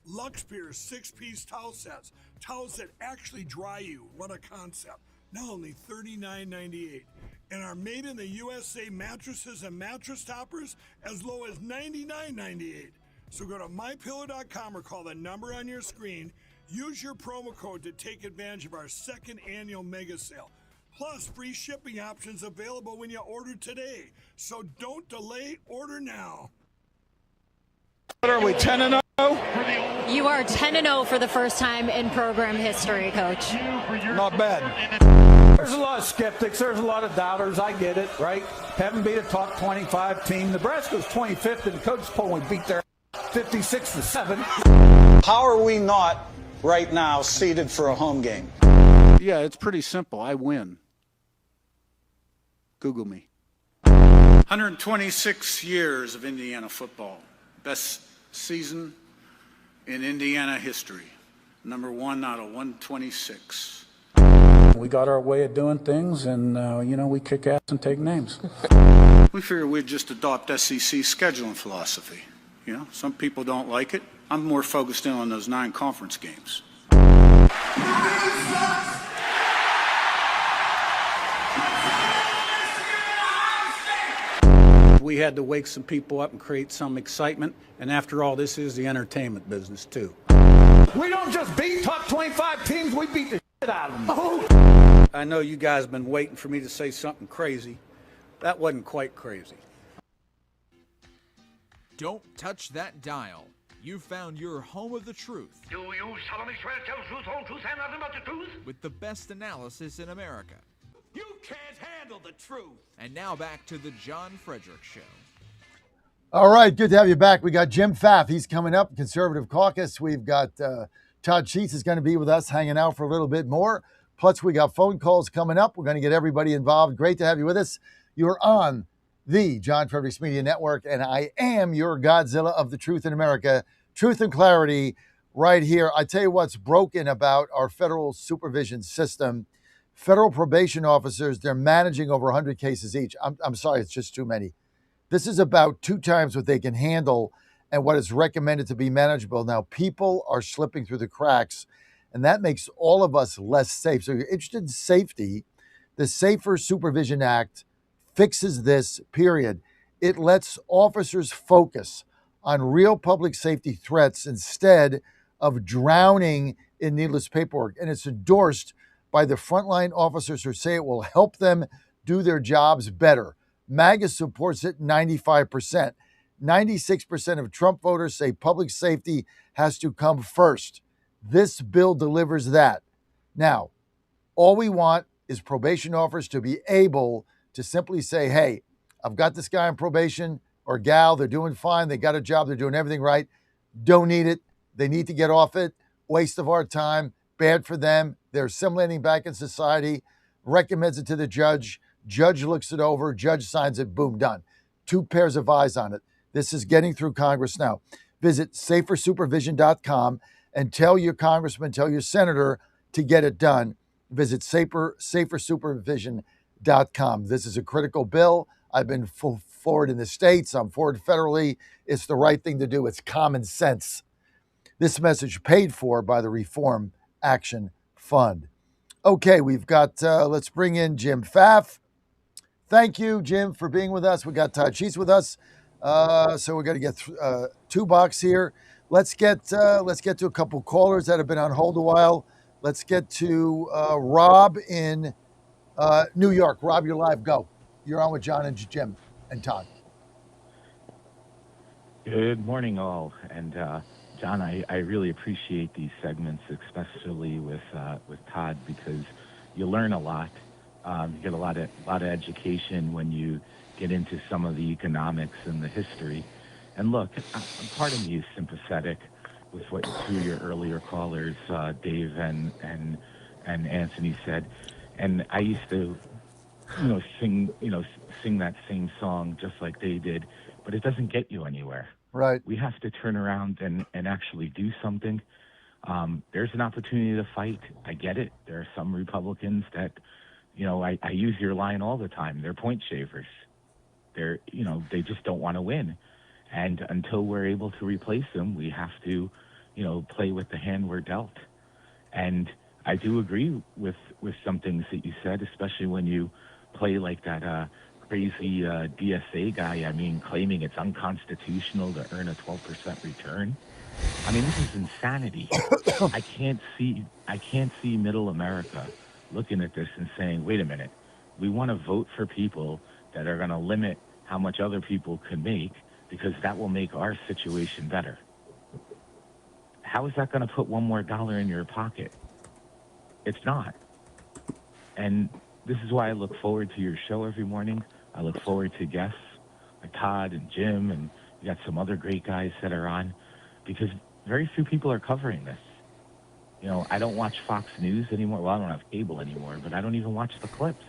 Lux Pierce 6-piece towel sets, towels that actually dry you. What a concept. Now only $39.98. And our made in the USA mattresses and mattress toppers as low as $99.98. So go to mypillow.com or call the number on your screen. Use your promo code to take advantage of our second annual mega sale. Plus free shipping options available when you order today. So don't delay, order now. What are we, 10-0? You are 10-0 for the first time in program history, Coach. Not bad. There's a lot of skeptics. There's a lot of doubters. I get it, right? Haven't beat a top 25 team. Nebraska's 25th in the coach poll. We beat their 56-7. How are we not right now seated for a home game? Yeah, it's pretty simple. I win. Google me. 126 years of Indiana football. Best season in Indiana history. Number 1 out of 126. We got our way of doing things, and, we kick ass and take names. We figured we'd just adopt SEC scheduling philosophy. Some people don't like it. I'm more focused in on those 9 conference games. We had to wake some people up and create some excitement, and after all, this is the entertainment business, too. We don't just beat top 25 teams, we beat the shit out of them. Oh. I know you guys have been waiting for me to say something crazy. That wasn't quite crazy. Don't touch that dial. You've found your home of the truth. Do you solemnly swear to tell the truth, whole truth, and nothing but the truth? With the best analysis in America. You can't handle the truth. And now back to the John Fredericks Show. All right, good to have you back. We got Jim Pfaff. He's coming up, Conservative Caucus. We've got Todd Sheets is going to be with us, hanging out for a little bit more. Plus, we got phone calls coming up. We're going to get everybody involved. Great to have you with us. You're on the John Fredericks Media Network, and I am your Godzilla of the truth in America. Truth and clarity right here. I tell you what's broken about our federal supervision system. Federal probation officers, they're managing over 100 cases each. I'm sorry, it's just too many. This is about 2 times what they can handle and what is recommended to be manageable. Now, people are slipping through the cracks, and that makes all of us less safe. So if you're interested in safety, the Safer Supervision Act fixes this, period. It lets officers focus on real public safety threats instead of drowning in needless paperwork. And it's endorsed by the frontline officers who say it will help them do their jobs better. MAGA supports it 95%. 96% of Trump voters say public safety has to come first. This bill delivers that. Now, all we want is probation officers to be able to simply say, hey, I've got this guy on probation or gal, they're doing fine, they got a job, they're doing everything right. Don't need it. They need to get off it. Waste of our time. Bad for them. They're assimilating back in society. Recommends it to the judge. Judge looks it over. Judge signs it. Boom, done. 2 pairs of eyes on it. This is getting through Congress now. Visit safersupervision.com and tell your congressman, tell your senator to get it done. Visit safersupervision.com. This is a critical bill. I've been for it in the states. I'm for it federally. It's the right thing to do. It's common sense. This message paid for by the Reform Action Fund. Okay, we've got, let's bring in Jim Pfaff. Thank you, Jim, for being with us. We got Todd Sheets with us. So we're going to get 2 bucks here. Let's get to a couple callers that have been on hold a while. Let's get to Rob in New York. Rob, you're live. Go. You're on with John and Jim and Todd. Good morning, all. And John, I really appreciate these segments, especially with Todd, because you learn a lot. You get a lot of education when you get into some of the economics and the history. And look, part of me is sympathetic with what two of your earlier callers, Dave and Anthony, said. And I used to, sing that same song just like they did, but it doesn't get you anywhere. Right. We have to turn around and actually do something. There's an opportunity to fight. I get it. There are some Republicans that, I use your line all the time. They're point shavers. They just don't want to win. And until we're able to replace them, we have to, play with the hand we're dealt. And I do agree with some things that you said, especially when you play like that crazy DSA guy. I mean, claiming it's unconstitutional to earn a 12% return. I mean, this is insanity. I can't see middle America looking at this and saying, wait a minute, we want to vote for people that are going to limit how much other people can make because that will make our situation better. How is that going to put one more dollar in your pocket? It's not. And this is why I look forward to your show every morning. I look forward to guests like Todd and Jim, and you got some other great guys that are on, because very few people are covering this. I don't watch Fox News anymore. Well, I don't have cable anymore, but I don't even watch the clips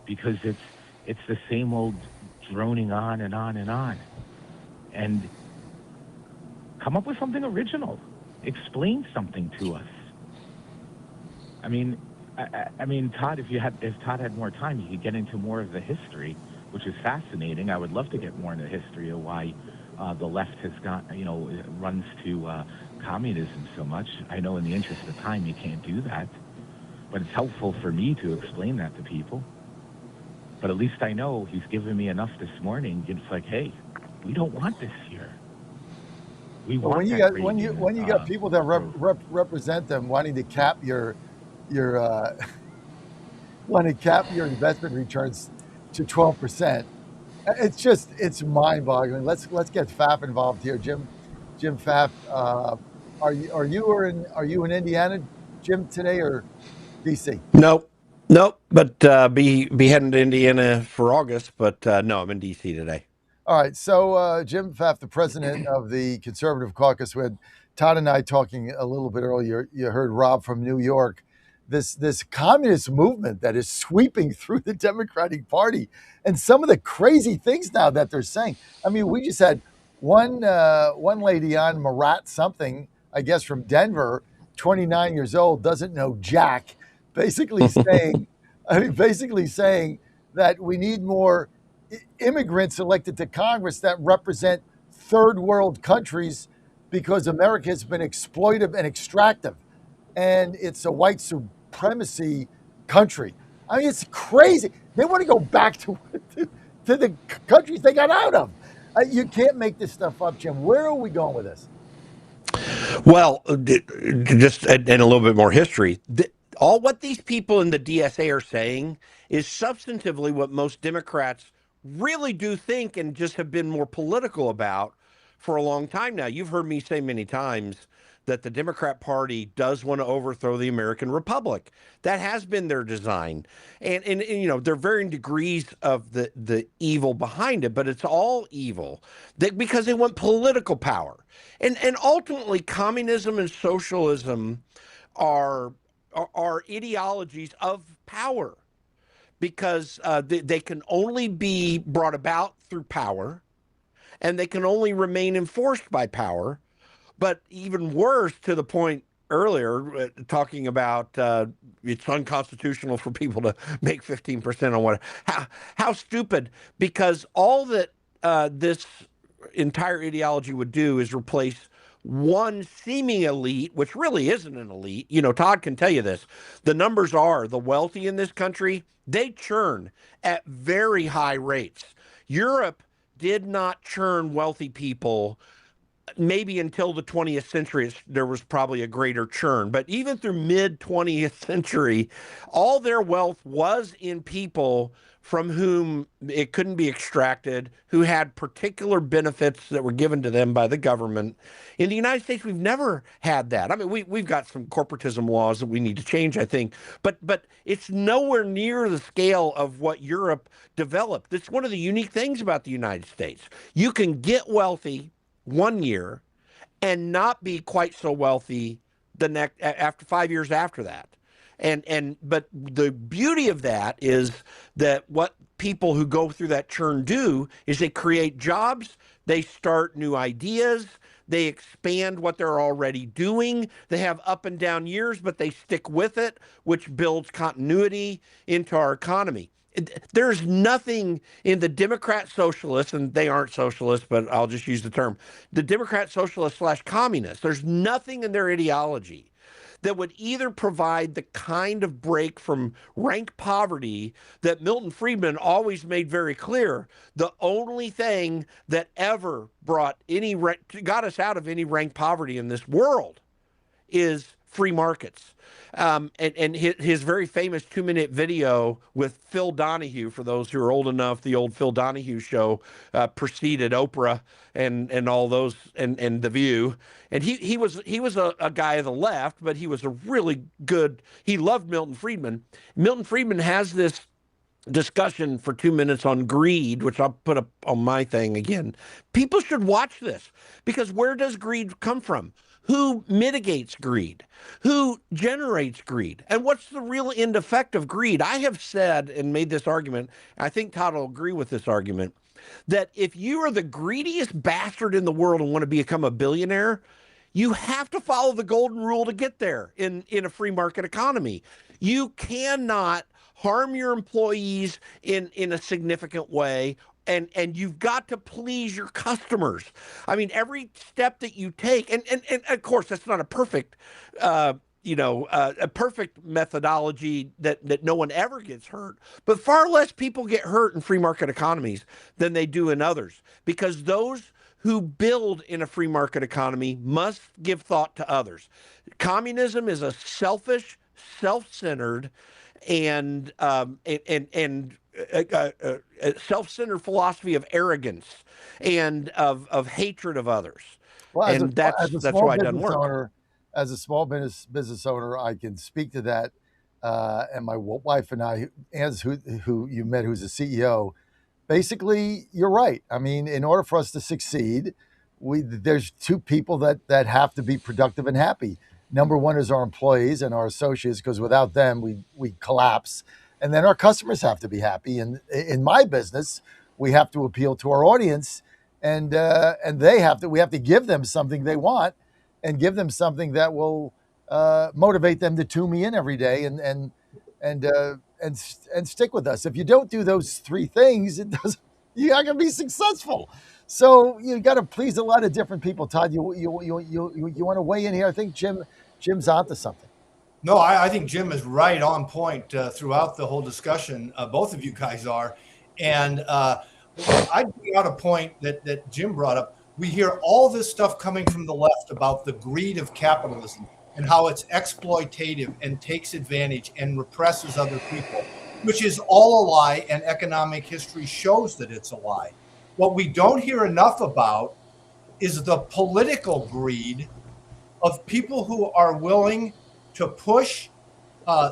because it's the same old droning on and on and on. And come up with something original. Explain something to us. I mean, Todd, if Todd had more time, he could get into more of the history, which is fascinating. I would love to get more into the history of why the left has runs to communism so much. I know in the interest of time you can't do that, but it's helpful for me to explain that to people. But at least I know he's given me enough this morning. It's like, hey, we don't want this here. We want when you got people that represent them wanting to cap your investment returns to 12%. It's mind-boggling. Let's get Faf involved here. Jim Faf, are you in Indiana, Jim, today, or DC? Nope. But be heading to Indiana for August. But no, I'm in DC today. All right. So Jim Pfaff, the president of the Conservative Caucus, with Todd and I talking a little bit earlier. You heard Rob from New York. This communist movement that is sweeping through the Democratic Party, and some of the crazy things now that they're saying. I mean, we just had one lady on, Marat something, I guess from Denver, 29 years old, doesn't know jack, basically saying that we need more immigrants elected to Congress that represent third world countries because America has been exploitive and extractive, and it's a white supremacy country. I mean, it's crazy. They want to go back to the countries they got out of. You can't make this stuff up, Jim. Where are we going with this? Well, just and a little bit more history. All what these people in the DSA are saying is substantively what most Democrats really do think and just have been more political about for a long time now. You've heard me say many times that the Democrat Party does want to overthrow the American Republic. That has been their design. And there are varying degrees of the evil behind it, but it's all evil because they want political power. And ultimately, communism and socialism are ideologies of power because they can only be brought about through power, and they can only remain enforced by power. But even worse, to the point earlier, talking about it's unconstitutional for people to make 15% on what. How stupid, because all that this entire ideology would do is replace one seeming elite, which really isn't an elite. Todd can tell you this. The numbers are the wealthy in this country, they churn at very high rates. Europe did not churn wealthy people maybe until the 20th century, there was probably a greater churn. But even through mid 20th century, all their wealth was in people from whom it couldn't be extracted, who had particular benefits that were given to them by the government. In the United States, we've never had that. I mean, we've got some corporatism laws that we need to change, I think, but it's nowhere near the scale of what Europe developed. That's one of the unique things about the United States. You can get wealthy one year and not be quite so wealthy the next after 5 years after that. But the beauty of that is that what people who go through that churn do is they create jobs, they start new ideas, they expand what they're already doing. They have up and down years, but they stick with it, which builds continuity into our economy. There's nothing in the Democrat socialists, and they aren't socialists, but I'll just use the term, the Democrat socialist / communists. There's nothing in their ideology that would either provide the kind of break from rank poverty that Milton Friedman always made very clear. The only thing that ever got us out of any rank poverty in this world is free markets. And his very famous 2-minute video with Phil Donahue, for those who are old enough, the old Phil Donahue show preceded Oprah and all those and The View. And he was a guy of the left, but he was a really good, he loved Milton Friedman. Milton Friedman has this discussion for 2 minutes on greed, which I'll put up on my thing again. People should watch this, because where does greed come from? Who mitigates greed? Who generates greed? And what's the real end effect of greed? I have said and made this argument, I think Todd will agree with this argument, that if you are the greediest bastard in the world and want to become a billionaire, you have to follow the golden rule to get there in a free market economy. You cannot harm your employees in a significant way, and you've got to please your customers. I mean, every step that you take, and of course, that's not a perfect, a perfect methodology that no one ever gets hurt, but far less people get hurt in free market economies than they do in others, because those who build in a free market economy must give thought to others. Communism is a selfish, self-centered, and a self-centered philosophy of arrogance and of hatred of others. Well, and that's why it doesn't work. As a small business owner, I can speak to that. And my wife and I, as who you met, who's a CEO, basically, you're right. I mean, in order for us to succeed, there's two people that have to be productive and happy. Number one is our employees and our associates, because without them, we collapse. And then our customers have to be happy. And in my business, we have to appeal to our audience, and we have to give them something they want, and give them something that will motivate them to tune me in every day and stick with us. If you don't do those three things, you're not going to be successful. So you got to please a lot of different people. Todd, you want to weigh in here? I think Jim's onto something. No, I think Jim is right on point throughout the whole discussion. Both of you guys are. And I'd bring out a point that Jim brought up. We hear all this stuff coming from the left about the greed of capitalism and how it's exploitative and takes advantage and represses other people, which is all a lie, and economic history shows that it's a lie. What we don't hear enough about is the political greed of people who are willing to push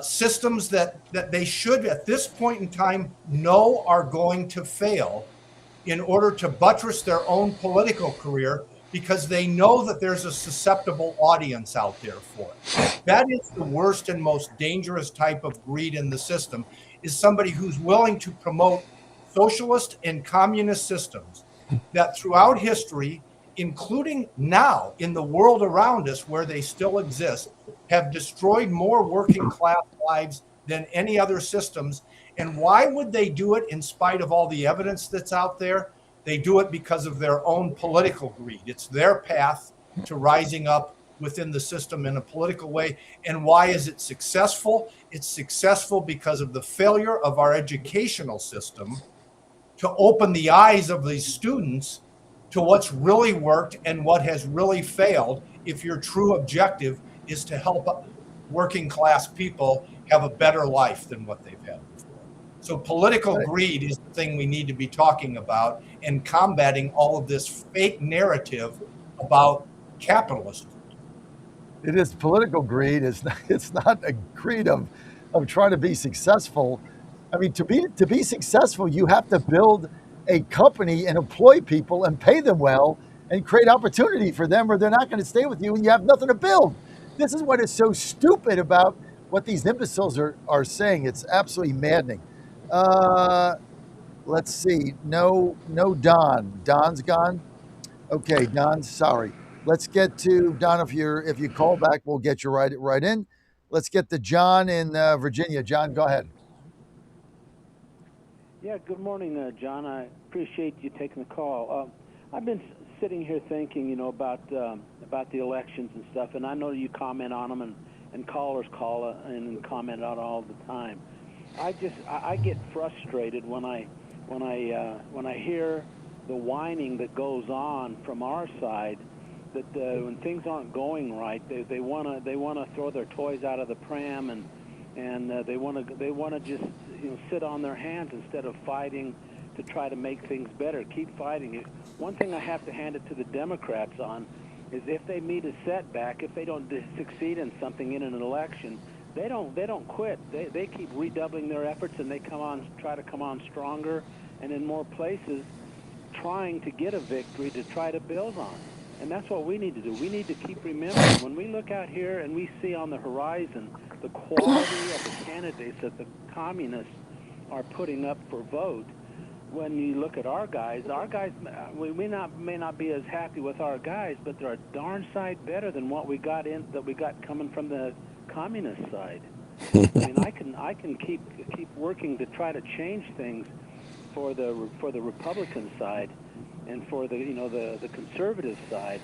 systems that they should, at this point in time, know are going to fail in order to buttress their own political career, because they know that there's a susceptible audience out there for it. That is the worst and most dangerous type of greed in the system, is somebody who's willing to promote socialist and communist systems that throughout history, including now in the world around us where they still exist, have destroyed more working class lives than any other systems. And why would they do it in spite of all the evidence that's out there? They do it because of their own political greed. It's their path to rising up within the system in a political way. And why is it successful? It's successful because of the failure of our educational system to open the eyes of these students to what's really worked and what has really failed if your true objective is to help working class people have a better life than what they've had before. So political greed is the thing we need to be talking about and combating all of this fake narrative about capitalism. It is political greed. It's not a greed of trying to be successful. I mean, to be successful, you have to build a company and employ people and pay them well and create opportunity for them, or they're not going to stay with you and you have nothing to build. This is what is so stupid about what these imbeciles are saying. It's absolutely maddening. Let's see. No, Don. Don's gone. Okay, Don. Sorry. Let's get to Don. If you call back, we'll get you right in. Let's get to John in Virginia. John, go ahead. Yeah. Good morning, John. I appreciate you taking the call. I've been sitting here thinking, about the elections and stuff, and I know you comment on them, and callers call and comment on all the time. I get frustrated when I hear the whining that goes on from our side, that when things aren't going right, they want to throw their toys out of the pram, and they want to just sit on their hands instead of fighting to try to make things better. Keep fighting it. One thing I have to hand it to the Democrats on is if they meet a setback, if they don't succeed in something in an election, they don't quit. They keep redoubling their efforts, and they try to come on stronger, and in more places, trying to get a victory to try to build on. And that's what we need to do. We need to keep remembering, when we look out here and we see on the horizon the quality of the candidates that the communists are putting up for vote, when you look at our guys, we may not be as happy with our guys, but they're a darn sight better than what we got coming from the communist side. I mean, I can keep working to try to change things for the Republican side and for the conservative side,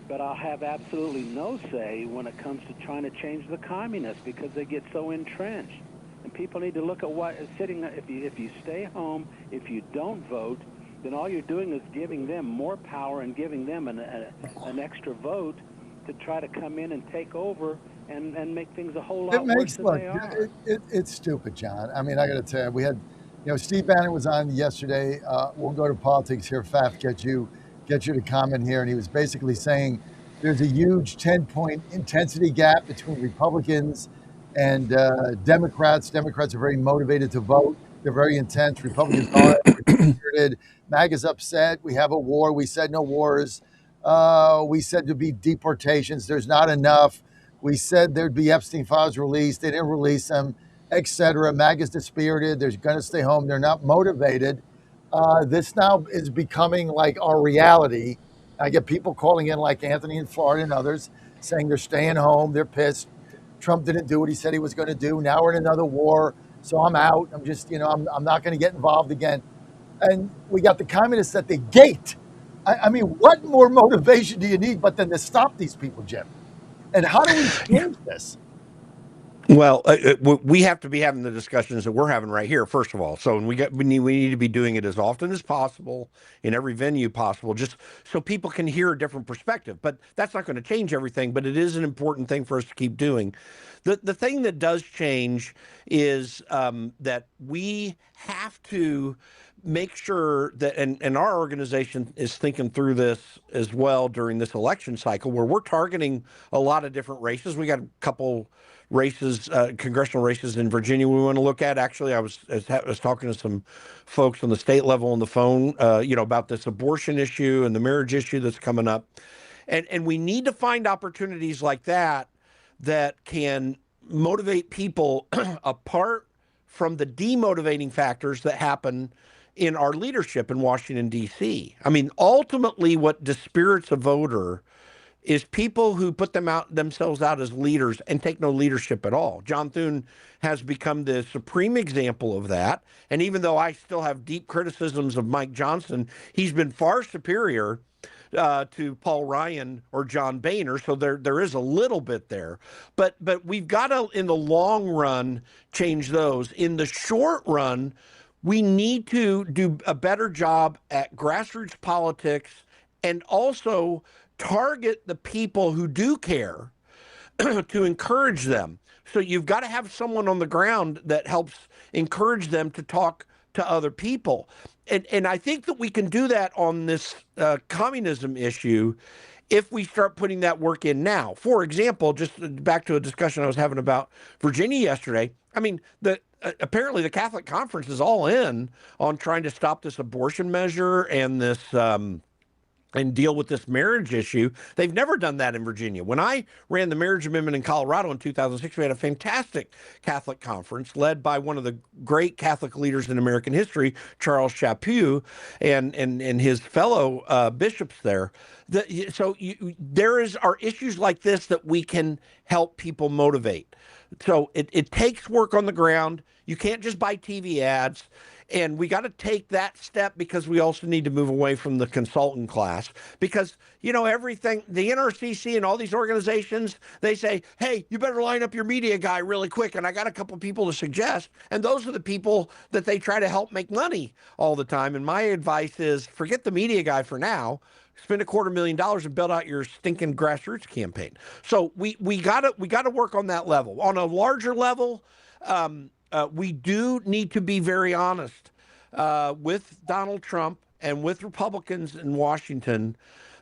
but I'll have absolutely no say when it comes to trying to change the communists, because they get so entrenched. And people need to look at what is sitting. If you stay home, if you don't vote, then all you're doing is giving them more power and giving them an extra vote to try to come in and take over and make things a whole lot worse than they are. It's stupid, John. I mean, I got to tell you, we had, Steve Bannon was on yesterday. We'll go to politics here. Faf, get you to comment here, and he was basically saying there's a huge 10-point intensity gap between Republicans and Democrats. Democrats are very motivated to vote. They're very intense. Republicans are spirited. MAGA's upset. We have a war. We said no wars. We said there'd be deportations. There's not enough. We said there'd be Epstein files released. They didn't release them, etc. MAGA's dispirited. They're going to stay home. They're not motivated. This now is becoming like our reality. I get people calling in like Anthony in Florida and others saying they're staying home. They're pissed. Trump didn't do what he said he was going to do. Now we're in another war, so I'm out. I'm just, I'm not going to get involved again. And we got the communists at the gate. I mean, what more motivation do you need but then to stop these people, Jim? And how do we change this? Well, we have to be having the discussions that we're having right here, first of all. So we need to be doing it as often as possible in every venue possible, just so people can hear a different perspective. But that's not going to change everything, but it is an important thing for us to keep doing. The thing that does change is that we have to make sure that, and our organization is thinking through this as well during this election cycle, where we're targeting a lot of different races. We got a couple races, congressional races in Virginia we want to look at. Actually, I was talking to some folks on the state level on the phone, about this abortion issue and the marriage issue that's coming up. And we need to find opportunities like that can motivate people apart from the demotivating factors that happen in our leadership in Washington, D.C. I mean, ultimately what dispirits a voter is people who put themselves out as leaders and take no leadership at all. John Thune has become the supreme example of that. And even though I still have deep criticisms of Mike Johnson, he's been far superior to Paul Ryan or John Boehner. So there is a little bit there. But we've got to, in the long run, change those. In the short run, we need to do a better job at grassroots politics and also target the people who do care to encourage them. So you've got to have someone on the ground that helps encourage them to talk to other people. And I think that we can do that on this communism issue if we start putting that work in now. For example, just back to a discussion I was having about Virginia yesterday. I mean, apparently the Catholic Conference is all in on trying to stop this abortion measure and this and deal with this marriage issue. They've never done that in Virginia. When I ran the marriage amendment in Colorado in 2006, we had a fantastic Catholic conference led by one of the great Catholic leaders in American history, Charles Chaput, and his fellow bishops there. There are issues like this that we can help people motivate. So it takes work on the ground. You can't just buy TV ads. And we got to take that step because we also need to move away from the consultant class because, everything, the NRCC and all these organizations, they say, hey, you better line up your media guy really quick. And I got a couple people to suggest. And those are the people that they try to help make money all the time. And my advice is forget the media guy for now. Spend $250,000 and build out your stinking grassroots campaign. So we gotta work on that level. On a larger level, we do need to be very honest with Donald Trump and with Republicans in Washington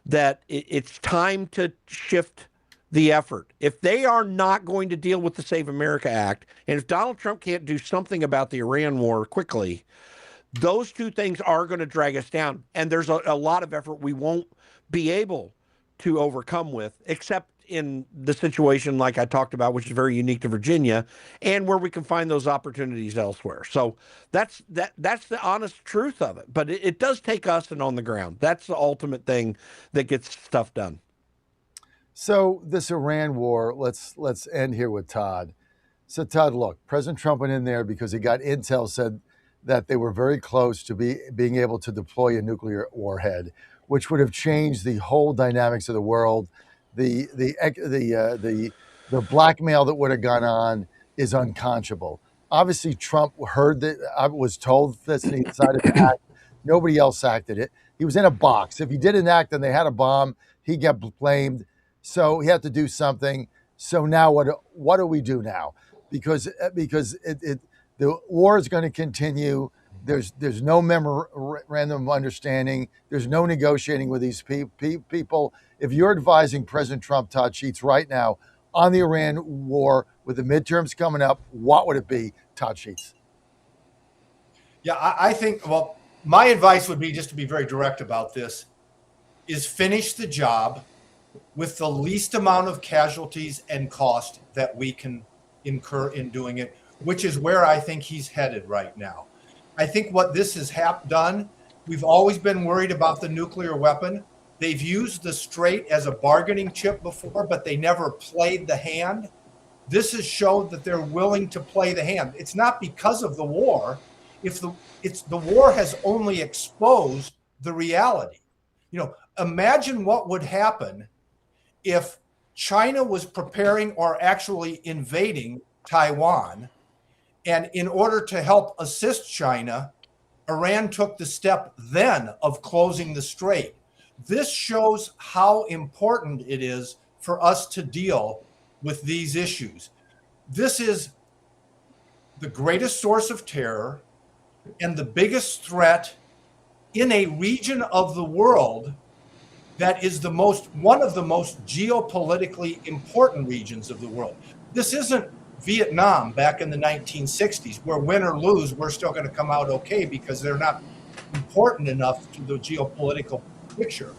that it's time to shift the effort. If they are not going to deal with the Save America Act, and if Donald Trump can't do something about the Iran war quickly, those two things are going to drag us down. And there's a lot of effort we won't be able to overcome with, except in the situation like I talked about, which is very unique to Virginia, and where we can find those opportunities elsewhere. So that's the honest truth of it. But it does take us and on the ground. That's the ultimate thing that gets stuff done. So this Iran war, let's end here with Todd. So Todd, look, President Trump went in there because he got intel said that they were very close to being able to deploy a nuclear warhead, which would have changed the whole dynamics of the world. The blackmail that would have gone on is unconscionable. Obviously, Trump heard that. I was told this, and he decided to act. Nobody else acted it. He was in a box. If he didn't act and they had a bomb, he got blamed. So he had to do something. So now what do we do now? Because the war is going to continue. There's no memorandum of understanding. There's no negotiating with these people. If you're advising President Trump, Todd Sheets, right now on the Iran war with the midterms coming up, what would it be, Todd Sheets? Yeah, I think, well, my advice would be, just to be very direct about this, is finish the job with the least amount of casualties and cost that we can incur in doing it, which is where I think he's headed right now. I think what this has done, we've always been worried about the nuclear weapon. They've used the Strait as a bargaining chip before, but they never played the hand. This has showed that they're willing to play the hand. It's not because of the war. The war has only exposed the reality. Imagine what would happen if China was preparing or actually invading Taiwan. And in order to help assist China, Iran took the step then of closing the Strait. This shows how important it is for us to deal with these issues. This is the greatest source of terror and the biggest threat in a region of the world that is one of the most geopolitically important regions of the world. This isn't Vietnam back in the 1960s, where win or lose, we're still going to come out okay because they're not important enough to the geopolitical picture.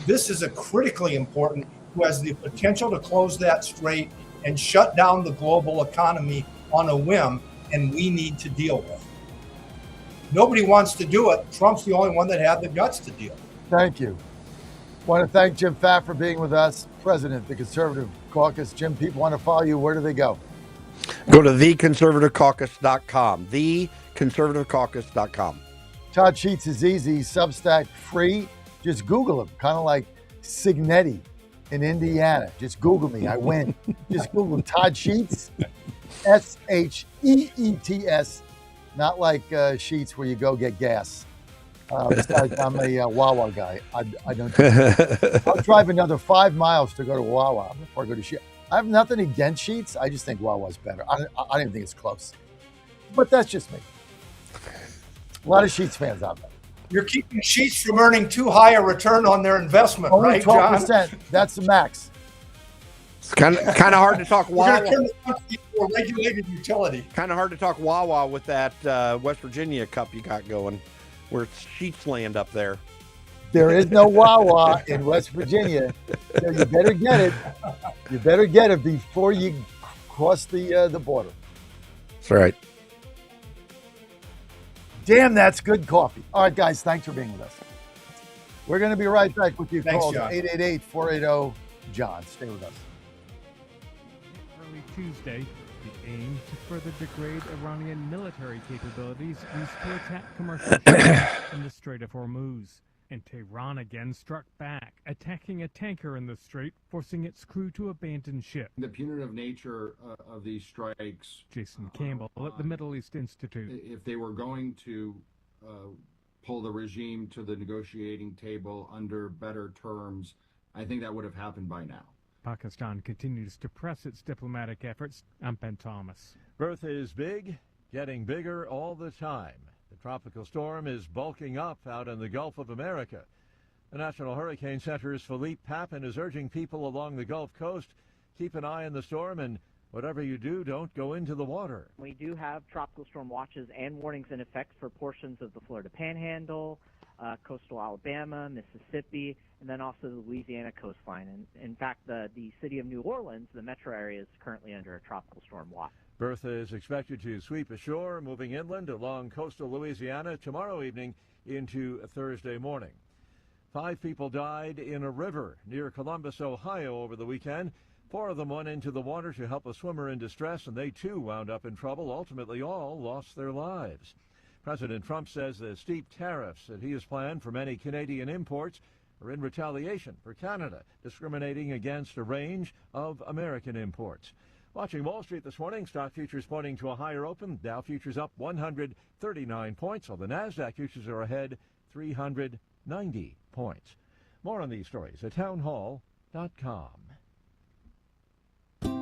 This is a critically important who has the potential to close that strait and shut down the global economy on a whim, and we need to deal with it. Nobody wants to do it. Trump's the only one that had the guts to deal. Thank you. Want to thank Jim Pfaff for being with us, President of the Conservative Caucus. Jim, people want to follow you. Where do they go? Go to theconservativecaucus.com. Theconservativecaucus.com. Todd Sheets is easy. Substack free. Just Google him. Kind of like Signetti in Indiana. Just Google me. I win. Just Google Todd Sheets. SHEETS. Not like Sheets where you go get gas. Besides, I'm a Wawa guy. I don't. I'll drive another 5 miles to go to Wawa before I go to Sheetz. I have nothing against Sheetz. I just think Wawa's better. I don't even think it's close. But that's just me. A lot of Sheetz fans out there. You're keeping Sheetz from earning too high a return on their investment, Only right, John? 12%. That's the max. It's kind of hard to talk We're Wawa. going to turn the country into a regulated utility. Kind of hard to talk Wawa with that West Virginia Cup you got going, where it's Sheetz land up there. There is no Wawa in West Virginia, so you better get it. You better get it before you cross the border. That's right. Damn, that's good coffee. All right, guys, thanks for being with us. We're going to be right back with your Thanks, calls. John. 888-480-JOHN. Stay with us. Early Tuesday, the aim to further degrade Iranian military capabilities used to attack commercial ships in the Strait of Hormuz. And Tehran again struck back, attacking a tanker in the strait, forcing its crew to abandon ship. The punitive nature of these strikes. Jason Campbell at the Middle East Institute. If they were going to pull the regime to the negotiating table under better terms, I think that would have happened by now. Pakistan continues to press its diplomatic efforts. I'm Ben Thomas. Bertha is big, getting bigger all the time. The tropical storm is bulking up out in the Gulf of America. The National Hurricane Center's Philippe Papin is urging people along the Gulf Coast, keep an eye on the storm, and whatever you do, don't go into the water. We do have tropical storm watches and warnings in effect for portions of the Florida Panhandle, coastal Alabama, Mississippi, and then also the Louisiana coastline. And in fact, the city of New Orleans, the metro area, is currently under a tropical storm watch. Bertha is expected to sweep ashore, moving inland along coastal Louisiana tomorrow evening into Thursday morning. 5 people died in a river near Columbus, Ohio over the weekend. 4 of them went into the water to help a swimmer in distress, and they too wound up in trouble. Ultimately, all lost their lives. President Trump says the steep tariffs that he has planned for many Canadian imports are in retaliation for Canada discriminating against a range of American imports. Watching Wall Street this morning, stock futures pointing to a higher open. Dow futures up 139 points, while the NASDAQ futures are ahead 390 points. More on these stories at townhall.com.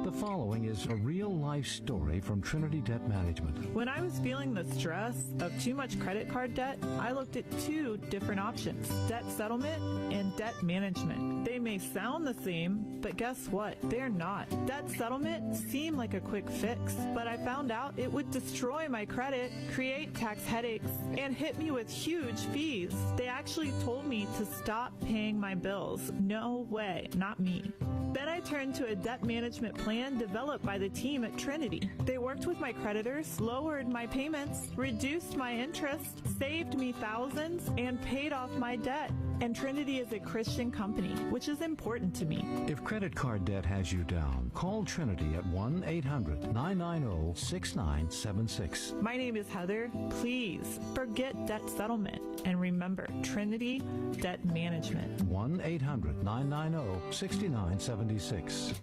The following is a real-life story from Trinity Debt Management. When I was feeling the stress of too much credit card debt, I looked at 2 different options, debt settlement and debt management. They may sound the same, but guess what? They're not. Debt settlement seemed like a quick fix, but I found out it would destroy my credit, create tax headaches, and hit me with huge fees. They actually told me to stop paying my bills. No way, not me. Then I turned to a debt management plan developed by the team at Trinity. They worked with my creditors, lowered my payments, reduced my interest, saved me thousands, and paid off my debt. And Trinity is a Christian company, which is important to me. If credit card debt has you down, call Trinity at 1-800-990-6976. My name is Heather. Please forget debt settlement and remember Trinity Debt Management. 1-800-990-6976.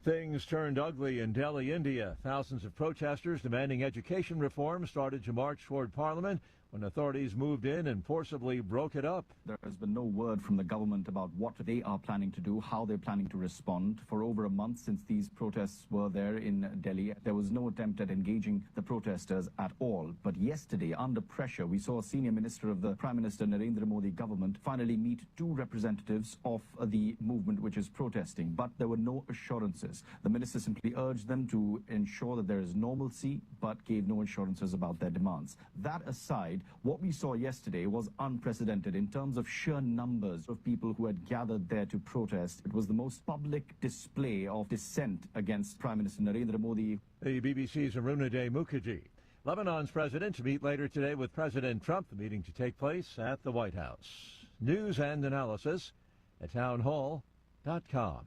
Things turned ugly in Delhi, India. Thousands of protesters demanding education reform started to march toward Parliament when authorities moved in and forcibly broke it up. There has been no word from the government about what they are planning to do, how they're planning to respond. For over a month since these protests were there in Delhi, there was no attempt at engaging the protesters at all. But yesterday, under pressure, we saw a senior minister of the Prime Minister Narendra Modi government finally meet 2 representatives of the movement which is protesting. But there were no assurances. The minister simply urged them to ensure that there is normalcy, but gave no assurances about their demands. That aside, what we saw yesterday was unprecedented in terms of sheer numbers of people who had gathered there to protest. It was the most public display of dissent against Prime Minister Narendra Modi. The BBC's Arunadeh Mukherjee. Lebanon's president to meet later today with President Trump, the meeting to take place at the White House. News and analysis at townhall.com.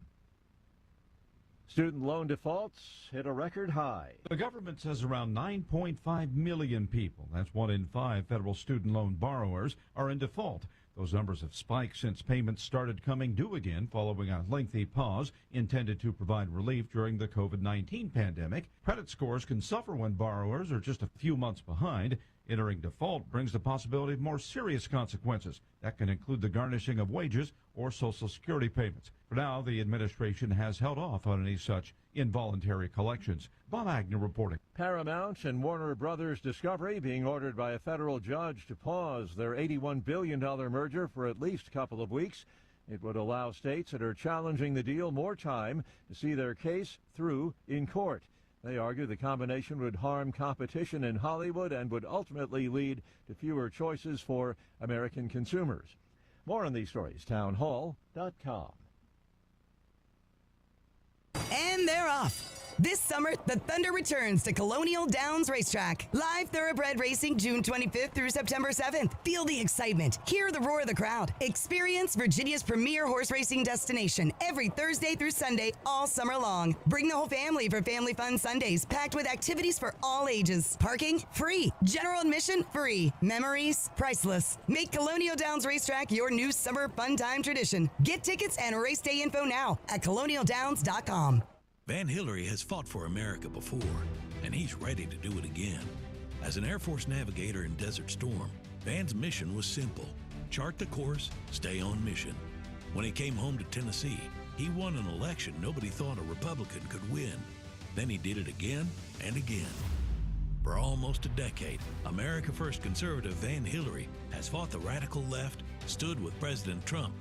Student loan defaults hit a record high. The government says around 9.5 million people, that's 1 in 5 federal student loan borrowers, are in default. Those numbers have spiked since payments started coming due again following a lengthy pause intended to provide relief during the COVID-19 pandemic. Credit scores can suffer when borrowers are just a few months behind. Entering default brings the possibility of more serious consequences. That can include the garnishing of wages or Social Security payments. For now, the administration has held off on any such involuntary collections. Bob Agnew reporting. Paramount and Warner Brothers Discovery being ordered by a federal judge to pause their $81 billion merger for at least a couple of weeks. It would allow states that are challenging the deal more time to see their case through in court. They argue the combination would harm competition in Hollywood and would ultimately lead to fewer choices for American consumers. More on these stories, townhall.com. And they're off. This summer, the Thunder returns to Colonial Downs Racetrack. Live thoroughbred racing June 25th through September 7th. Feel the excitement. Hear the roar of the crowd. Experience Virginia's premier horse racing destination every Thursday through Sunday all summer long. Bring the whole family for Family Fun Sundays, packed with activities for all ages. Parking, free. General admission, free. Memories, priceless. Make Colonial Downs Racetrack your new summer fun time tradition. Get tickets and race day info now at colonialdowns.com. Van Hillary has fought for America before, and he's ready to do it again. As an Air Force navigator in Desert Storm, Van's mission was simple: chart the course, stay on mission. When he came home to Tennessee, he won an election nobody thought a Republican could win. Then he did it again and again. For almost a decade, America First conservative Van Hillary has fought the radical left, stood with President Trump,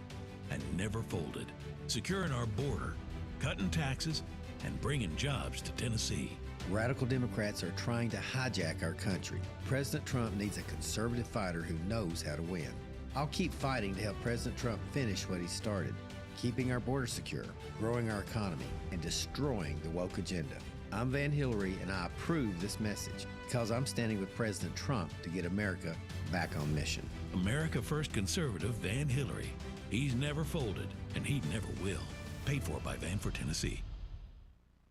and never folded, securing our border, cutting taxes, and bringing jobs to Tennessee. Radical Democrats are trying to hijack our country. President Trump needs a conservative fighter who knows how to win. I'll keep fighting to help President Trump finish what he started, keeping our border secure, growing our economy, and destroying the woke agenda. I'm Van Hillary, and I approve this message because I'm standing with President Trump to get America back on mission. America First conservative Van Hillary. He's never folded, and he never will. Paid for by Van for Tennessee.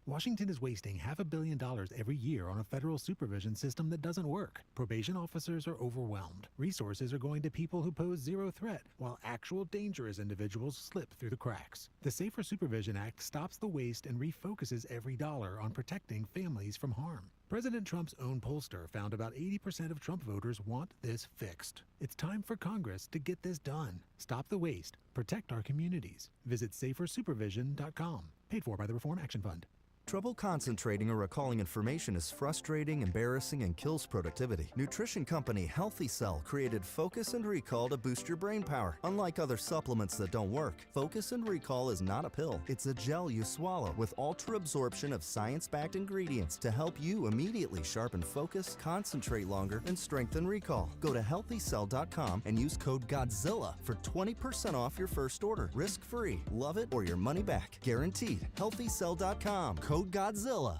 Washington is wasting $500 million every year on a federal supervision system that doesn't work. Probation officers are overwhelmed. Resources are going to people who pose zero threat, while actual dangerous individuals slip through the cracks. The Safer Supervision Act stops the waste and refocuses every dollar on protecting families from harm. President Trump's own pollster found about 80% of Trump voters want this fixed. It's time for Congress to get this done. Stop the waste. Protect our communities. Visit safersupervision.com. Paid for by the Reform Action Fund. Trouble concentrating or recalling information is frustrating, embarrassing, and kills productivity. Nutrition company Healthy Cell created Focus and Recall to boost your brain power. Unlike other supplements that don't work, Focus and Recall is not a pill. It's a gel you swallow with ultra absorption of science-backed ingredients to help you immediately sharpen focus, concentrate longer, and strengthen recall. Go to healthycell.com and use code GODZILLA for 20% off your first order. Risk-free. Love it or your money back. Guaranteed. Healthycell.com. Code Godzilla.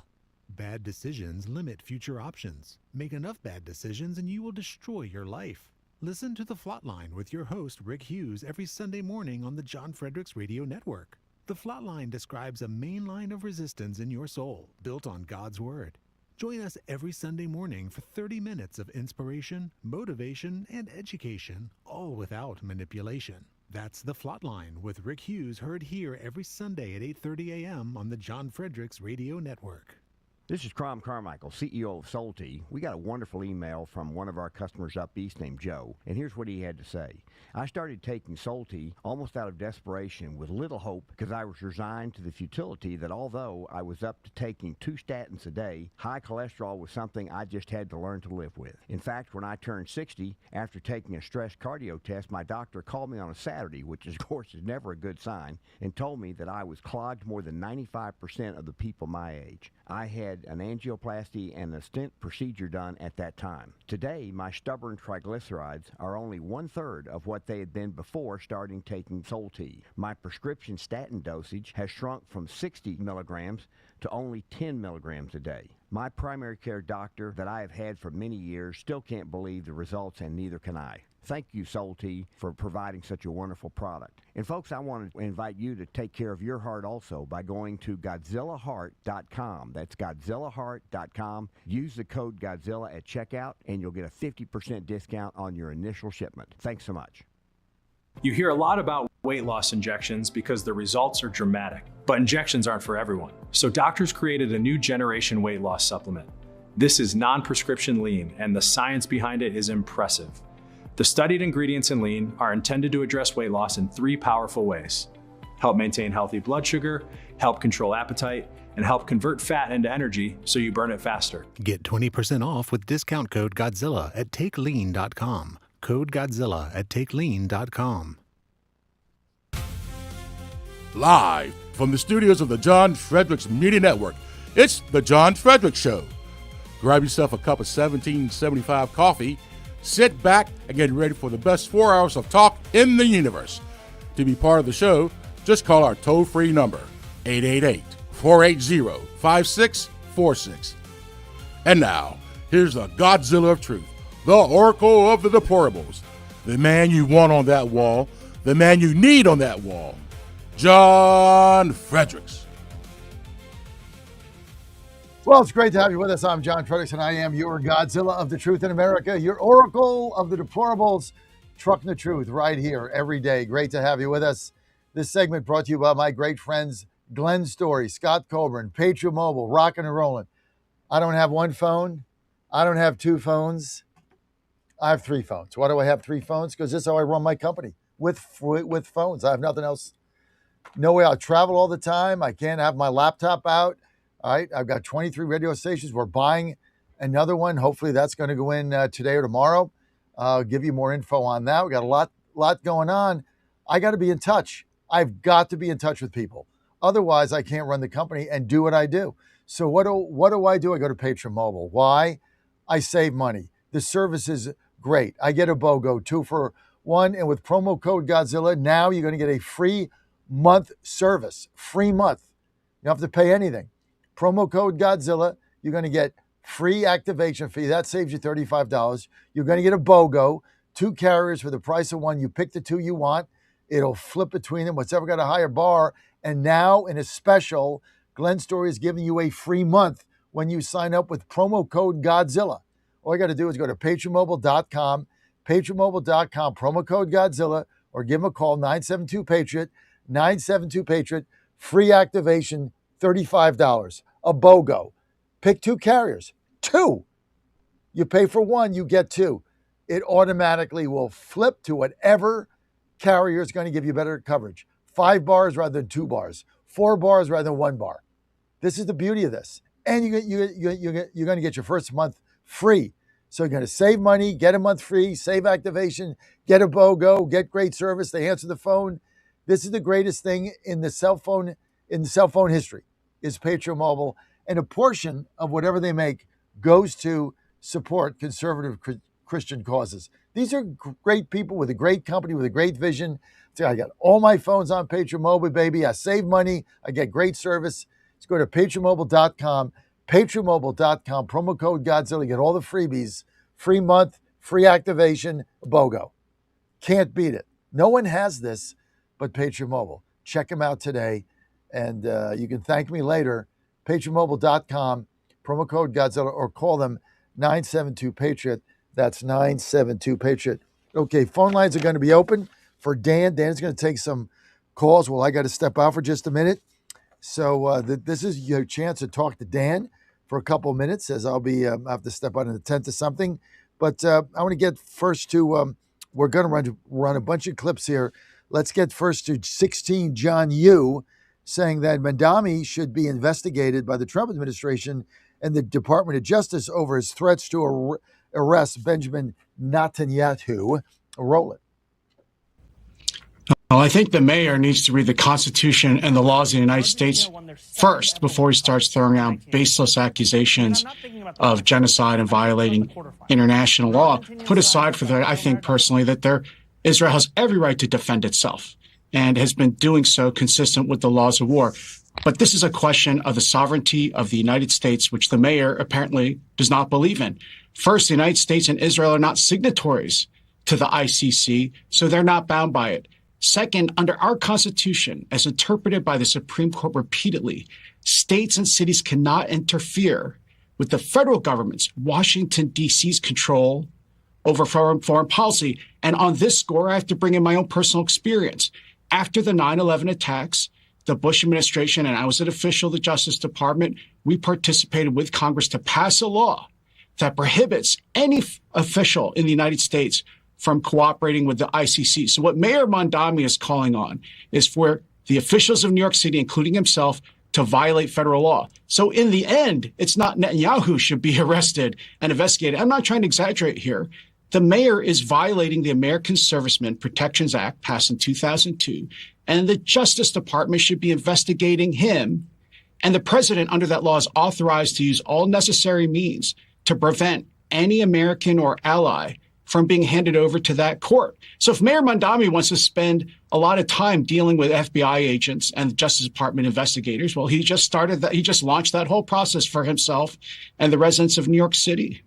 Bad decisions limit future options. Make enough bad decisions and you will destroy your life. Listen to The Flatline with your host, Rick Hughes, every Sunday morning on the John Fredericks Radio Network. The Flatline describes a main line of resistance in your soul, built on God's Word. Join us every Sunday morning for 30 minutes of inspiration, motivation, and education, all without manipulation. That's The Flatline with Rick Hughes, heard here every Sunday at 8:30 a.m. on the John Fredericks Radio Network. This is Crom Carmichael, CEO of Soul Tea. We got a wonderful email from one of our customers up east named Joe, and here's what he had to say. I started taking Soul Tea almost out of desperation with little hope because I was resigned to the futility that although I was up to taking 2 statins a day, high cholesterol was something I just had to learn to live with. In fact, when I turned 60, after taking a stress cardio test, my doctor called me on a Saturday, which of course is never a good sign, and told me that I was clogged more than 95% of the people my age. I had an angioplasty and a stent procedure done at that time. Today, my stubborn triglycerides are only 1/3 of what they had been before starting taking Soul Tea. My prescription statin dosage has shrunk from 60 milligrams to only 10 milligrams a day. My primary care doctor that I have had for many years still can't believe the results, and neither can I. Thank you, Soul Tea, for providing such a wonderful product. And folks, I want to invite you to take care of your heart also by going to GodzillaHeart.com. That's GodzillaHeart.com. Use the code Godzilla at checkout, and you'll get a 50% discount on your initial shipment. Thanks so much. You hear a lot about weight loss injections because the results are dramatic, but injections aren't for everyone. So doctors created a new generation weight loss supplement. This is non-prescription lean, and the science behind it is impressive. The studied ingredients in lean are intended to address weight loss in 3 powerful ways: help maintain healthy blood sugar, help control appetite, and help convert fat into energy so you burn it faster. Get 20% off with discount code Godzilla at takelean.com. Code Godzilla at takelean.com. Live from the studios of the John Fredericks Media Network, it's The John Fredericks Show. Grab yourself a cup of 1775 coffee, sit back, and get ready for the best 4 hours of talk in the universe. To be part of the show, just call our toll-free number, 888-480-5646. And now, here's the Godzilla of Truth, the Oracle of the Deplorables, the man you want on that wall, the man you need on that wall, John Fredericks. Well, it's great to have you with us. I'm John Fredericks, and I am your Godzilla of the Truth in America, your Oracle of the Deplorables, trucking the truth right here every day. Great to have you with us. This segment brought to you by my great friends, Glenn Story, Scott Coburn, Patriot Mobile, rocking and rolling. I don't have one phone. I don't have 2 phones. I have 3 phones. Why do I have 3 phones? Because this is how I run my company, with phones. I have nothing else. No way. I travel all the time. I can't have my laptop out. All right. I've got 23 radio stations. We're buying another one. Hopefully that's going to go in today or tomorrow. I'll give you more info on that. We got a lot going on. I got to be in touch. I've got to be in touch with people. Otherwise, I can't run the company and do what I do. So what do I do? I go to Patriot Mobile. Why? I save money. The service is great. I get a BOGO 2 for 1. And with promo code Godzilla, now you're going to get a free month service. Free month. You don't have to pay anything. Promo code Godzilla. You're going to get free activation fee. That saves you $35. You're going to get a BOGO, 2 carriers for the price of 1. You pick the 2 you want. It'll flip between them. Whatever got a higher bar. And now in a special, Glenn Story is giving you a free month when you sign up with promo code Godzilla. All you got to do is go to patriotmobile.com, patriotmobile.com, promo code Godzilla, or give them a call, 972-PATRIOT, 972-PATRIOT, free activation, $35, a BOGO. Pick 2 carriers. 2. You pay for 1, you get 2. It automatically will flip to whatever carrier is going to give you better coverage. 5 bars rather than 2 bars. 4 bars rather than 1 bar. This is the beauty of this. And you're going to get your first month free. So you're going to save money, get a month free, save activation, get a BOGO, get great service. They answer the phone. This is the greatest thing in the cell phone history is Patriot Mobile. And a portion of whatever they make goes to support conservative Christian causes. These are great people with a great company, with a great vision. So I got all my phones on Patriot Mobile, baby. I save money. I get great service. Let's go to patriotmobile.com, patriotmobile.com, promo code Godzilla. Get all the freebies, free month, free activation, BOGO. Can't beat it. No one has this but Patriot Mobile. Check them out today, and you can thank me later. patriotmobile.com, promo code Godzilla, or call them 972-PATRIOT. That's 972-PATRIOT. Okay, phone lines are going to be open for Dan. Dan's going to take some calls. Well, I got to step out for just a minute. So this is your chance to talk to Dan for a couple of minutes, as I'll be I have to step out in the tent to something. But I want to get first to we're going to run a bunch of clips here. Let's get first to 16 John Yu saying that Mandami should be investigated by the Trump administration and the Department of Justice over his threats to arrest Benjamin Netanyahu. Roll it. Well, I think the mayor needs to read the Constitution and the laws of the United States first before he starts throwing out baseless accusations of genocide and violating international law. Put aside for that, I think personally that Israel has every right to defend itself and has been doing so consistent with the laws of war. But this is a question of the sovereignty of the United States, which the mayor apparently does not believe in. First, the United States and Israel are not signatories to the ICC, so they're not bound by it. Second, under our Constitution, as interpreted by the Supreme Court repeatedly, states and cities cannot interfere with the federal government's Washington, D.C.'s control over foreign policy. And on this score, I have to bring in my own personal experience. After the 9/11 attacks, the Bush administration, and I was an official of the Justice Department, we participated with Congress to pass a law that prohibits any official in the United States from cooperating with the ICC. So what Mayor Mondami is calling on is for the officials of New York City, including himself, to violate federal law. So in the end, it's not Netanyahu should be arrested and investigated. I'm not trying to exaggerate here. The mayor is violating the American Servicemen Protections Act passed in 2002, and the Justice Department should be investigating him. And the president, under that law, is authorized to use all necessary means to prevent any American or ally from being handed over to that court. So if Mayor Mondami wants to spend a lot of time dealing with FBI agents and the Justice Department investigators, well, he just started that. He just launched that whole process for himself and the residents of New York City.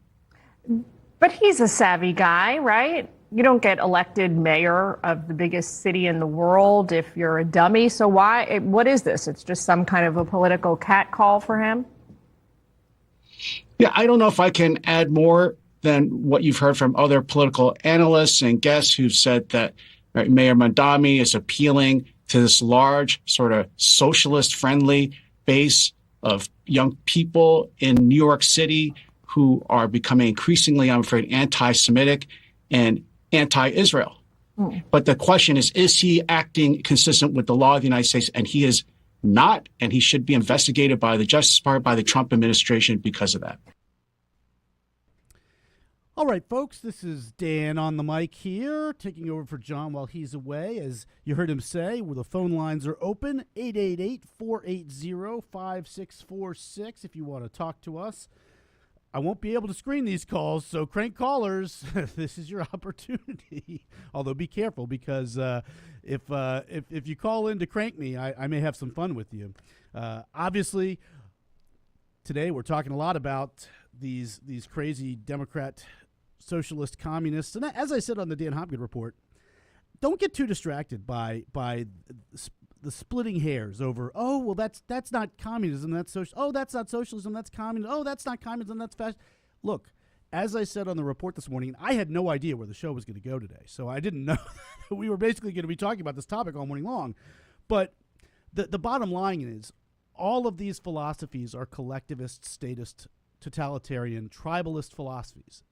But he's a savvy guy, right? You don't get elected mayor of the biggest city in the world if you're a dummy. So what is this? It's just some kind of a political catcall for him? Yeah, I don't know if I can add more than what you've heard from other political analysts and guests who've said that Mayor Mondami is appealing to this large sort of socialist-friendly base of young people in New York City who are becoming increasingly, I'm afraid, anti-Semitic and anti-Israel. But the question is he acting consistent with the law of the United States? And he is not, and he should be investigated by the Justice Department, by the Trump administration because of that. All right, folks, this is Dan on the mic here, taking over for John while he's away. As you heard him say, where the phone lines are open, 888-480-5646 if you want to talk to us. I won't be able to screen these calls, so crank callers, this is your opportunity. Although be careful, because if you call in to crank me, I may have some fun with you. Obviously, today we're talking a lot about these crazy Democrat, socialist, communists, and as I said on the Dan Hopgood report, don't get too distracted by the splitting hairs over, oh, well, that's not communism, that's social. Oh, that's not socialism, that's communism. Oh, that's not communism, that's fascism. Look, as I said on the report this morning, I had no idea where the show was going to go today, so I didn't know that we were basically going to be talking about this topic all morning long. But the bottom line is, all of these philosophies are collectivist, statist, totalitarian, tribalist philosophies.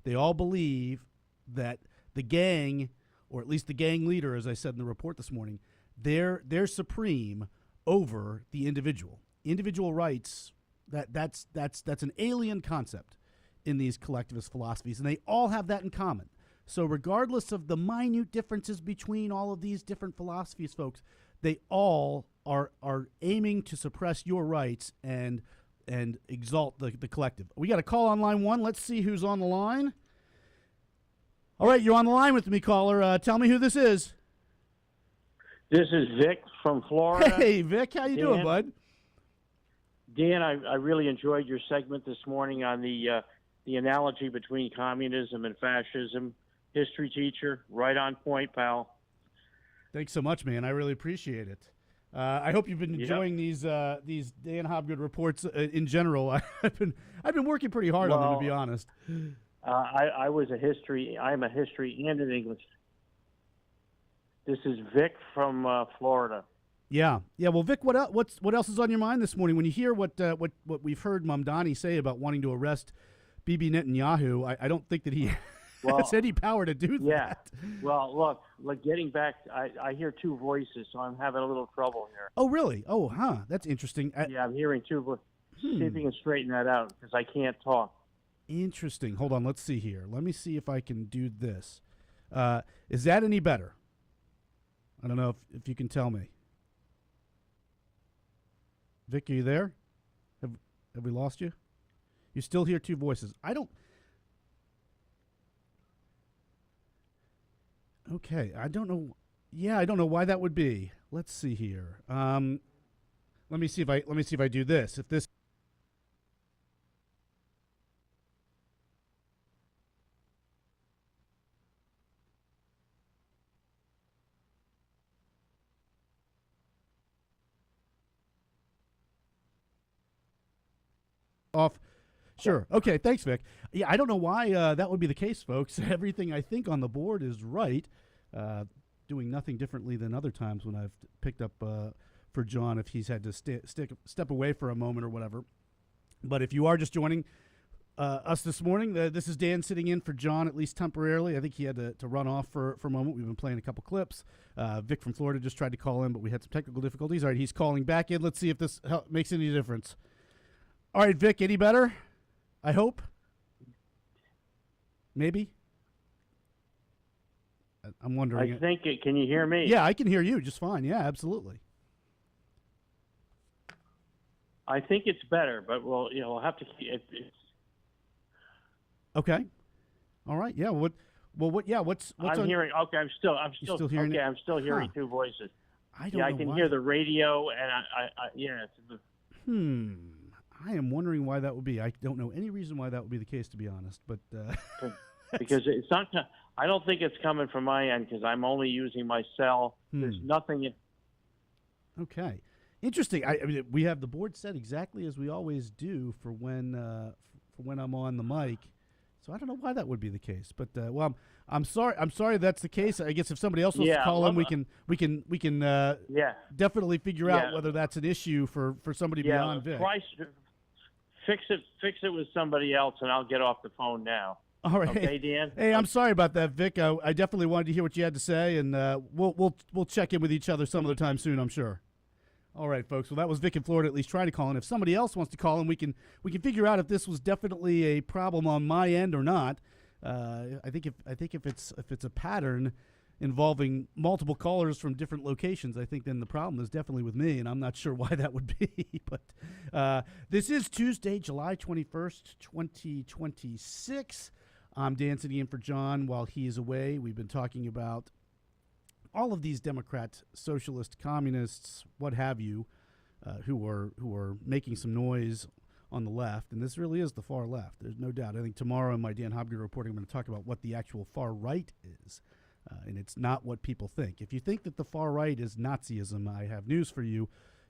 They all believe that the gang, or at least the gang leader, as I said in the report this morning, they're supreme over the individual. Individual rights, that's an alien concept in these collectivist philosophies, and they all have that in common. So regardless of the minute differences between all of these different philosophies, folks, they all are aiming to suppress your rights and exalt the collective. We got a call on line one. Let's see who's on the line. All right, you're on the line with me, caller. Tell me who this is. This is Vic from Florida. Hey, Vic, how you doing, bud? Dan, I really enjoyed your segment this morning on the analogy between communism and fascism. History teacher, right on point, pal. Thanks so much, man. I really appreciate it. I hope you've been enjoying these Dan Hopgood reports in general. I've been working pretty hard on them, to be honest. I'm a history and an English. This is Vic from Florida. Yeah. Well, Vic, what else is on your mind this morning when you hear what we've heard Mamdani say about wanting to arrest Bibi Netanyahu? I don't think that he has any power to do that. Well, look, getting back, I hear two voices, so I'm having a little trouble here. Oh, really? Oh, huh. That's interesting. I'm hearing two voices. See if you can straighten that out, because I can't talk. Interesting. Hold on. Let's see here. Let me see if I can do this. Is that any better? I don't know if you can tell me. Vic, are you there? Have we lost you? You still hear two voices. I don't. Okay, I don't know. Yeah, I don't know why that would be. Let's see here. Let me see if I do this. If this. Off Sure. Okay, thanks, Vic. Yeah, I don't know why that would be the case, folks. Everything I think on the board is right. Doing nothing differently than other times when I've picked up for John if he's had to step away for a moment or whatever. But if you are just joining us this morning, this is Dan sitting in for John, at least temporarily. I think he had to run off for a moment. We've been playing a couple clips. Vic from Florida just tried to call in, but we had some technical difficulties. All right, he's calling back in. Let's see if this makes any difference. All right, Vic, any better? I hope. Maybe. I'm wondering. I think it. Can you hear me? Yeah, I can hear you just fine. Yeah, absolutely. I think it's better, but we'll have to keep it. Okay. All right. Yeah. What's I'm hearing. Okay. I'm still hearing okay. it? I'm still hearing Huh. two voices. I don't Yeah, know I can why. hear the radio, and yeah. I am wondering why that would be. I don't know any reason why that would be the case, to be honest. But Because it's not. I don't think it's coming from my end because I'm only using my cell. There's nothing. Okay. Interesting. I mean, we have the board set exactly as we always do for when I'm on the mic. So I don't know why that would be the case. But well, I'm sorry. I'm sorry that's the case. I guess if somebody else wants to call in, we can definitely figure out whether that's an issue for somebody beyond Vic. Fix it with somebody else, and I'll get off the phone now. All right. Okay, Dan. Hey, I'm sorry about that, Vic. I definitely wanted to hear what you had to say, and we'll check in with each other some other time soon, I'm sure. All right, folks. Well, that was Vic in Florida at least trying to call in. If somebody else wants to call in, we can figure out if this was definitely a problem on my end or not. I think if it's a pattern involving multiple callers from different locations, I think then the problem is definitely with me, and I'm not sure why that would be. But this is Tuesday, July 21st, 2026. I'm Dan sitting in for John while he is away. We've been talking about all of these Democrats, socialist, communists, what have you, who are making some noise on the left, and this really is the far left. There's no doubt. I think tomorrow in my Dan Hobgood reporting, I'm going to talk about what the actual far right is, and it's not what people think. If you think that the far right is Nazism, I have news for you.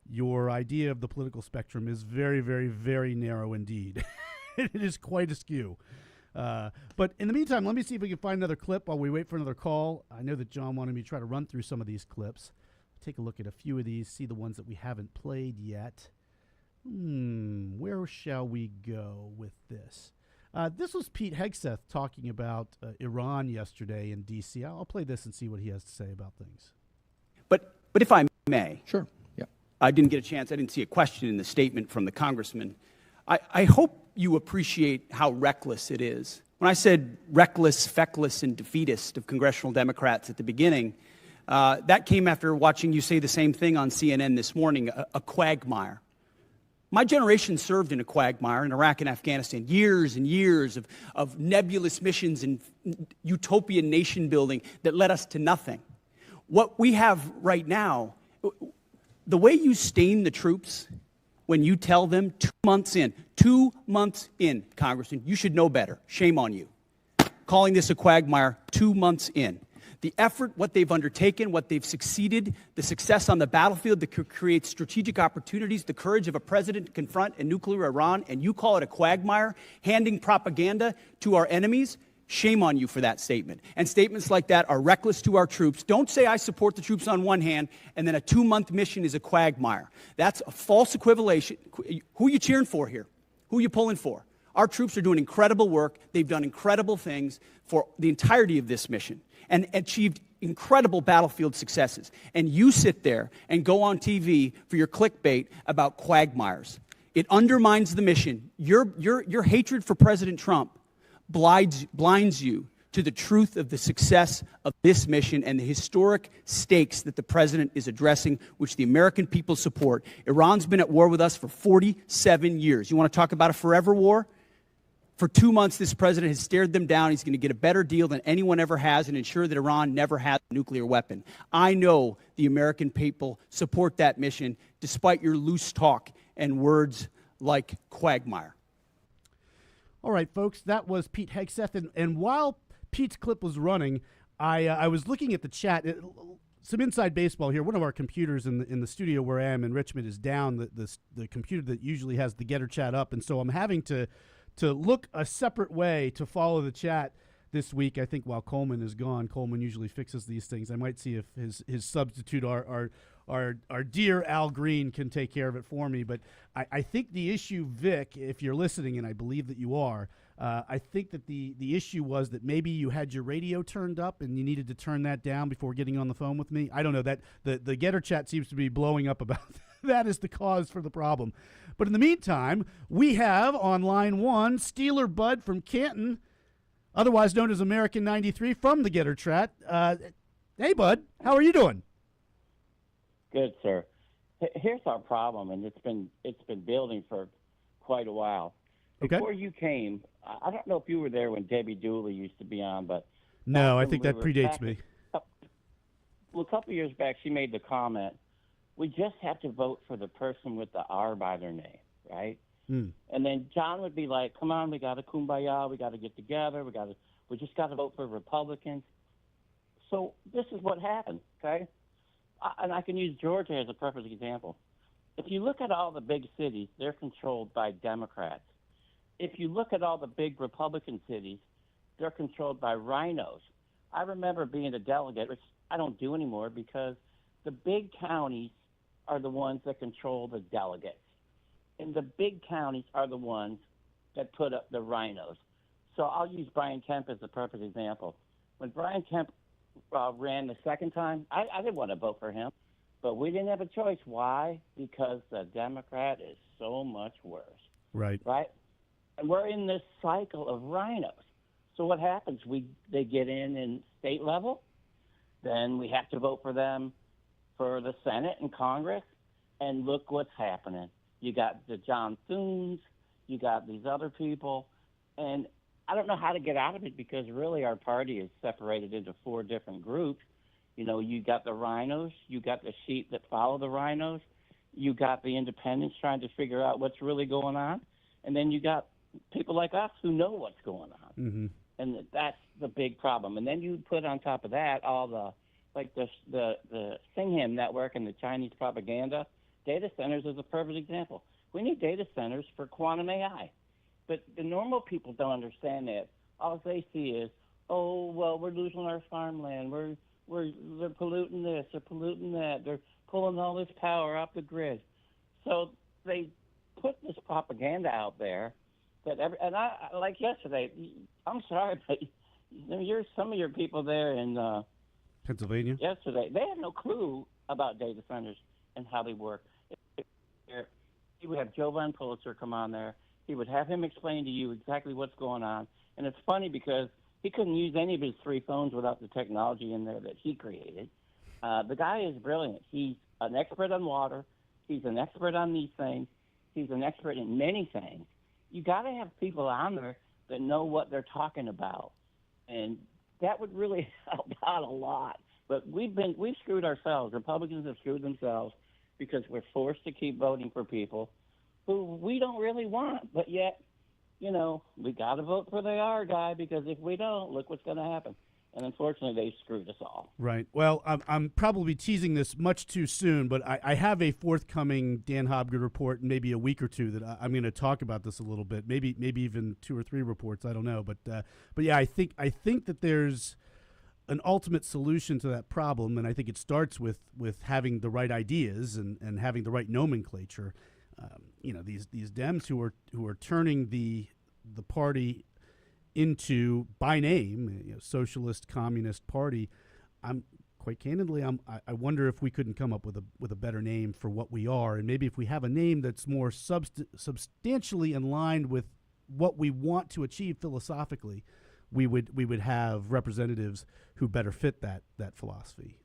Your idea of the political spectrum is very, very, very narrow indeed. It is quite askew. But in the meantime, let me see if we can find another clip while we wait for another call. I know that John wanted me to try to run through some of these clips. Take a look at a few of these, see the ones that we haven't played yet. Where shall we go with this? This was Pete Hegseth talking about Iran yesterday in D.C. I'll play this and see what he has to say about things. But if I may. Sure, yeah. I didn't get a chance. I didn't see a question in the statement from the congressman. I hope you appreciate how reckless it is. When I said reckless, feckless, and defeatist of congressional Democrats at the beginning, that came after watching you say the same thing on CNN this morning, a quagmire. My generation served in a quagmire in Iraq and Afghanistan, years and years of nebulous missions and utopian nation building that led us to nothing. What we have right now, the way you stain the troops when you tell them 2 months in, Congressman, you should know better. Shame on you. Calling this a quagmire 2 months in. The effort, what they've undertaken, what they've succeeded, the success on the battlefield that could create strategic opportunities, the courage of a president to confront a nuclear Iran, and you call it a quagmire, handing propaganda to our enemies. Shame on you for that statement. And statements like that are reckless to our troops. Don't say I support the troops on one hand, and then a 2-month mission is a quagmire. That's a false equivalation. Who are you cheering for here? Who are you pulling for? Our troops are doing incredible work. They've done incredible things for the entirety of this mission and achieved incredible battlefield successes. And you sit there and go on TV for your clickbait about quagmires. It undermines the mission. Your hatred for President Trump blinds you to the truth of the success of this mission and the historic stakes that the president is addressing, which the American people support. Iran's been at war with us for 47 years. You want to talk about a forever war? For 2 months, this president has stared them down. He's going to get a better deal than anyone ever has and ensure that Iran never has a nuclear weapon. I know the American people support that mission, despite your loose talk and words like quagmire. All right, folks, that was Pete Hegseth. And while Pete's clip was running, I was looking at the chat. Some inside baseball here. One of our computers in the studio where I am in Richmond is down. The computer that usually has the Getter chat up, and so I'm having to to look a separate way to follow the chat this week. I think while Coleman is gone, Coleman usually fixes these things. I might see if his substitute, our dear Al Green, can take care of it for me. But I think the issue, Vic, if you're listening, and I believe that you are, I think that the issue was that maybe you had your radio turned up and you needed to turn that down before getting on the phone with me. I don't know. That the Getter chat seems to be blowing up about that is the cause for the problem. But in the meantime, we have on line one Steeler Bud from Canton, otherwise known as American 93 from the Getter chat. Hey, Bud, how are you doing? Good, sir. Here's our problem, and it's been building for quite a while. Okay. Before you came, I don't know if you were there when Debbie Dooley used to be on, but No, I think that predates me. Well, a couple of years back, she made the comment, we just have to vote for the person with the R by their name, right? And then John would be like, come on, we got to kumbaya, we got to get together, we just got to vote for Republicans. So this is what happened, okay? And I can use Georgia as a perfect example. If you look at all the big cities, they're controlled by Democrats. If you look at all the big Republican cities, they're controlled by rhinos. I remember being a delegate, which I don't do anymore, because the big counties are the ones that control the delegates. And the big counties are the ones that put up the rhinos. So I'll use Brian Kemp as a perfect example. When Brian Kemp ran the second time, I didn't want to vote for him, but we didn't have a choice. Why? Because the Democrat is so much worse. Right. Right? And we're in this cycle of rhinos. So what happens? They get in state level, then we have to vote for them for the Senate and Congress, and look what's happening. You got the John Thunes, you got these other people, and I don't know how to get out of it because really our party is separated into 4 different groups. You know, you got the rhinos, you got the sheep that follow the rhinos, you got the independents trying to figure out what's really going on, and then you got people like us who know what's going on. Mm-hmm. And that's the big problem. And then you put on top of that all the Singham network and the Chinese propaganda. Data centers is a perfect example. We need data centers for quantum AI. But the normal people don't understand that. All they see is, oh, well, we're losing our farmland. They're polluting this, they're polluting that. They're pulling all this power off the grid. So they put this propaganda out there that like yesterday, I'm sorry, but some of your people there in Pennsylvania yesterday, they had no clue about data centers and how they work. He would have Joe Von Pulitzer come on there. He would have him explain to you exactly what's going on. And it's funny because he couldn't use any of his 3 phones without the technology in there that he created. The guy is brilliant. He's an expert on water. He's an expert on these things. He's an expert in many things. You got to have people on there that know what they're talking about. And that would really help out a lot. But we've screwed ourselves. Republicans have screwed themselves because we're forced to keep voting for people who we don't really want. But yet, you know, we got to vote for the R guy because if we don't, look what's going to happen. And unfortunately, they screwed us all. Right. Well, I'm probably teasing this much too soon, but I have a forthcoming Dan Hobgood report in maybe a week or two that I'm going to talk about this a little bit. Maybe even 2 or 3 reports. I don't know. But yeah, I think that there's an ultimate solution to that problem, and I think it starts with having the right ideas and having the right nomenclature. You know, these Dems who are turning the party into, by name, you know, socialist communist party. I'm quite candidly, I wonder if we couldn't come up with a better name for what we are, and maybe if we have a name that's more substantially in line with what we want to achieve philosophically, we would have representatives who better fit that philosophy.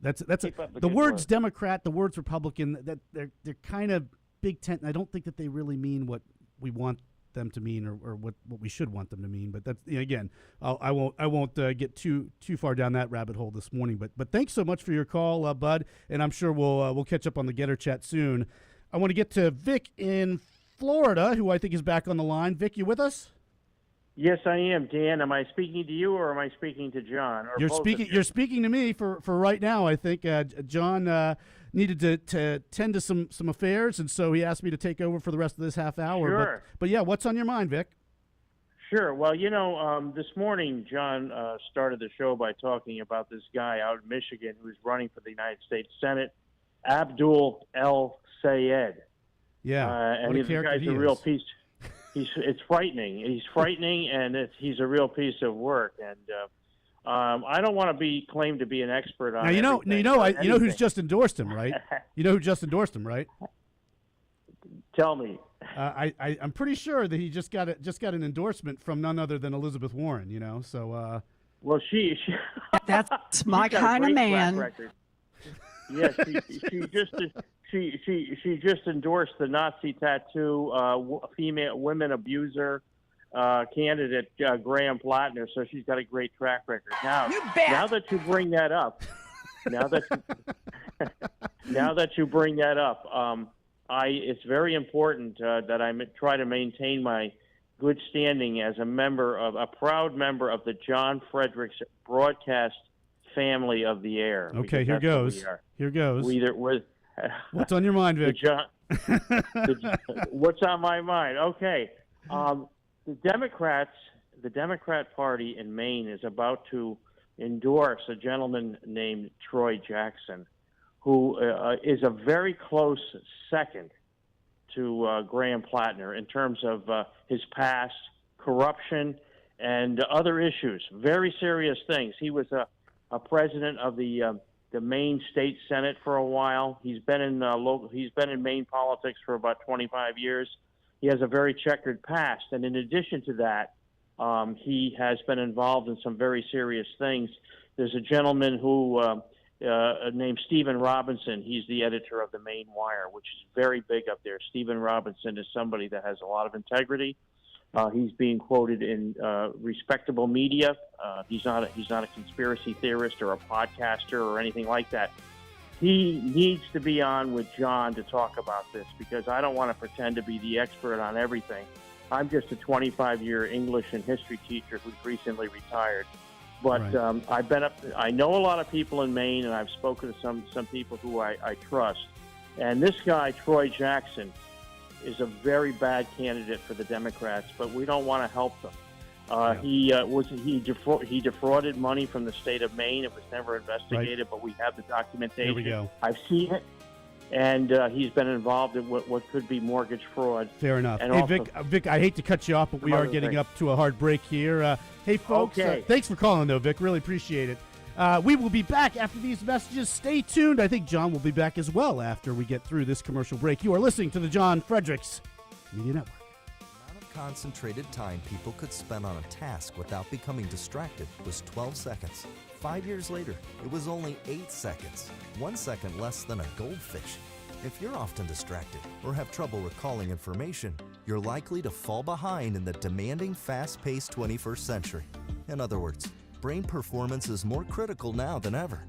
That's the words Democrat, the words Republican, that they're kind of big tent, and I don't think that they really mean what we want them to mean or what we should want them to mean. But that's, you know, again, I won't get too far down that rabbit hole this morning. But thanks so much for your call, Bud, and I'm sure we'll catch up on the Getter chat soon. I want to get to Vic in Florida, who I think is back on the line. Vic, you with us? Yes, I am, Dan. Am I speaking to you or am I speaking to John? Or You're both of speaking. you? You're speaking to me for right now. I think John needed to tend to some affairs, and so he asked me to take over for the rest of this half hour. Sure. But yeah, what's on your mind, Vic? Sure. Well, this morning John started the show by talking about this guy out in Michigan who's running for the United States Senate, Abdul El Sayed. Yeah, and what a the character guy's he a real is. piece. It's frightening. He's frightening, and he's a real piece of work. And I don't want to be claimed to be an expert on. Now you know anything. who's just endorsed him, right? You know who just endorsed him, right? Tell me. I'm pretty sure that he just got an endorsement from none other than Elizabeth Warren. So. Well, she that's my kind of man. Yes, she just endorsed the Nazi tattoo female women abuser candidate Graham Plattner, so she's got a great track record. Now that you bring that up, it's very important that I try to maintain my good standing as a proud member of the John Fredericks broadcast family of the air. Okay, here goes. Here goes. What's on your mind, Vic? What's on my mind? Okay, the Democrat Party in Maine is about to endorse a gentleman named Troy Jackson, who is a very close second to Graham Plattner in terms of his past, corruption, and other issues. Very serious things. He was a president of the Maine State Senate for a while. He's been in Maine politics for about 25 years. He has a very checkered past, and in addition to that, he has been involved in some very serious things. There's a gentleman who named Stephen Robinson. He's the editor of the Maine Wire, which is very big up there. Stephen Robinson is somebody that has a lot of integrity. He's being quoted in respectable media. He's not a conspiracy theorist or a podcaster or anything like that. He needs to be on with John to talk about this, because I don't want to pretend to be the expert on everything. I'm just a 25-year English and history teacher who's recently retired. But right. I know a lot of people in Maine, and I've spoken to some people who I trust. And this guy, Troy Jackson, is a very bad candidate for the Democrats, but we don't want to help them. He defrauded money from the state of Maine. It was never investigated, right. But we have the documentation. Here we go. I've seen it, and he's been involved in what could be mortgage fraud. Fair enough. And hey, also, Vic, I hate to cut you off, but we are getting up to a hard break here. Hey, folks, thanks for calling, though, Vic. Really appreciate it. We will be back after these messages. Stay tuned. I think John will be back as well after we get through this commercial break. You are listening to the John Fredericks Media Network. The amount of concentrated time people could spend on a task without becoming distracted was 12 seconds. 5 years later, it was only 8 seconds, 1 second less than a goldfish. If you're often distracted or have trouble recalling information, you're likely to fall behind in the demanding, fast-paced 21st century. In other words, brain performance is more critical now than ever.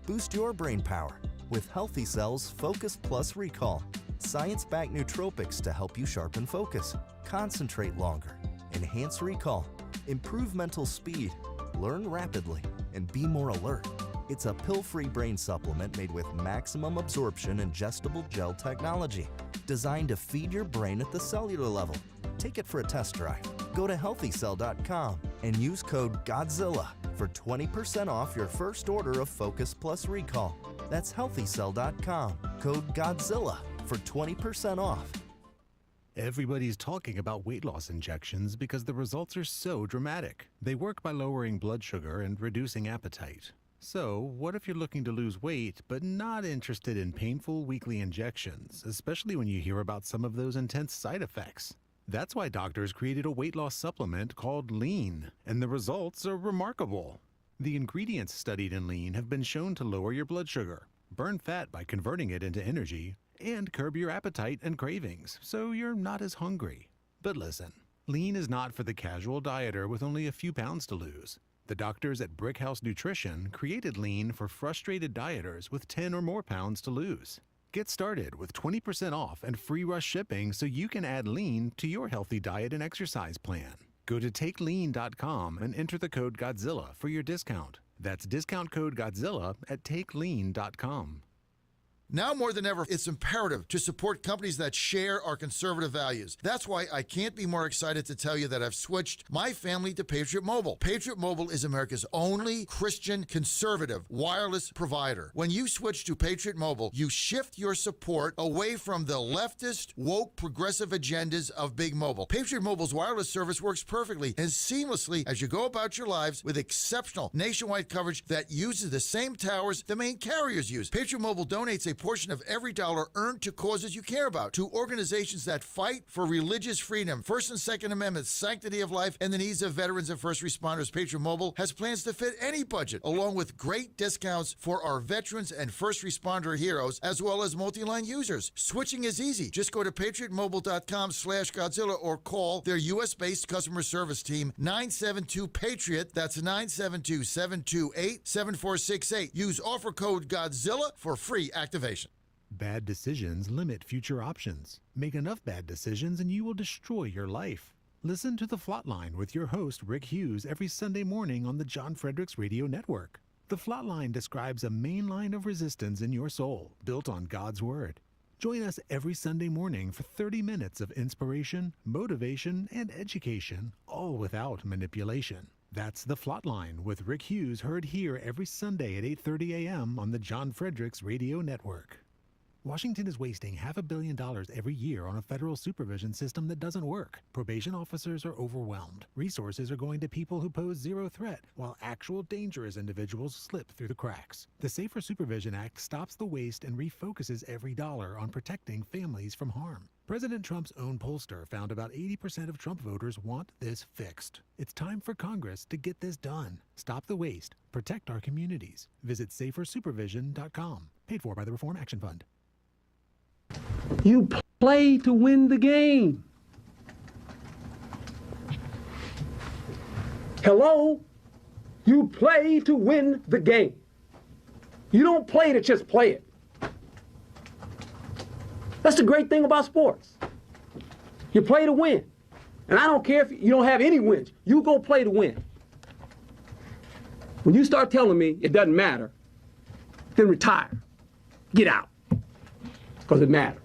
Boost your brain power with Healthy Cells Focus Plus Recall. Science-backed nootropics to help you sharpen focus, concentrate longer, enhance recall, improve mental speed, learn rapidly, and be more alert. It's a pill-free brain supplement made with maximum absorption ingestible gel technology, designed to feed your brain at the cellular level. Take it for a test drive. Go to healthycell.com and use code GODZILLA for 20% off your first order of Focus Plus Recall. That's healthycell.com, code GODZILLA for 20% off. Everybody's talking about weight loss injections because the results are so dramatic. They work by lowering blood sugar and reducing appetite. So, what if you're looking to lose weight but not interested in painful weekly injections, especially when you hear about some of those intense side effects? That's why doctors created a weight loss supplement called Lean, and the results are remarkable. The ingredients studied in Lean have been shown to lower your blood sugar, burn fat by converting it into energy, and curb your appetite and cravings, so you're not as hungry. But listen, Lean is not for the casual dieter with only a few pounds to lose. The doctors at Brickhouse Nutrition created Lean for frustrated dieters with 10 or more pounds to lose. Get started with 20% off and free rush shipping so you can add Lean to your healthy diet and exercise plan. Go to takelean.com and enter the code Godzilla for your discount. That's discount code Godzilla at takelean.com. Now more than ever, it's imperative to support companies that share our conservative values. That's why I can't be more excited to tell you that I've switched my family to Patriot Mobile. Patriot Mobile is America's only Christian conservative wireless provider. When you switch to Patriot Mobile, you shift your support away from the leftist, woke, progressive agendas of Big Mobile. Patriot Mobile's wireless service works perfectly and seamlessly as you go about your lives with exceptional nationwide coverage that uses the same towers the main carriers use. Patriot Mobile donates a portion of every dollar earned to causes you care about, to organizations that fight for religious freedom, First and Second Amendments, sanctity of life, and the needs of veterans and first responders. Patriot Mobile has plans to fit any budget, along with great discounts for our veterans and first responder heroes, as well as multi-line users. Switching is easy. Just go to patriotmobile.com/Godzilla or call their U.S.-based customer service team, 972-PATRIOT. That's 972-728-7468. Use offer code Godzilla for free activation. Bad decisions limit future options. Make enough bad decisions and you will destroy your life. Listen to The Flatline with your host, Rick Hughes, every Sunday morning on the John Fredericks Radio Network. The Flatline describes a main line of resistance in your soul, built on God's Word. Join us every Sunday morning for 30 minutes of inspiration, motivation, and education, all without manipulation. That's The Flatline with Rick Hughes, heard here every Sunday at 8:30 a.m. on the John Fredericks Radio Network. Washington is wasting $500 million every year on a federal supervision system that doesn't work. Probation officers are overwhelmed. Resources are going to people who pose zero threat, while actual dangerous individuals slip through the cracks. The Safer Supervision Act stops the waste and refocuses every dollar on protecting families from harm. President Trump's own pollster found about 80% of Trump voters want this fixed. It's time for Congress to get this done. Stop the waste. Protect our communities. Visit safersupervision.com. Paid for by the Reform Action Fund. You play to win the game. Hello? You play to win the game. You don't play to just play it. That's the great thing about sports. You play to win. And I don't care if you don't have any wins. You go play to win. When you start telling me it doesn't matter, then retire. Get out. Because it matters.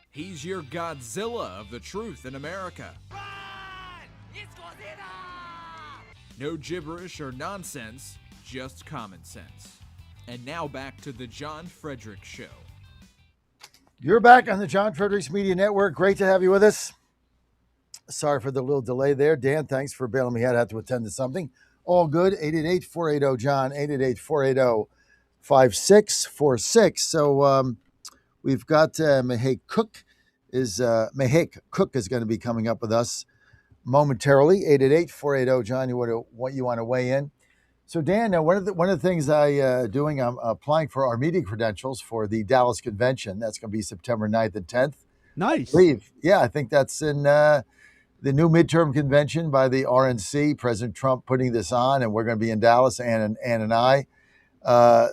He's your Godzilla of the truth in America. No gibberish or nonsense, just common sense. And now back to the John Fredericks Show. You're back on the John Fredericks Media Network. Great to have you with us. Sorry for the little delay there. Dan, thanks for bailing me out. I had to attend to something. All good. 888-480-JOHN, 888-480-5646. So we've got Mehek Cook is going to be coming up with us momentarily. 888-480-JOHN. You want to weigh in? So Dan, one of the things I'm applying for our media credentials for the Dallas convention. That's going to be September 9th and 10th. Nice. I think that's in the new midterm convention by the RNC. President Trump putting this on, and we're going to be in Dallas, Ann and I.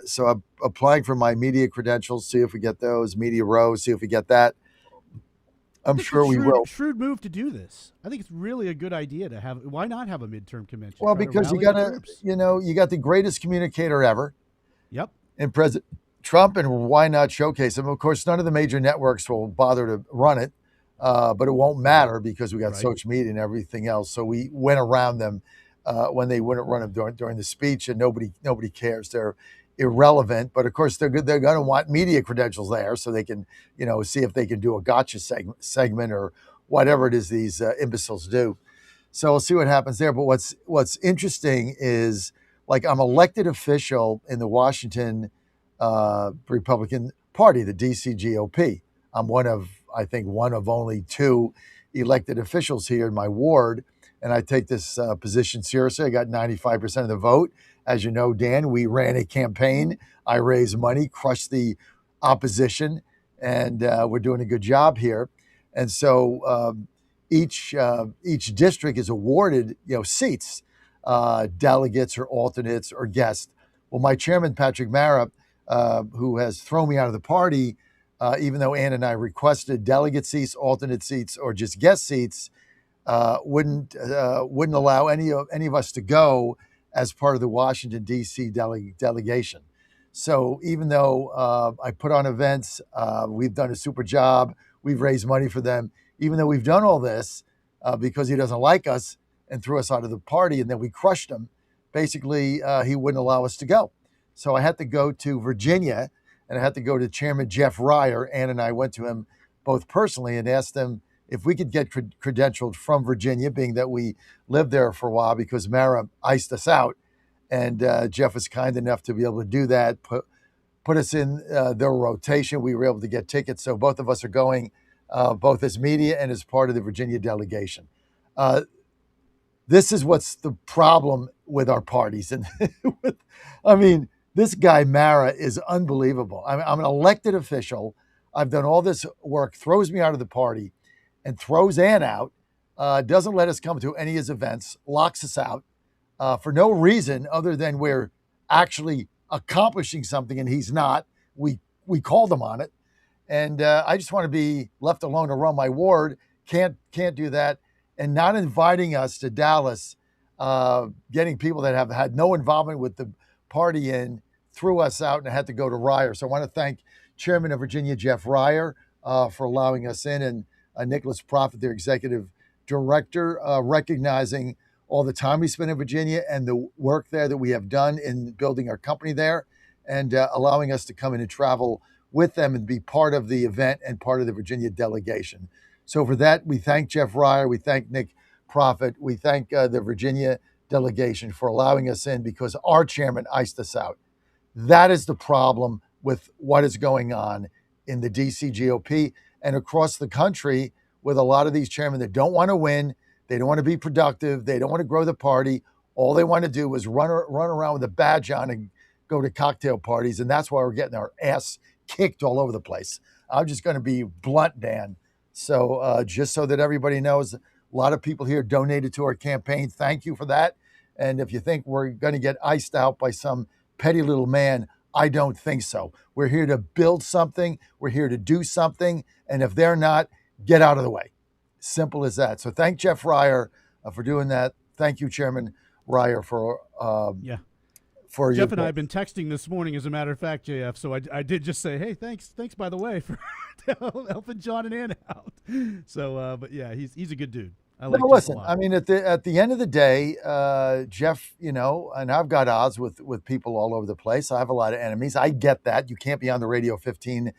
So I'm applying for my media credentials, see if we get those, Media Row, see if we get that. I'm sure we will. Shrewd move to do this. I think it's really a good idea to have. Why not have a midterm convention? Well, because you got the greatest communicator ever. Yep. And President Trump, and why not showcase him? Of course, none of the major networks will bother to run it, but it won't matter because we got social media and everything else. So we went around them when they wouldn't run them during the speech, and nobody cares. They're irrelevant, but of course they're going to want media credentials there so they can, see if they can do a gotcha segment or whatever it is these imbeciles do. So we'll see what happens there. But what's interesting is, like, I'm elected official in the Washington Republican Party, the DC GOP. I'm one of only two elected officials here in my ward, and I take this position seriously. I got 95% of the vote. As you know, Dan, we ran a campaign. I raised money, crushed the opposition, and we're doing a good job here. And so each district is awarded, seats, delegates or alternates or guests. Well, my chairman, Patrick Mara, who has thrown me out of the party, even though Ann and I requested delegate seats, alternate seats, or just guest seats, wouldn't allow any of us to go as part of the Washington D.C. delegation. So even though I put on events, we've done a super job, we've raised money for them. Even though we've done all this, because he doesn't like us and threw us out of the party, and then we crushed him. Basically, he wouldn't allow us to go. So I had to go to Virginia, and I had to go to Chairman Jeff Ryer. Ann and I went to him both personally and asked him if we could get credentialed from Virginia, being that we lived there for a while, because Mara iced us out. And Jeff was kind enough to be able to do that, put us in their rotation. We were able to get tickets. So both of us are going, both as media and as part of the Virginia delegation. This is what's the problem with our parties. And I mean, this guy, Mara, is unbelievable. I'm an elected official. I've done all this work, throws me out of the party and throws Ann out, doesn't let us come to any of his events, locks us out for no reason other than we're actually accomplishing something and he's not. We called him on it. And I just want to be left alone to run my ward. Can't do that. And not inviting us to Dallas, getting people that have had no involvement with the party in, threw us out and had to go to Ryer. So I want to thank Chairman of Virginia, Jeff Ryer, for allowing us in, and Nicholas Prophet, their executive director, recognizing all the time we spent in Virginia and the work there that we have done in building our company there, and allowing us to come in and travel with them and be part of the event and part of the Virginia delegation. So for that, we thank Jeff Ryer, we thank Nick Prophet, we thank the Virginia delegation for allowing us in, because our chairman iced us out. That is the problem with what is going on in the DC GOP and across the country, with a lot of these chairmen that don't want to win, they don't want to be productive, they don't want to grow the party. All they want to do is run around with a badge on and go to cocktail parties, and that's why we're getting our ass kicked all over the place. I'm just going to be blunt, Dan. So just so that everybody knows, a lot of people here donated to our campaign. Thank you for that. And if you think we're going to get iced out by some petty little man, I don't think so. We're here to build something. We're here to do something. And if they're not, get out of the way. Simple as that. So thank Jeff Ryer for doing that. Thank you, Chairman Ryer, for Jeff and I have been texting this morning, as a matter of fact, JF. So I did just say, hey, thanks by the way for helping John and Ann out. So, but yeah, he's a good dude. I like Jeff listen, a lot. I mean, at the end of the day, Jeff, and I've got odds with people all over the place. I have a lot of enemies. I get that. You can't be on the radio 15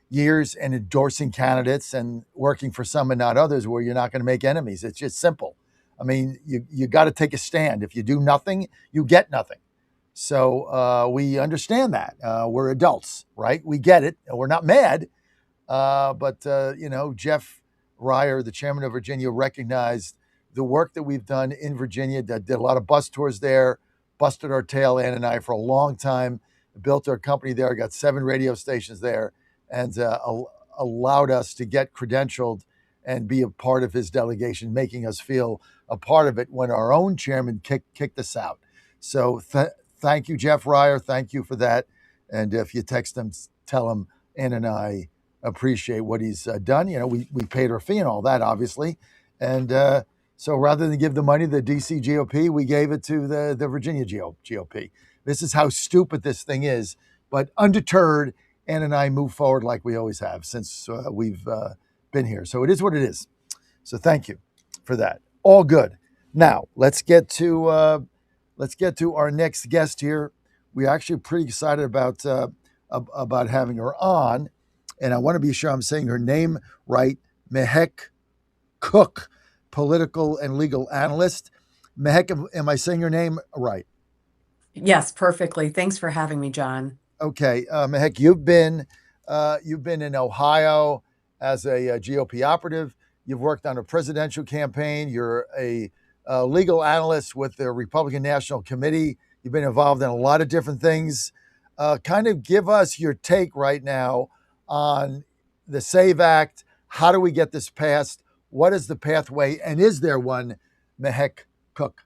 years and endorsing candidates and working for some and not others where you're not going to make enemies. It's just simple. I mean, you got to take a stand. If you do nothing, you get nothing. So we understand that. We're adults, right? We get it. We're not mad. But Jeff Ryer, the chairman of Virginia, recognized the work that we've done in Virginia, that did a lot of bus tours there, busted our tail, Ann and I, for a long time, built our company there, got 7 radio stations there, and allowed us to get credentialed and be a part of his delegation, making us feel a part of it when our own chairman kicked us out. So thank you, Jeff Ryer. Thank you for that. And if you text him, tell him Ann and I appreciate what he's done. We paid our fee and all that, obviously. And so rather than give the money to the DC GOP, we gave it to the Virginia GOP. This is how stupid this thing is. But undeterred, Ann and I move forward like we always have since we've been here. So it is what it is. So thank you for that. All good. Now let's get to our next guest here. We're actually pretty excited about having her on, and I want to be sure I'm saying her name right. Mehek Cook, political and legal analyst. Mehek, am I saying your name right? Yes, perfectly. Thanks for having me, John. Okay, Mehek, you've been in Ohio as a GOP operative. You've worked on a presidential campaign. You're a legal analyst with the Republican National Committee. You've been involved in a lot of different things. Kind of give us your take right now on the SAVE Act. How do we get this passed? What is the pathway? And is there one, Mehek Cook?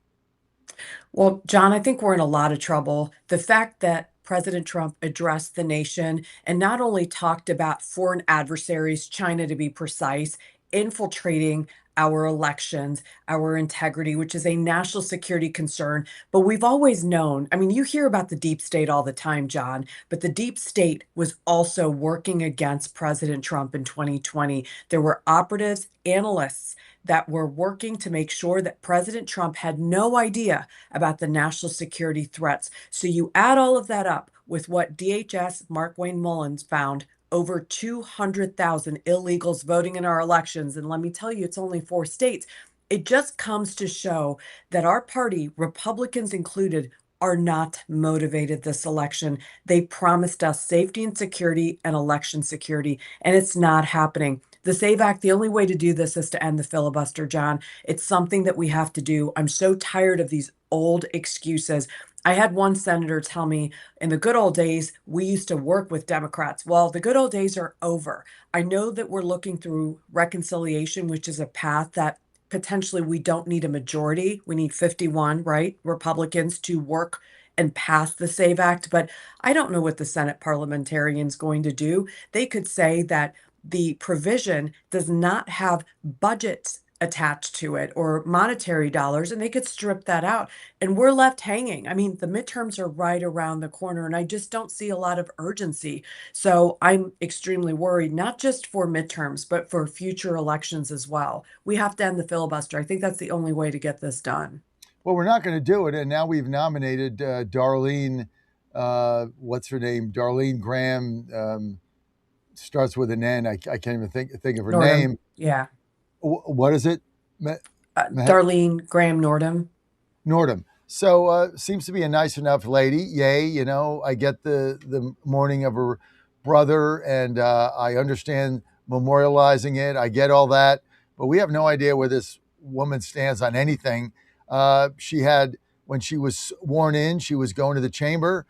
Well, John, I think we're in a lot of trouble. The fact that President Trump addressed the nation and not only talked about foreign adversaries, China to be precise, infiltrating our elections, our integrity, which is a national security concern. But we've always known, I mean, you hear about the deep state all the time, John, but the deep state was also working against President Trump in 2020. There were operatives, analysts that were working to make sure that President Trump had no idea about the national security threats. So you add all of that up with what DHS Mark Wayne Mullins found, over 200,000 illegals voting in our elections. And let me tell you, it's only 4 states. It just comes to show that our party, Republicans included, are not motivated this election. They promised us safety and security and election security, and it's not happening. The SAVE Act, the only way to do this is to end the filibuster, John. It's something that we have to do. I'm so tired of these old excuses. I had one senator tell me in the good old days, we used to work with Democrats. Well, the good old days are over. I know that we're looking through reconciliation, which is a path that potentially we don't need a majority. We need 51, right, Republicans to work and pass the SAVE Act. But I don't know what the Senate parliamentarian's going to do. They could say that the provision does not have budgets attached to it or monetary dollars, and they could strip that out. And we're left hanging. I mean, the midterms are right around the corner, and I just don't see a lot of urgency. So I'm extremely worried, not just for midterms, but for future elections as well. We have to end the filibuster. I think that's the only way to get this done. Well, we're not going to do it. And now we've nominated Darlene, what's her name? Darlene Graham, starts with an N. I can't even think of her Nordum. name. Yeah. What is it? Darlene Graham Nordum. Nordum. So seems to be a nice enough lady. Yay, you know, I get the mourning of her brother, and I understand memorializing it. I get all that, but we have no idea where this woman stands on anything. She had, when she was sworn in, she was going to the chamber.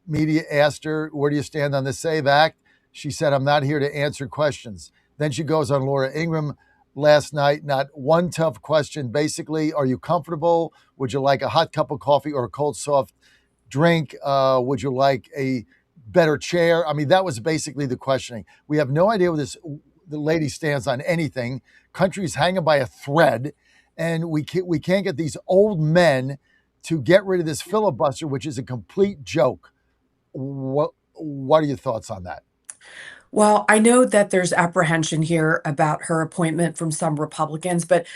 Media asked her, where do you stand on the SAVE Act? She said, I'm not here to answer questions. Then she goes on Laura Ingraham last night. Not one tough question. Basically, are you comfortable? Would you like a hot cup of coffee or a cold soft drink? Would you like a better chair? I mean, that was basically the questioning. We have no idea where the lady stands on anything. Country's hanging by a thread, and we can't get these old men to get rid of this filibuster, which is a complete joke. What are your thoughts on that? Well, I know that there's apprehension here about her appointment from some Republicans, but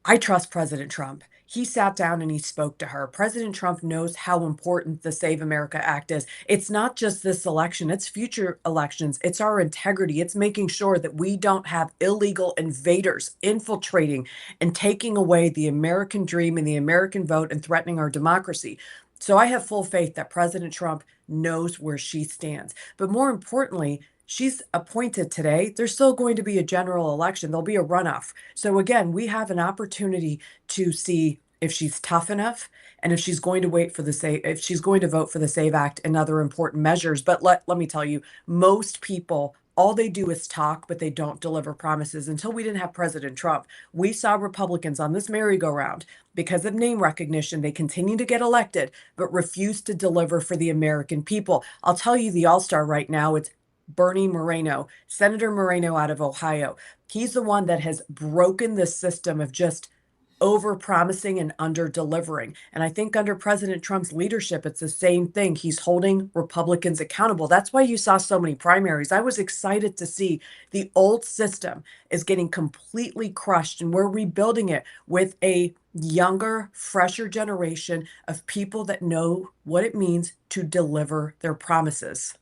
I trust President Trump. He sat down and he spoke to her. President Trump knows how important the Save America Act is. It's not just this election, it's future elections. It's our integrity. It's making sure that we don't have illegal invaders infiltrating and taking away the American dream and the American vote and threatening our democracy. So I have full faith that President Trump knows where she stands. But more importantly, she's appointed today. There's still going to be a general election. There'll be a runoff. So again, we have an opportunity to see if she's tough enough and if she's going to if she's going to vote for the SAVE Act and other important measures. But let me tell you, most people, all they do is talk, but they don't deliver promises. Until we didn't have President Trump, we saw Republicans on this merry-go-round. Because of name recognition, they continue to get elected, but refuse to deliver for the American people. I'll tell you the all-star right now, it's Bernie Moreno, Senator Moreno out of Ohio. He's the one that has broken the system of just over-promising and under-delivering. And I think under President Trump's leadership, it's the same thing. He's holding Republicans accountable. That's why you saw so many primaries. I was excited to see the old system is getting completely crushed, and we're rebuilding it with a younger, fresher generation of people that know what it means to deliver their promises.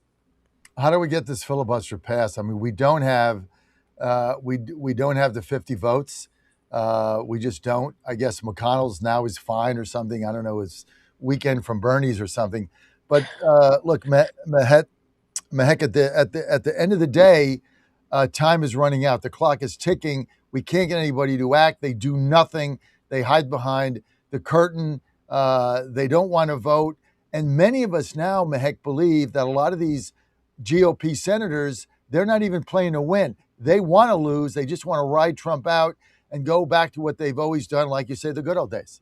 How do we get this filibuster passed? I mean, we don't have we don't have the 50 votes. We just don't. I guess McConnell's now is fine or something. I don't know. It's weekend from Bernie's or something. But look, Mehek, at the end of the day, time is running out. The clock is ticking. We can't get anybody to act. They do nothing. They hide behind the curtain. They don't want to vote. And many of us now, Mehek, believe that a lot of these GOP senators, they're not even playing to win. They want to lose. They just want to ride Trump out and go back to what they've always done, like you say, the good old days.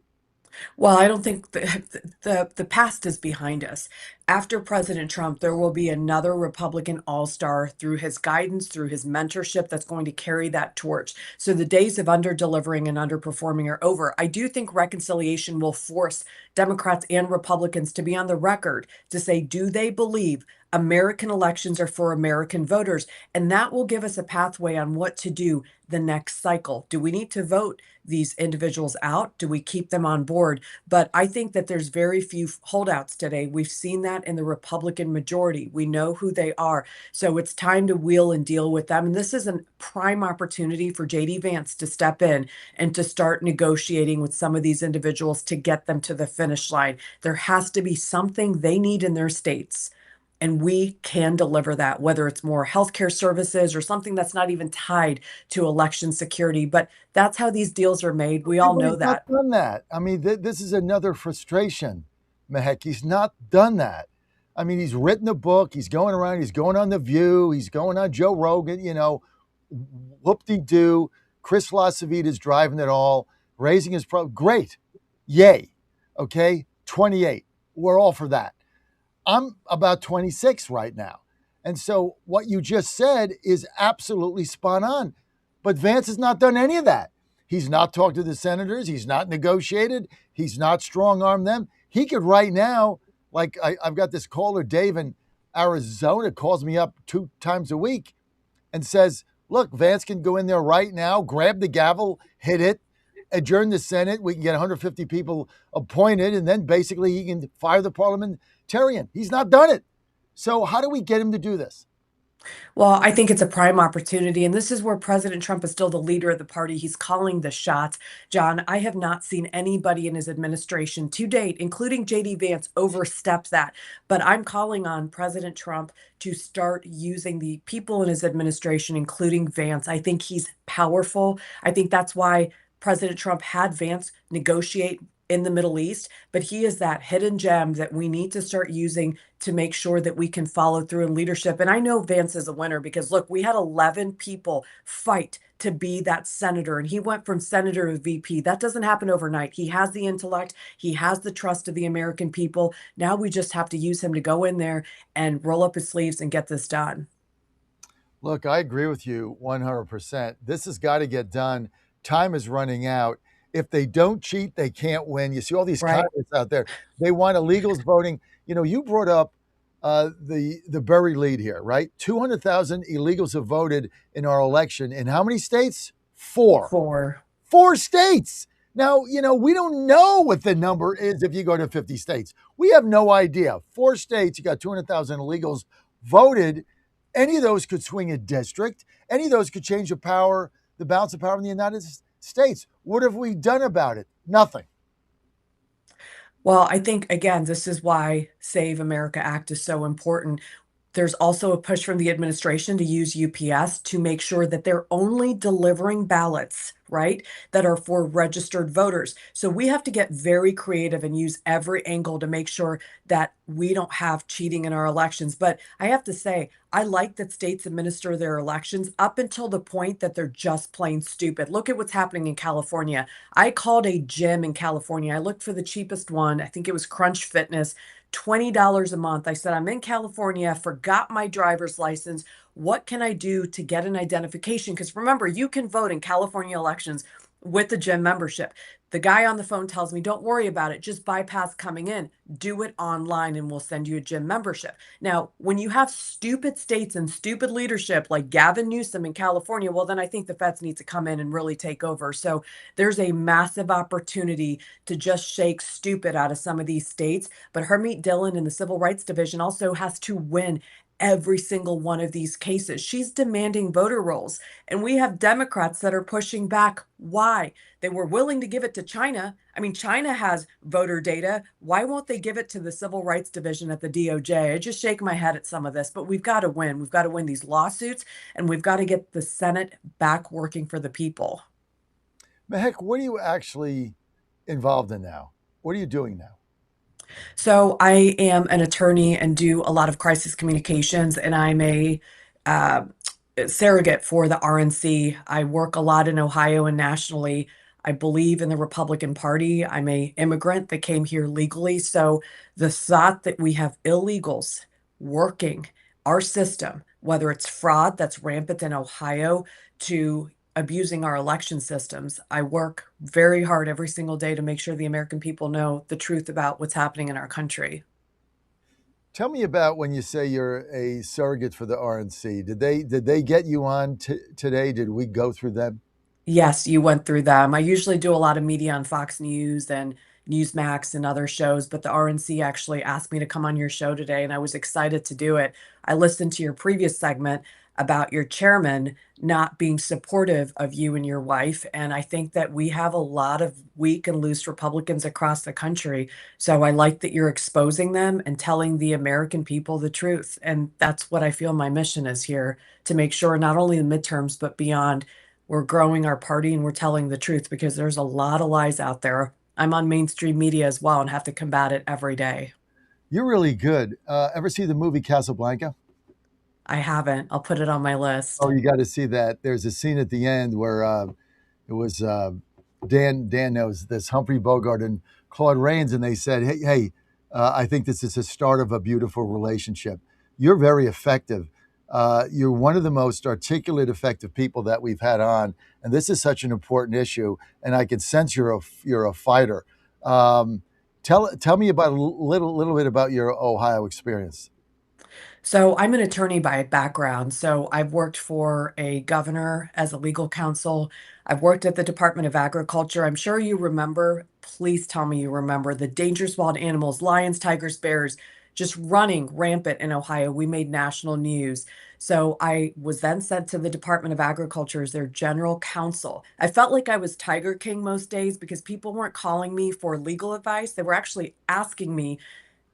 Well, I don't think the past is behind us. After President Trump, there will be another Republican all-star through his guidance, through his mentorship, that's going to carry that torch. So the days of under-delivering and underperforming are over. I do think reconciliation will force Democrats and Republicans to be on the record to say, do they believe American elections are for American voters? And that will give us a pathway on what to do the next cycle. Do we need to vote these individuals out? Do we keep them on board? But I think that there's very few holdouts today. We've seen that in the Republican majority. We know who they are. So it's time to wheel and deal with them. And this is a prime opportunity for JD Vance to step in and to start negotiating with some of these individuals to get them to the finish line. There has to be something they need in their states. And we can deliver that, whether it's more healthcare services or something that's not even tied to election security. But that's how these deals are made. We all But know he's that. not done that. I mean, this is another frustration, Mehek. He's not done that. I mean, he's written a book. He's going around. He's going on The View. He's going on Joe Rogan. Whoop-de-doo. Chris LaCivita's driving it all, raising his great. Yay. Okay. 28. We're all for that. I'm about 26 right now. And so what you just said is absolutely spot on. But Vance has not done any of that. He's not talked to the senators. He's not negotiated. He's not strong-armed them. He could right now, like I've got this caller, Dave in Arizona, calls me up 2 times a week and says, look, Vance can go in there right now, grab the gavel, hit it, adjourn the Senate. We can get 150 people appointed, and then basically he can fire the parliamentarian. He's not done it. So how do we get him to do this? Well, I think it's a prime opportunity, and this is where President Trump is still the leader of the party. He's calling the shots. John, I have not seen anybody in his administration to date, including JD Vance, overstep that. But I'm calling on President Trump to start using the people in his administration, including Vance. I think he's powerful. I think that's why President Trump had Vance negotiate in the Middle East, but he is that hidden gem that we need to start using to make sure that we can follow through in leadership. And I know Vance is a winner because look, we had 11 people fight to be that senator, and he went from senator to VP. That doesn't happen overnight. He has the intellect. He has the trust of the American people. Now we just have to use him to go in there and roll up his sleeves and get this done. Look, I agree with you 100%. This has got to get done. Time is running out. If they don't cheat, they can't win. You see all these comments out there. They want illegals voting. You brought up the Berry lead here, right? 200,000 illegals have voted in our election. In how many states? 4. 4 states. Now, we don't know what the number is if you go to 50 states. We have no idea. 4 states, you got 200,000 illegals voted. Any of those could swing a district. Any of those could change the balance of power in the United States. What have we done about it? Nothing. Well, I think, again, this is why Save America Act is so important. There's also a push from the administration to use UPS to make sure that they're only delivering ballots, right, that are for registered voters. So we have to get very creative and use every angle to make sure that we don't have cheating in our elections. But I have to say, I like that states administer their elections up until the point that they're just plain stupid. Look at what's happening in California. I called a gym in California. I looked for the cheapest one. I think it was Crunch Fitness. $20 a month. I said, I'm in California, forgot my driver's license. What can I do to get an identification? Because remember, you can vote in California elections with the gym membership. The guy on the phone tells me, don't worry about it. Just bypass coming in. Do it online and we'll send you a gym membership. Now, when you have stupid states and stupid leadership like Gavin Newsom in California, well, then I think the feds need to come in and really take over. So there's a massive opportunity to just shake stupid out of some of these states. But Harmeet Dillon in the Civil Rights Division also has to win every single one of these cases. She's demanding voter rolls. And we have Democrats that are pushing back. Why? They were willing to give it to China. I mean, China has voter data. Why won't they give it to the Civil Rights Division at the DOJ? I just shake my head at some of this, but we've got to win. We've got to win these lawsuits, and we've got to get the Senate back working for the people. Mehek, what are you actually involved in now? What are you doing now? So I am an attorney and do a lot of crisis communications, and I'm a surrogate for the RNC. I work a lot in Ohio and nationally. I believe in the Republican Party. I'm a immigrant that came here legally. So the thought that we have illegals working our system, whether it's fraud that's rampant in Ohio to abusing our election systems, I work very hard every single day to make sure the American people know the truth about what's happening in our country. Tell me about when you say you're a surrogate for the RNC. Did they get you on today? Did we go through them? Yes, you went through them. I usually do a lot of media on Fox News and Newsmax and other shows, but the RNC actually asked me to come on your show today, and I was excited to do it. I listened to your previous segment about your chairman not being supportive of you and your wife, and I think that we have a lot of weak and loose Republicans across the country. So I like that you're exposing them and telling the American people the truth. And that's what I feel my mission is here, to make sure not only the midterms, but beyond, we're growing our party and we're telling the truth, because there's a lot of lies out there. I'm on mainstream media as well and have to combat it every day. You're really good. Ever see the movie Casablanca? I haven't. I'll put it on my list. Oh, you got to see that. There's a scene at the end where it was Dan knows this, Humphrey Bogart and Claude Rains, and they said, hey, I think this is the start of a beautiful relationship. You're very effective. You're one of the most articulate, effective people that we've had on, and this is such an important issue. And I can sense you're a fighter. Tell me about a little bit about your Ohio experience. So I'm an attorney by background. So I've worked for a governor as a legal counsel. I've worked at the Department of Agriculture. I'm sure you remember, please tell me you remember, the dangerous wild animals, lions, tigers, bears, just running rampant in Ohio. We made national news. So I was then sent to the Department of Agriculture as their general counsel. I felt like I was Tiger King most days because people weren't calling me for legal advice. They were actually asking me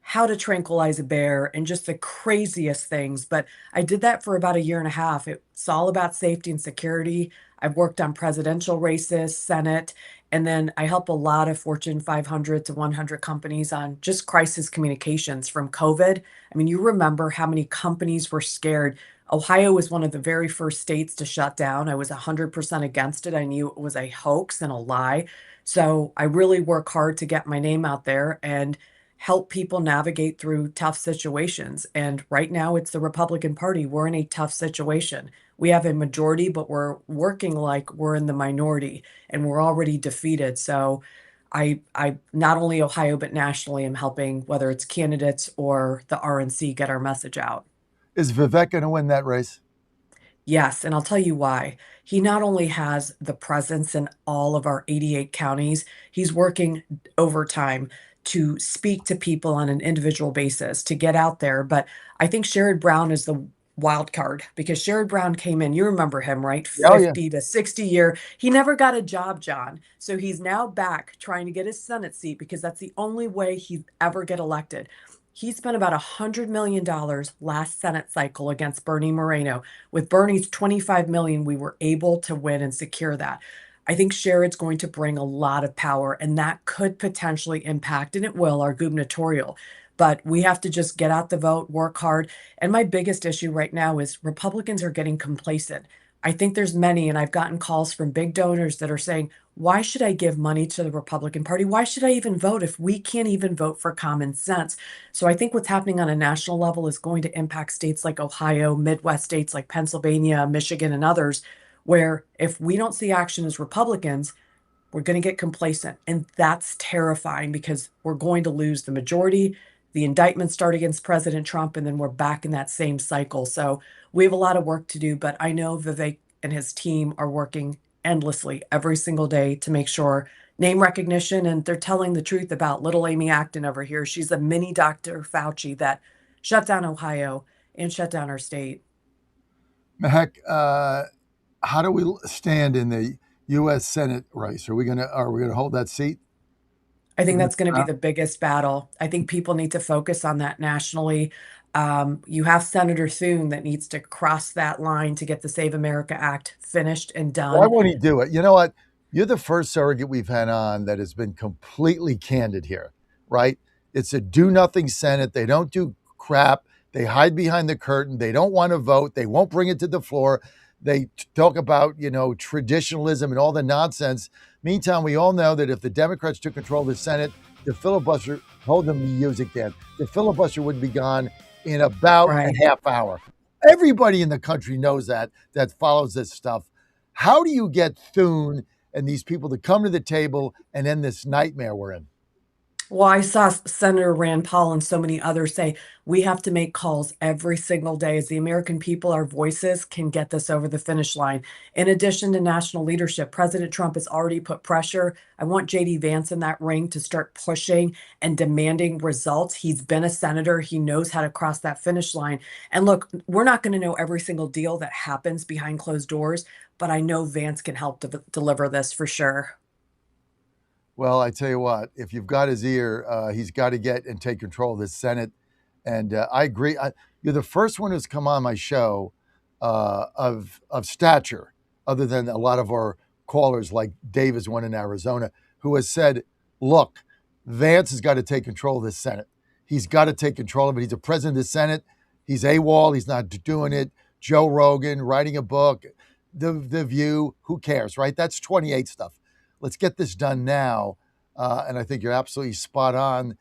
how to tranquilize a bear and just the craziest things. But I did that for about a year and a half. It's all about safety and security. I've worked on presidential races, Senate, and then I help a lot of Fortune 500 to 100 companies on just crisis communications from COVID. I mean, you remember how many companies were scared. Ohio was one of the very first states to shut down. I was 100% against it. I knew it was a hoax and a lie. So I really work hard to get my name out there and help people navigate through tough situations. And right now it's the Republican Party. We're in a tough situation. We have a majority, but we're working like we're in the minority and we're already defeated. So I not only Ohio, but nationally am helping, whether it's candidates or the RNC, get our message out. Is Vivek going to win that race? Yes, and I'll tell you why. He not only has the presence in all of our 88 counties, he's working overtime to speak to people on an individual basis, to get out there. But I think Sherrod Brown is the wild card, because Sherrod Brown came in, you remember him, right? Oh, yeah. 50 to 60 year. He never got a job, John. So he's now back trying to get his Senate seat because that's the only way he'd ever get elected. He spent about $100 million last Senate cycle against Bernie Moreno. With Bernie's $25 million, we were able to win and secure that. I think Sherrod's going to bring a lot of power, and that could potentially impact, and it will, our gubernatorial. But we have to just get out the vote, work hard. And my biggest issue right now is Republicans are getting complacent. I think there's many, and I've gotten calls from big donors that are saying, why should I give money to the Republican Party? Why should I even vote if we can't even vote for common sense? So I think what's happening on a national level is going to impact states like Ohio, Midwest states like Pennsylvania, Michigan, and others, where if we don't see action as Republicans, we're going to get complacent. And that's terrifying because we're going to lose the majority. The indictments start against President Trump, and then we're back in that same cycle. So we have a lot of work to do, but I know Vivek and his team are working endlessly every single day to make sure name recognition, and they're telling the truth about little Amy Acton over here. She's a mini Dr. Fauci that shut down Ohio and shut down our state. Mehek, how do we stand in the U.S. Senate race? Are we gonna hold that seat? I think that's going to be the biggest battle. I think people need to focus on that nationally. You have Senator Thune that needs to cross that line to get the Save America Act finished and done. Why won't he do it? You know what? You're the first surrogate we've had on that has been completely candid here, right? It's a do-nothing Senate. They don't do crap. They hide behind the curtain. They don't want to vote. They won't bring it to the floor. They talk about, traditionalism and all the nonsense. Meantime, we all know that if the Democrats took control of the Senate, the filibuster, hold the music, Dan, the filibuster would be gone in about a half hour. Everybody in the country knows that follows this stuff. How do you get Thune and these people to come to the table and end this nightmare we're in? Well, I saw Senator Rand Paul and so many others say we have to make calls every single day as the American people, our voices can get this over the finish line. In addition to national leadership, President Trump has already put pressure. I want JD Vance in that ring to start pushing and demanding results. He's been a senator. He knows how to cross that finish line. And look, we're not going to know every single deal that happens behind closed doors, but I know Vance can help deliver this for sure. Well, I tell you what, if you've got his ear, he's got to get and take control of the Senate. And I agree. You're the first one who's come on my show of stature, other than a lot of our callers like Dave is one in Arizona, who has said, look, Vance has got to take control of this Senate. He's got to take control of it. He's the president of the Senate. He's AWOL. He's not doing it. Joe Rogan writing a book, The View. Who cares, right? That's 28 stuff. Let's get this done now. And I think you're absolutely spot on.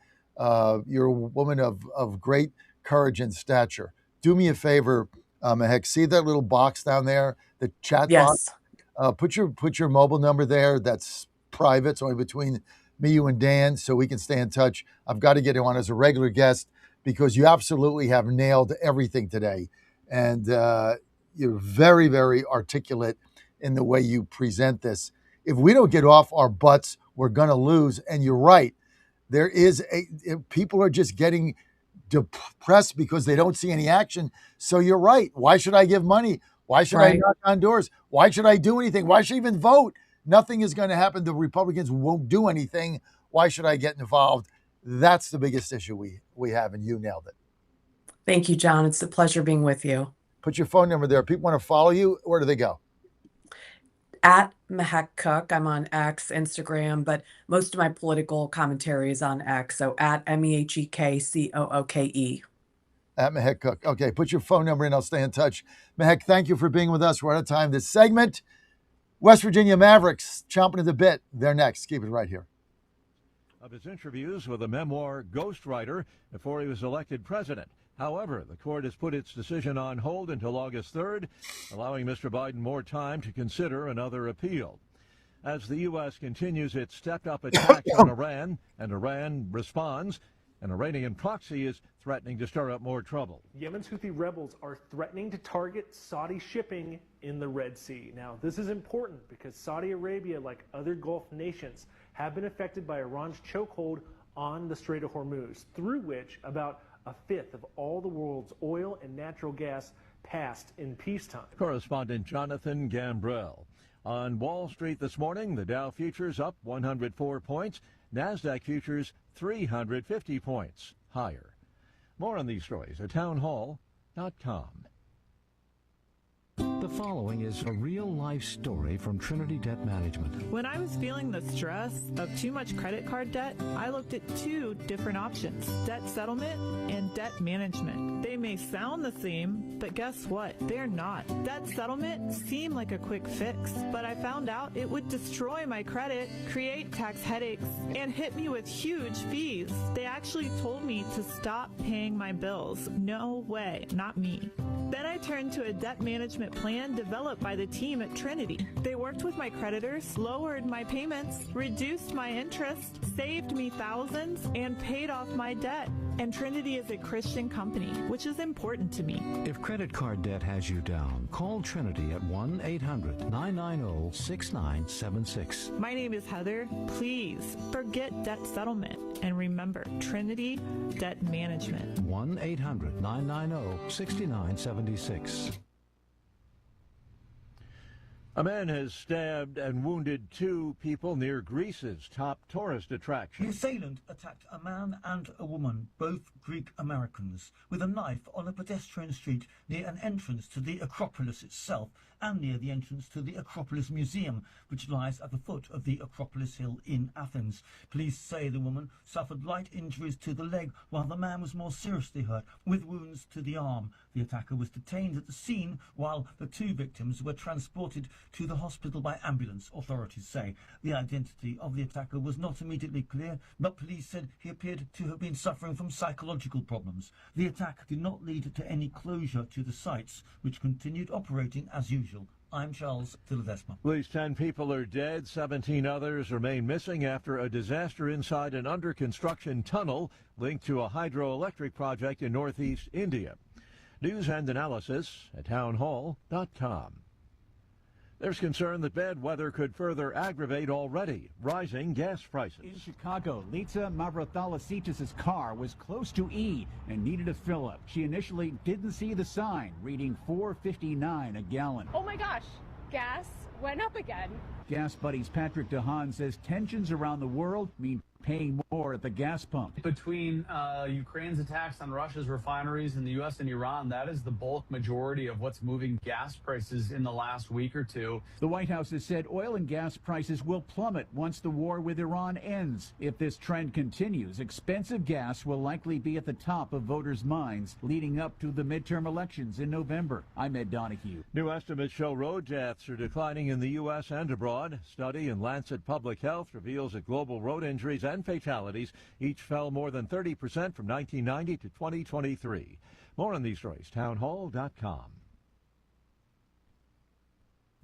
You're a woman of great courage and stature. Do me a favor, Mehek, see that little box down there, the chat box? Put your mobile number there. That's private. It's only between me, you, and Dan, so we can stay in touch. I've got to get you on as a regular guest because you absolutely have nailed everything today. And you're very, very articulate in the way you present this. If we don't get off our butts, we're going to lose. And you're right. People are just getting depressed because they don't see any action. So you're right. Why should I give money? Why should I knock on doors? Why should I do anything? Why should I even vote? Nothing is going to happen. The Republicans won't do anything. Why should I get involved? That's the biggest issue we have, and you nailed it. Thank you, John. It's a pleasure being with you. Put your phone number there. People want to follow you. Where do they go? At Mehek Cook. I'm on X, Instagram, but most of my political commentary is on X. So at MEHEKCOOKE. At Mehek Cook. Okay, put your phone number in. I'll stay in touch. Mehek, thank you for being with us. We're out of time this segment. West Virginia Mavericks chomping at the bit. They're next. Keep it right here. Of his interviews with a memoir ghostwriter before he was elected president. However, the court has put its decision on hold until August 3rd, allowing Mr. Biden more time to consider another appeal. As the U.S. continues its stepped-up attacks on Iran, and Iran responds, an Iranian proxy is threatening to stir up more trouble. Yemen's Houthi rebels are threatening to target Saudi shipping in the Red Sea. Now, this is important because Saudi Arabia, like other Gulf nations, have been affected by Iran's chokehold on the Strait of Hormuz, through which about a fifth of all the world's oil and natural gas passed in peacetime. Correspondent Jonathan Gambrell. On Wall Street this morning, the Dow futures up 104 points, NASDAQ futures 350 points higher. More on these stories at townhall.com. The following is a real-life story from Trinity Debt Management. When I was feeling the stress of too much credit card debt, I looked at two different options: debt settlement and debt management. They may sound the same, but guess what? They're not. Debt settlement seemed like a quick fix, but I found out it would destroy my credit, create tax headaches, and hit me with huge fees. They actually told me to stop paying my bills. No way, not me. Then I turned to a debt management plan developed by the team at Trinity. They worked with my creditors, lowered my payments, reduced my interest, saved me thousands, and paid off my debt. And Trinity is a Christian company, which is important to me. If credit card debt has you down, call Trinity at 1-800-990-6976. My name is Heather. Please forget debt settlement and remember Trinity Debt Management. 1-800-990-6976. A man has stabbed and wounded two people near Greece's top tourist attraction. The assailant attacked a man and a woman, both Greek Americans, with a knife on a pedestrian street near an entrance to the Acropolis itself and near the entrance to the Acropolis Museum, which lies at the foot of the Acropolis Hill in Athens. Police say the woman suffered light injuries to the leg, while the man was more seriously hurt, with wounds to the arm. The attacker was detained at the scene, while the two victims were transported to the hospital by ambulance, authorities say. The identity of the attacker was not immediately clear, but police said he appeared to have been suffering from psychological problems. The attack did not lead to any closure to the sites, which continued operating as usual. I'm Charles Philadesma. At least 10 people are dead. 17 others remain missing after a disaster inside an under-construction tunnel linked to a hydroelectric project in northeast India. News and analysis at townhall.com. There's concern that bad weather could further aggravate already rising gas prices. In Chicago, Litsa Mavrothalacitis' car was close to E and needed a fill-up. She initially didn't see the sign, reading $4.59 a gallon. Oh my gosh, gas went up again. Gas Buddies Patrick DeHaan says tensions around the world mean paying more at the gas pump. Between Ukraine's attacks on Russia's refineries in the U.S. and Iran, that is the bulk majority of what's moving gas prices in the last week or two. The White House has said oil and gas prices will plummet once the war with Iran ends. If this trend continues, expensive gas will likely be at the top of voters' minds leading up to the midterm elections in November. I'm Ed Donahue. New estimates show road deaths are declining in the U.S. and abroad. Study in Lancet Public Health reveals that global road injuries and fatalities each fell more than 30% from 1990 to 2023. More on these stories, townhall.com.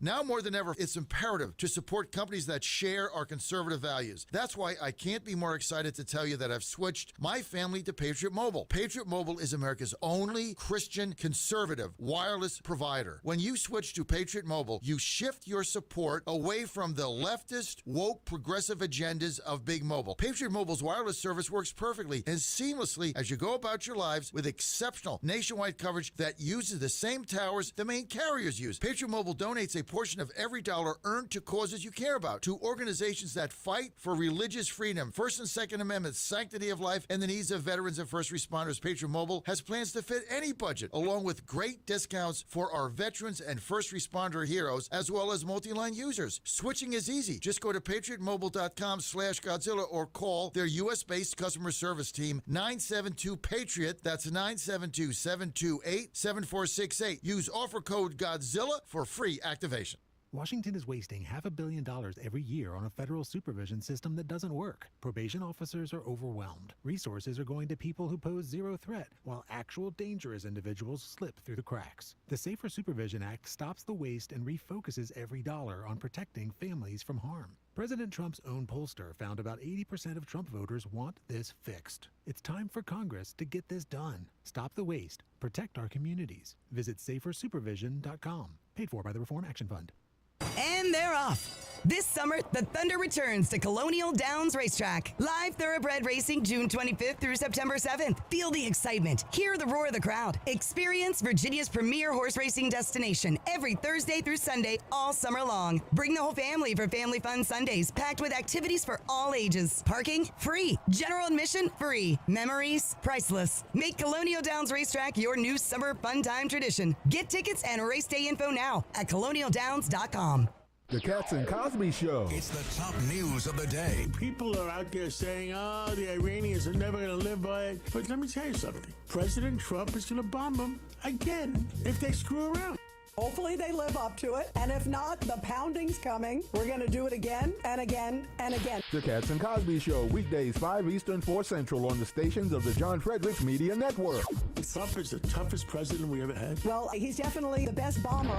Now more than ever, it's imperative to support companies that share our conservative values. That's why I can't be more excited to tell you that I've switched my family to Patriot Mobile. Patriot Mobile is America's only Christian conservative wireless provider. When you switch to Patriot Mobile, you shift your support away from the leftist, woke, progressive agendas of Big Mobile. Patriot Mobile's wireless service works perfectly and seamlessly as you go about your lives with exceptional nationwide coverage that uses the same towers the main carriers use. Patriot Mobile donates a portion of every dollar earned to causes you care about, to organizations that fight for religious freedom, First and Second Amendments, sanctity of life, and the needs of veterans and first responders. Patriot Mobile has plans to fit any budget, along with great discounts for our veterans and first responder heroes, as well as multi-line users. Switching is easy. Just go to patriotmobile.com/Godzilla or call their U.S.-based customer service team, 972-PATRIOT. That's 972-728-7468. Use offer code Godzilla for free activation. Washington is wasting $500 million every year on a federal supervision system that doesn't work. Probation officers are overwhelmed. Resources are going to people who pose zero threat, while actual dangerous individuals slip through the cracks. The Safer Supervision Act stops the waste and refocuses every dollar on protecting families from harm. President Trump's own pollster found about 80% of Trump voters want this fixed. It's time for Congress to get this done. Stop the waste. Protect our communities. Visit safersupervision.com. Paid for by the Reform Action Fund. And they're off. This summer, the Thunder returns to Colonial Downs Racetrack. Live thoroughbred racing June 25th through September 7th. Feel the excitement. Hear the roar of the crowd. Experience Virginia's premier horse racing destination every Thursday through Sunday all summer long. Bring the whole family for Family Fun Sundays, packed with activities for all ages. Parking, free. General admission, free. Memories, priceless. Make Colonial Downs Racetrack your new summer fun time tradition. Get tickets and race day info now at colonialdowns.com. The Cats and Cosby Show. It's the top news of the day. People are out there saying, oh, the Iranians are never going to live by it. But let me tell you something. President Trump is going to bomb them again if they screw around. Hopefully they live up to it. And if not, the pounding's coming. We're going to do it again and again and again. The Cats and Cosby Show, weekdays 5 Eastern, 4 Central on the stations of the John Fredericks Media Network. Trump is the toughest president we ever had. Well, he's definitely the best bomber.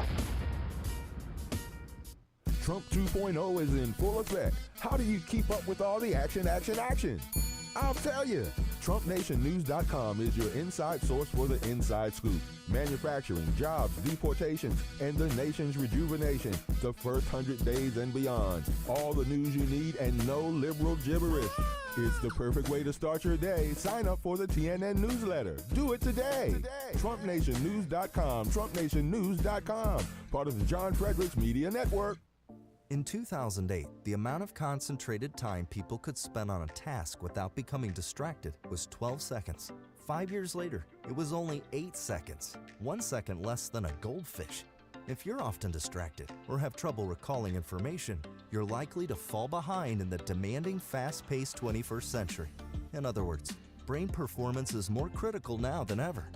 Trump 2.0 is in full effect. How do you keep up with all the action? I'll tell you. TrumpNationNews.com is your inside source for the inside scoop. Manufacturing, jobs, deportations, and the nation's rejuvenation. The first 100 days and beyond. All the news you need and no liberal gibberish. It's the perfect way to start your day. Sign up for the TNN newsletter. Do it today. TrumpNationNews.com. TrumpNationNews.com. Part of the John Fredericks Media Network. In 2008, the amount of concentrated time people could spend on a task without becoming distracted was 12 seconds. 5 years later, it was only 8 seconds, 1 second less than a goldfish. If you're often distracted or have trouble recalling information, you're likely to fall behind in the demanding, fast-paced 21st century. In other words, brain performance is more critical now than ever.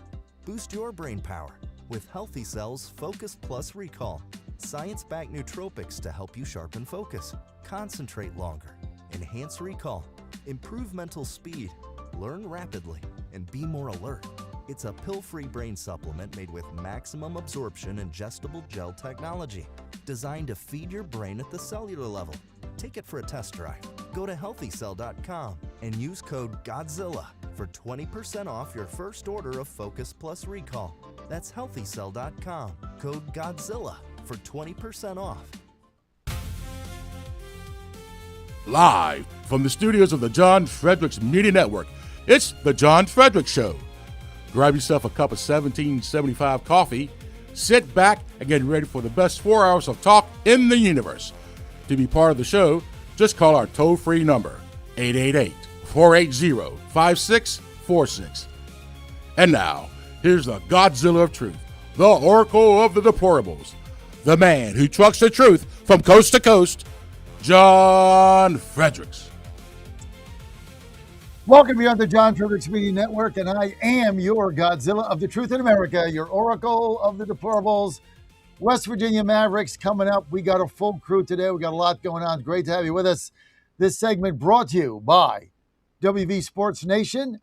Boost your brain power with Healthy Cell's Focus Plus Recall. Science-backed nootropics to help you sharpen focus, concentrate longer, enhance recall, improve mental speed, learn rapidly, and be more alert. It's a pill-free brain supplement made with maximum absorption ingestible gel technology, designed to feed your brain at the cellular level. Take it for a test drive. Go to healthycell.com and use code GODZILLA for 20% off your first order of Focus Plus Recall. That's healthycell.com, code GODZILLA for 20% off. Live from the studios of the John Fredericks Media Network, it's The John Fredericks Show. Grab yourself a cup of 1775 coffee, sit back, and get ready for the best 4 hours of talk in the universe. To be part of the show, just call our toll-free number, 888-480-5646. And now, here's the Godzilla of Truth, the Oracle of the Deplorables, the man who trucks the truth from coast to coast, John Fredericks. Welcome here on the John Fredericks Media Network, and I am your Godzilla of the Truth in America, your Oracle of the Deplorables. West Virginia Mavericks coming up. We got a full crew today. We got a lot going on. Great to have you with us. This segment brought to you by WV Sports Nation.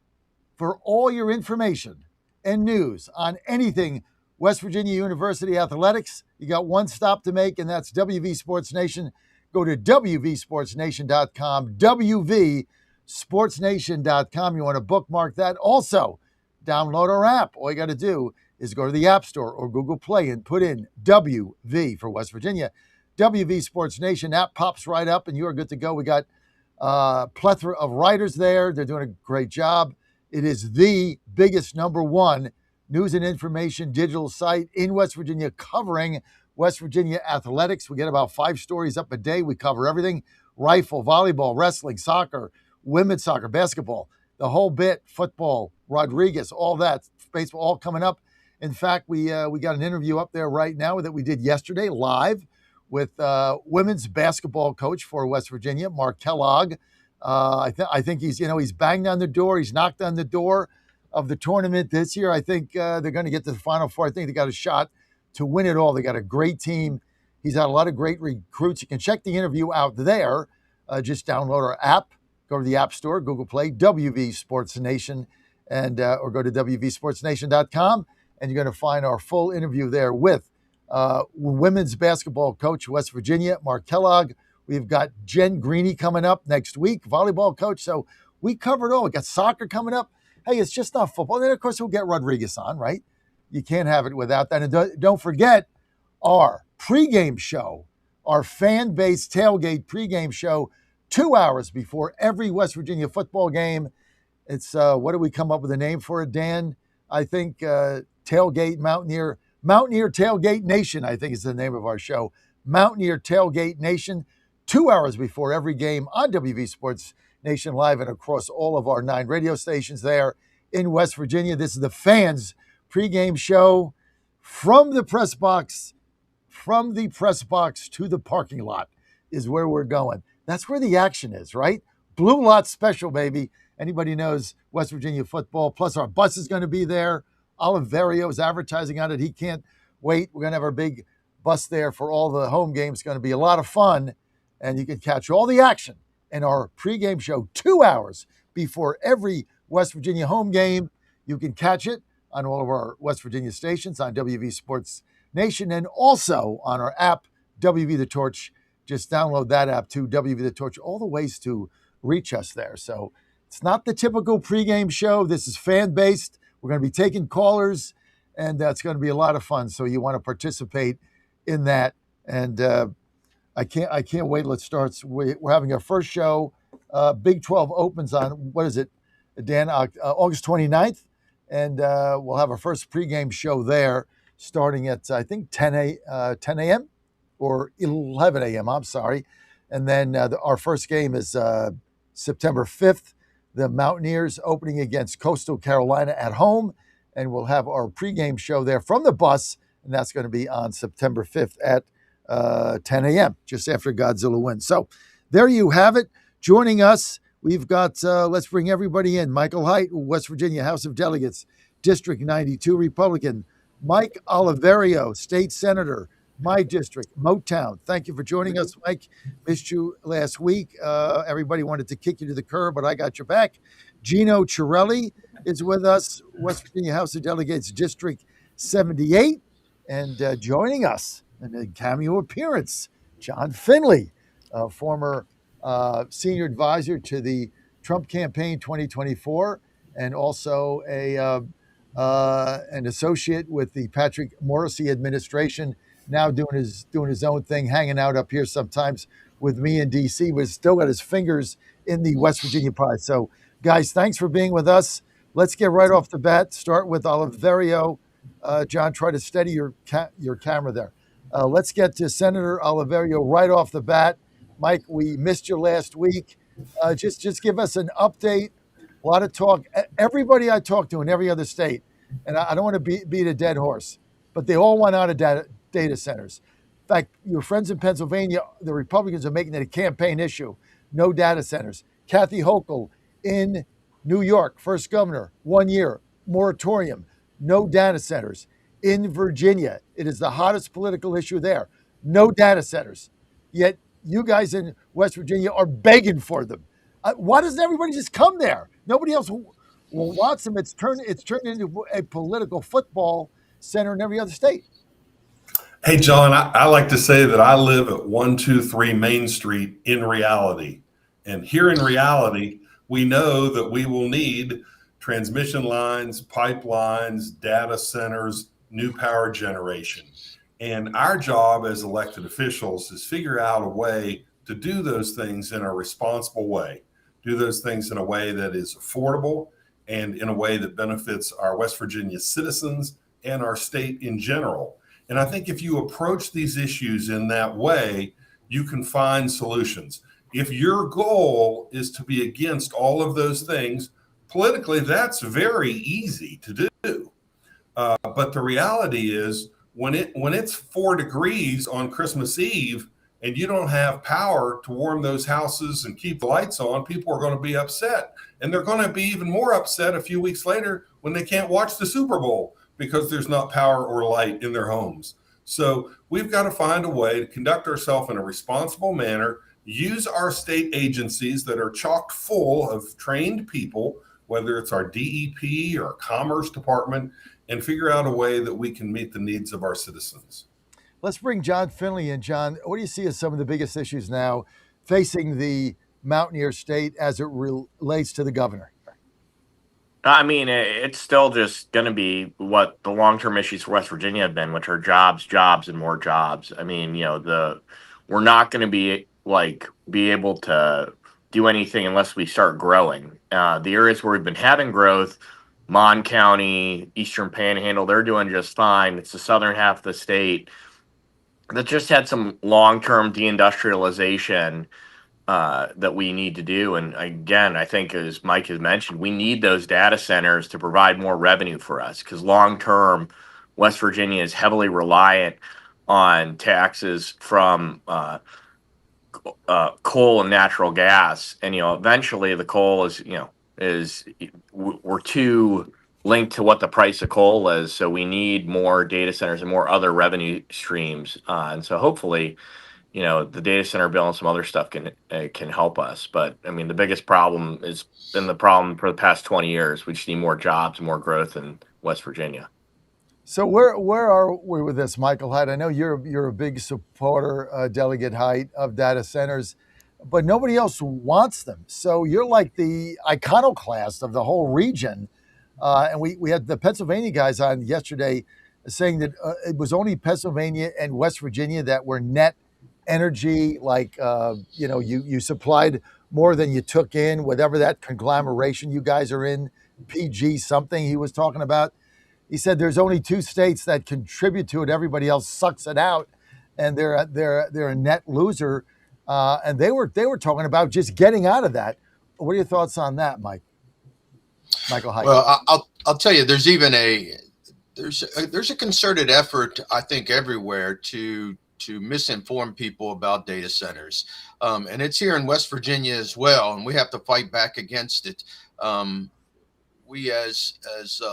For all your information and news on anything West Virginia University athletics, you got one stop to make, and that's WV Sports Nation. Go to WVSportsNation.com, WVSportsNation.com. You want to bookmark that. Also, download our app. All you got to do is go to the App Store or Google Play and put in WV for West Virginia. WV Sports Nation app pops right up, and you are good to go. We got a plethora of writers there. They're doing a great job. It is the biggest #1 news and information digital site in West Virginia covering West Virginia athletics. We get about 5 stories up a day. We cover everything: rifle, volleyball, wrestling, soccer, women's soccer, basketball, the whole bit, football, Rodriguez, all that, baseball, all coming up. In fact, we got an interview up there right now that we did yesterday live with women's basketball coach for West Virginia, Mark Kellogg. I think he's banged on the door. He's knocked on the door of the tournament this year. I think they're going to get to the Final Four. I think they got a shot to win it all. They got a great team. He's had a lot of great recruits. You can check the interview out there. Just download our app. Go to the App Store, Google Play, WV Sports Nation, and or go to WVSportsNation.com, and you're going to find our full interview there with women's basketball coach, West Virginia, Mark Kellogg. We've got Jen Greeny coming up next week, volleyball coach. So we covered all. We got soccer coming up. Hey, it's just not football. And then, of course, we'll get Rodriguez on, right? You can't have it without that. And don't forget our pregame show, our fan-based tailgate pregame show, 2 hours before every West Virginia football game. It's, what do we come up with a name for it, Dan? I think Tailgate Mountaineer Tailgate Nation, I think is the name of our show. Mountaineer Tailgate Nation, 2 hours before every game on WV Sports Nation Live and across all of our 9 radio stations there in West Virginia. This is the fans pregame show from the press box to the parking lot is where we're going. That's where the action is, right? Blue Lot Special, baby. Anybody knows West Virginia football. Plus, our bus is going to be there. Oliverio is advertising on it. He can't wait. We're going to have our big bus there for all the home games. It's going to be a lot of fun. And you can catch all the action in our pregame show 2 hours before every West Virginia home game. You can catch it on all of our West Virginia stations on WV Sports Nation and also on our app, WV The Torch. Just download that app too, WV The Torch, all the ways to reach us there. So it's not the typical pregame show. This is fan-based. We're going to be taking callers, and it's going to be a lot of fun. So you want to participate in that. And I can't wait. Let's start. We're having our first show. Big 12 opens on, what is it, Dan? August 29th. And we'll have our first pregame show there starting at, I think, 10 a.m. or 11 a.m., I'm sorry. And then our first game is September 5th. The Mountaineers opening against Coastal Carolina at home. And we'll have our pregame show there from the bus and that's going to be on September 5th at 10 a.m., just after Godzilla wins. So there you have it. Joining us, we've got, let's bring everybody in. Michael Haidt, West Virginia House of Delegates, District 92 Republican. Mike Oliverio, State Senator, my district, Motown. Thank you for joining us, Mike. Missed you last week. Everybody wanted to kick you to the curb, but I got your back. Gino Chiarelli is with us, West Virginia House of Delegates, District 78. And joining us in a cameo appearance, John Finley, former senior advisor to the Trump campaign 2024, and also an associate with the Patrick Morrisey administration, now doing his own thing, hanging out up here sometimes with me in D.C., but still got his fingers in the West Virginia pie. So, guys, thanks for being with us. Let's get right off the bat. Start with Oliverio. John, try to steady your camera there. Let's get to Senator Oliverio right off the bat. Mike, we missed you last week. Just give us an update. A lot of talk. Everybody I talked to in every other state, and I don't want to beat a dead horse, but they all want out of data centers. In fact, your friends in Pennsylvania, the Republicans are making it a campaign issue. No data centers. Kathy Hochul in New York, first governor, 1 year, moratorium, no data centers. In Virginia, it is the hottest political issue there. No data centers. Yet you guys in West Virginia are begging for them. Why doesn't everybody just come there? Nobody else wants them. It's turned into a political football center in every other state. Hey, John, I like to say that I live at 123 Main Street in reality. And here in reality, we know that we will need transmission lines, pipelines, data centers, new power generation. And our job as elected officials is figure out a way to do those things in a responsible way, do those things in a way that is affordable and in a way that benefits our West Virginia citizens and our state in general. And I think if you approach these issues in that way, you can find solutions. If your goal is to be against all of those things, politically, that's very easy to do. But the reality is when it's 4 degrees on Christmas Eve and you don't have power to warm those houses and keep the lights on, people are going to be upset. And they're going to be even more upset a few weeks later when they can't watch the Super Bowl because there's not power or light in their homes. So we've got to find a way to conduct ourselves in a responsible manner, use our state agencies that are chock full of trained people, whether it's our DEP or Commerce Department, and figure out a way that we can meet the needs of our citizens. Let's bring John Finley in. John, what do you see as some of the biggest issues now facing the Mountaineer State as it relates to the governor? I mean, it's still just going to be what the long-term issues for West Virginia have been, which are jobs, and more jobs. I mean, we're not going to be able to do anything unless we start growing. The areas where we've been having growth, Mon County, Eastern Panhandle, they're doing just fine. It's the southern half of the state that just had some long-term deindustrialization that we need to do. And again, I think as Mike has mentioned, we need those data centers to provide more revenue for us because long-term, West Virginia is heavily reliant on taxes from coal and natural gas. And, eventually the coal we're too linked to what the price of coal is. So we need more data centers and more other revenue streams. And so hopefully, the data center bill and some other stuff can help us. But I mean, the biggest problem has been the problem for the past 20 years. We just need more jobs, more growth in West Virginia. So where are we with this, Michael Haidt? I know you're a big supporter, Delegate Haidt, of data centers, but nobody else wants them. So you're like the iconoclast of the whole region. And we had the Pennsylvania guys on yesterday saying that it was only Pennsylvania and West Virginia that were net energy, you supplied more than you took in, whatever that conglomeration you guys are in, PG something he was talking about. He said there's only 2 states that contribute to it. Everybody else sucks it out, and they're a net loser. And they were talking about just getting out of that. What are your thoughts on that, Michael Haidt? Well, I'll tell you, there's even there's a concerted effort, I think, everywhere to misinform people about data centers, and it's here in West Virginia as well, and we have to fight back against it. Um, we as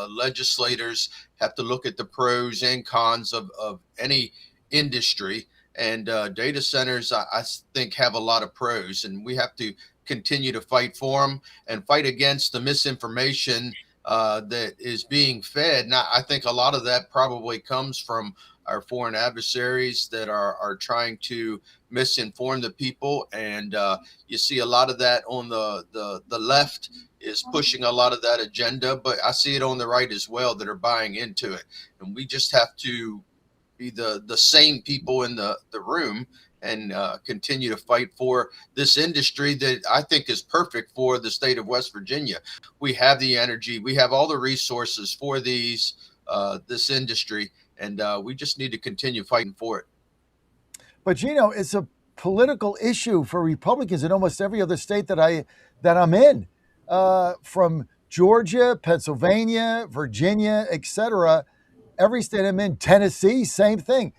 legislators have to look at the pros and cons of any industry, and data centers I think have a lot of pros, and we have to continue to fight for them and fight against the misinformation that is being fed. And I think a lot of that probably comes from our foreign adversaries that are trying to misinform the people, and you see a lot of that on the left is pushing a lot of that agenda, but I see it on the right as well that are buying into it. And we just have to be the same people in the room and continue to fight for this industry that I think is perfect for the state of West Virginia. We have the energy, we have all the resources for this industry, and we just need to continue fighting for it. But it's a political issue for Republicans in almost every other state that I'm in, from Georgia, Pennsylvania, Virginia, etc. Every state I'm in, Tennessee, same thing.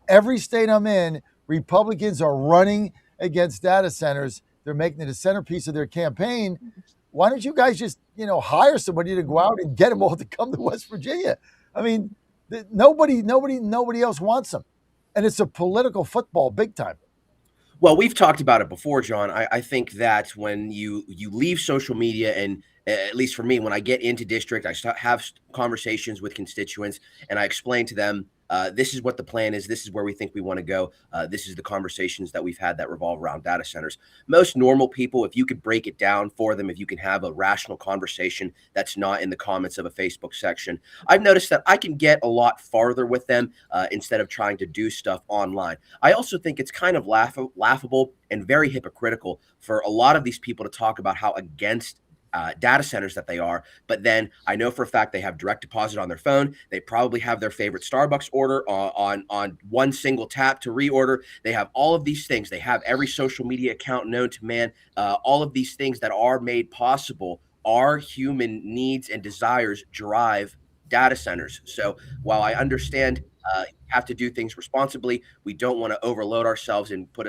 Every state I'm in, Republicans are running against data centers. They're making it a centerpiece of their campaign. Why don't you guys just, hire somebody to go out and get them all to come to West Virginia? I mean, nobody else wants them. And it's a political football big time. Well, we've talked about it before, John. I think that when you leave social media, and at least for me, when I get into district, I have conversations with constituents and I explain to them, this is what the plan is. This is where we think we want to go. This is the conversations that we've had that revolve around data centers. Most normal people, if you could break it down for them, if you can have a rational conversation that's not in the comments of a Facebook section, I've noticed that I can get a lot farther with them instead of trying to do stuff online. I also think it's kind of laughable and very hypocritical for a lot of these people to talk about how against data centers that they are, but then I know for a fact they have direct deposit on their phone. They probably have their favorite Starbucks order on one single tap to reorder. They have all of these things. They have every social media account known to man. All of these things that are made possible, our human needs and desires drive data centers. So while I understand you have to do things responsibly, we don't want to overload ourselves and put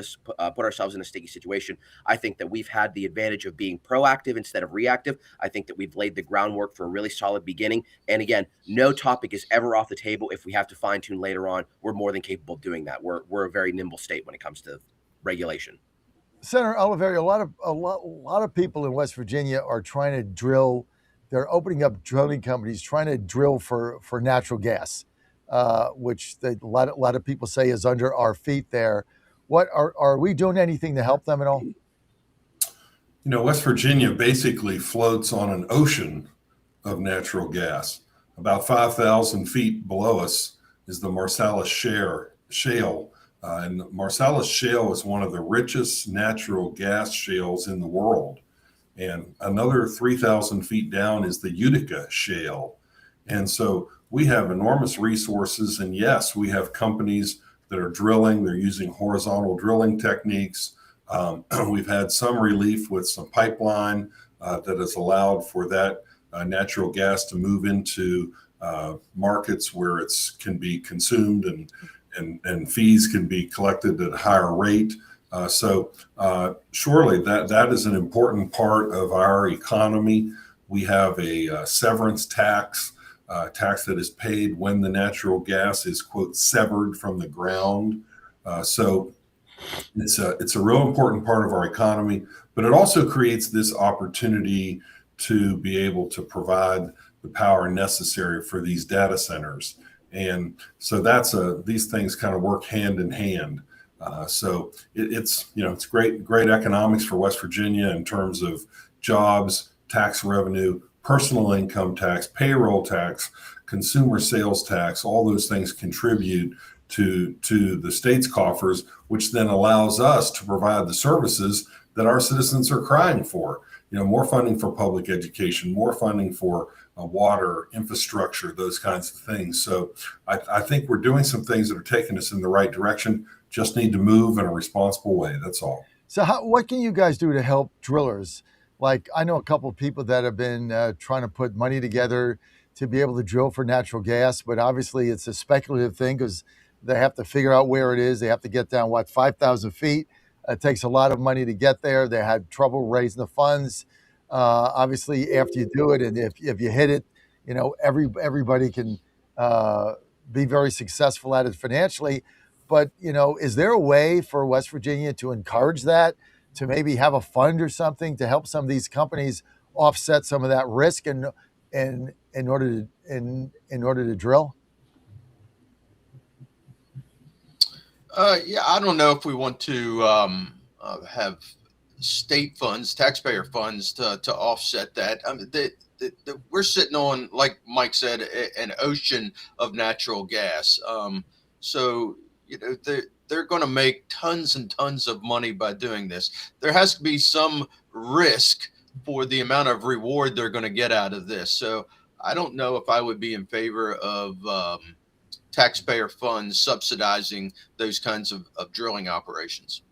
ourselves in a sticky situation. I think that we've had the advantage of being proactive instead of reactive. I think that we've laid the groundwork for a really solid beginning. And again, no topic is ever off the table. If we have to fine tune later on, we're more than capable of doing that. We're a very nimble state when it comes to regulation. Senator Oliveri, a lot of people in West Virginia are trying to drill. They're opening up drilling companies trying to drill for natural gas, which a lot of people say is under our feet there. What are we doing anything to help them at all? West Virginia basically floats on an ocean of natural gas. About 5,000 feet below us is the Marcellus Shale. And Marcellus Shale is one of the richest natural gas shales in the world. And another 3,000 feet down is the Utica Shale. And so we have enormous resources. And yes, we have companies that are drilling. They're using horizontal drilling techniques. We've had some relief with some pipeline that has allowed for that natural gas to move into markets where it can be consumed and fees can be collected at a higher rate. So surely that is an important part of our economy. We have a severance tax that is paid when the natural gas is, quote, severed from the ground. So it's a real important part of our economy, but it also creates this opportunity to be able to provide the power necessary for these data centers. And so these things kind of work hand in hand. So it's great economics for West Virginia in terms of jobs, tax revenue, personal income tax, payroll tax, consumer sales tax. All those things contribute to the state's coffers, which then allows us to provide the services that our citizens are crying for. More funding for public education, more funding for water, infrastructure, those kinds of things. So I think we're doing some things that are taking us in the right direction. Just need to move in a responsible way. That's all. So what can you guys do to help drillers? Like, I know a couple of people that have been trying to put money together to be able to drill for natural gas, but obviously it's a speculative thing because they have to figure out where it is. They have to get down, 5,000 feet. It takes a lot of money to get there. They had trouble raising the funds. Obviously, after you do it, and if you hit it, everybody can be very successful at it financially. But, is there a way for West Virginia to encourage that, to maybe have a fund or something to help some of these companies offset some of that risk and in order to drill? Yeah, I don't know if we want to have state funds, taxpayer funds to offset that. I mean, we're sitting on, like Mike said, an ocean of natural gas. So, they're going to make tons and tons of money by doing this. There has to be some risk for the amount of reward they're going to get out of this. So I don't know if I would be in favor of taxpayer funds subsidizing those kinds of drilling operations.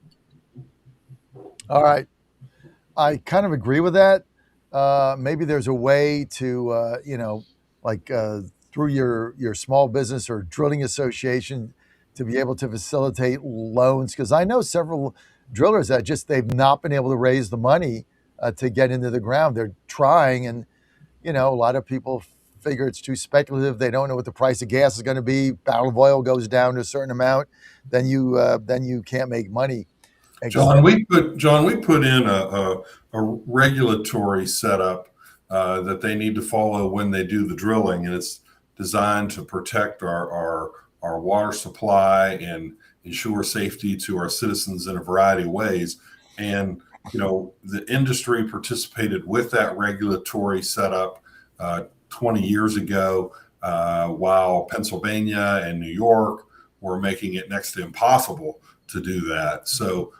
All right. I kind of agree with that. Maybe there's a way to, through your small business or drilling association to be able to facilitate loans. Because I know several drillers that they've not been able to raise the money to get into the ground. They're trying, and, a lot of people figure it's too speculative. They don't know what the price of gas is going to be. Barrel of oil goes down to a certain amount, then you can't make money. John, we put in a regulatory setup that they need to follow when they do the drilling, and it's designed to protect our water supply and ensure safety to our citizens in a variety of ways. And the industry participated with that regulatory setup 20 years ago, while Pennsylvania and New York were making it next to impossible to do that. So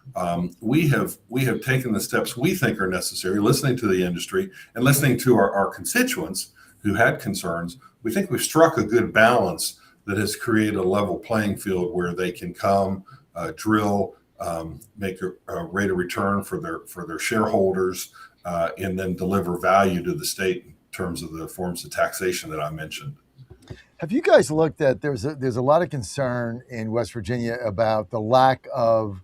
we have taken the steps we think are necessary, listening to the industry and listening to our constituents who had concerns. We think we've struck a good balance that has created a level playing field where they can come, drill, make a rate of return for their shareholders, and then deliver value to the state in terms of the forms of taxation that I mentioned. Have you guys looked at, there's a lot of concern in West Virginia about the lack of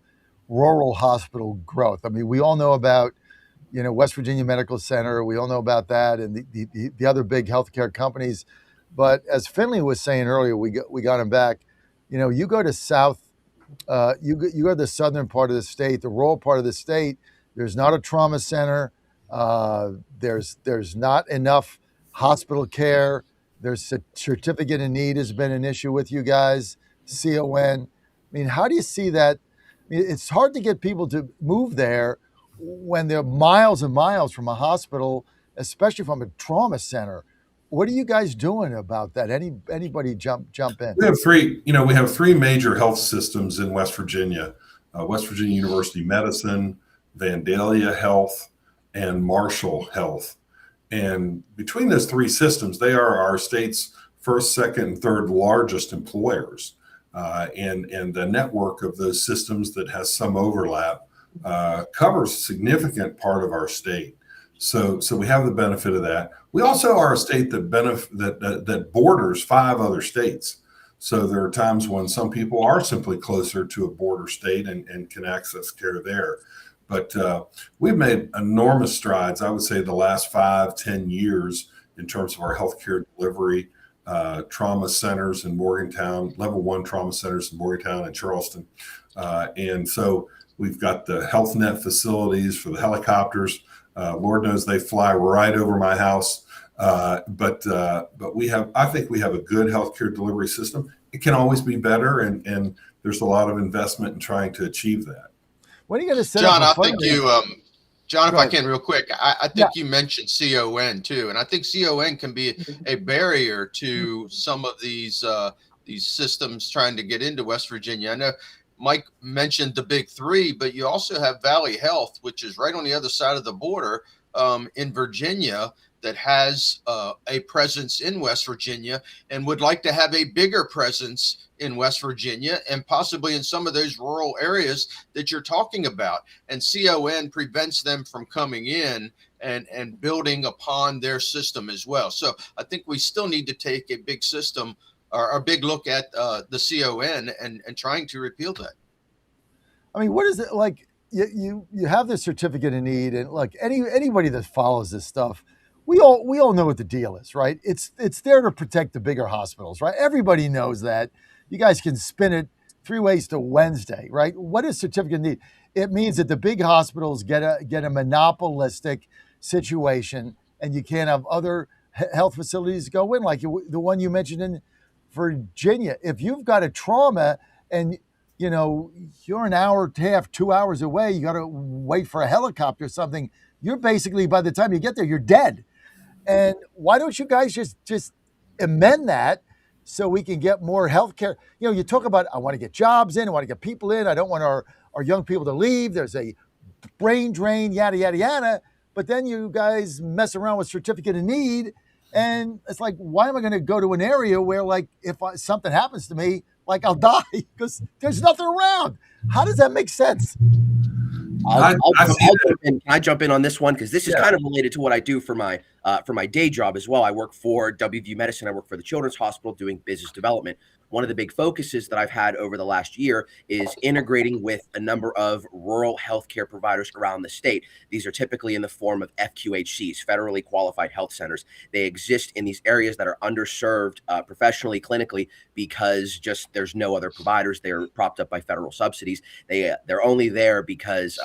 rural hospital growth. I mean, we all know about, West Virginia Medical Center. We all know about that and the other big healthcare companies. But as Finley was saying earlier, we got him back. You go to you go to the southern part of the state, the rural part of the state. There's not a trauma center. There's not enough hospital care. There's a certificate of need has been an issue with you guys, CON. I mean, how do you see that? I mean, it's hard to get people to move there when they're miles and miles from a hospital, especially from a trauma center. What are you guys doing about that? Anybody jump in? We have three major health systems in West Virginia: West Virginia University Medicine, Vandalia Health, and Marshall Health. And between those three systems, they are our state's first, second, and third largest employers. And the network of those systems that has some overlap covers a significant part of our state. So we have the benefit of that. We also are a state that borders 5 other states. So there are times when some people are simply closer to a border state and can access care there. But we've made enormous strides, I would say, the last 5-10 years in terms of our healthcare delivery, trauma centers in Morgantown, level 1 trauma centers in Morgantown and Charleston. And so we've got the Health Net facilities for the helicopters. Lord knows they fly right over my house. But I think we have a good healthcare delivery system. It can always be better, and there's a lot of investment in trying to achieve that. When are you going to set John, up I think John, if I can real quick, I think you mentioned CON too. And I think CON can be a barrier to some of these systems trying to get into West Virginia. I know Mike mentioned the big 3, but you also have Valley Health, which is right on the other side of the border in Virginia, that has a presence in West Virginia and would like to have a bigger presence in West Virginia and possibly in some of those rural areas that you're talking about. And CON prevents them from coming in and building upon their system as well. So I think we still need to take a big system or a big look at the CON and trying to repeal that. I mean, what is it like? You have this certificate of need, and like anybody that follows this stuff, we all know what the deal is, right? It's there to protect the bigger hospitals, right? Everybody knows that. You guys can spin it three ways to Wednesday, right? What is certificate of need? It means that the big hospitals get a monopolistic situation, and you can't have other health facilities go in, like the one you mentioned in Virginia. If you've got a trauma and you're an hour and a half, 2 hours away, you got to wait for a helicopter or something, you're basically, by the time you get there, you're dead. And why don't you guys just amend that so we can get more healthcare? You talk about, I want to get jobs in, I want to get people in, I don't want our young people to leave, there's a brain drain, yada, yada, yada. But then you guys mess around with certificate of need, and it's like, why am I going to go to an area where, like, if something happens to me, like, I'll die because there's nothing around? How does that make sense? Can I jump in on this one? Because this is kind of related to what I do for my day job as well. I work for WVU Medicine. I work for the Children's Hospital doing business development. One of the big focuses that I've had over the last year is integrating with a number of rural healthcare providers around the state. These are typically in the form of FQHCs, federally qualified health centers. They exist in these areas that are underserved professionally, clinically, because just there's no other providers. They're propped up by federal subsidies. They're only there because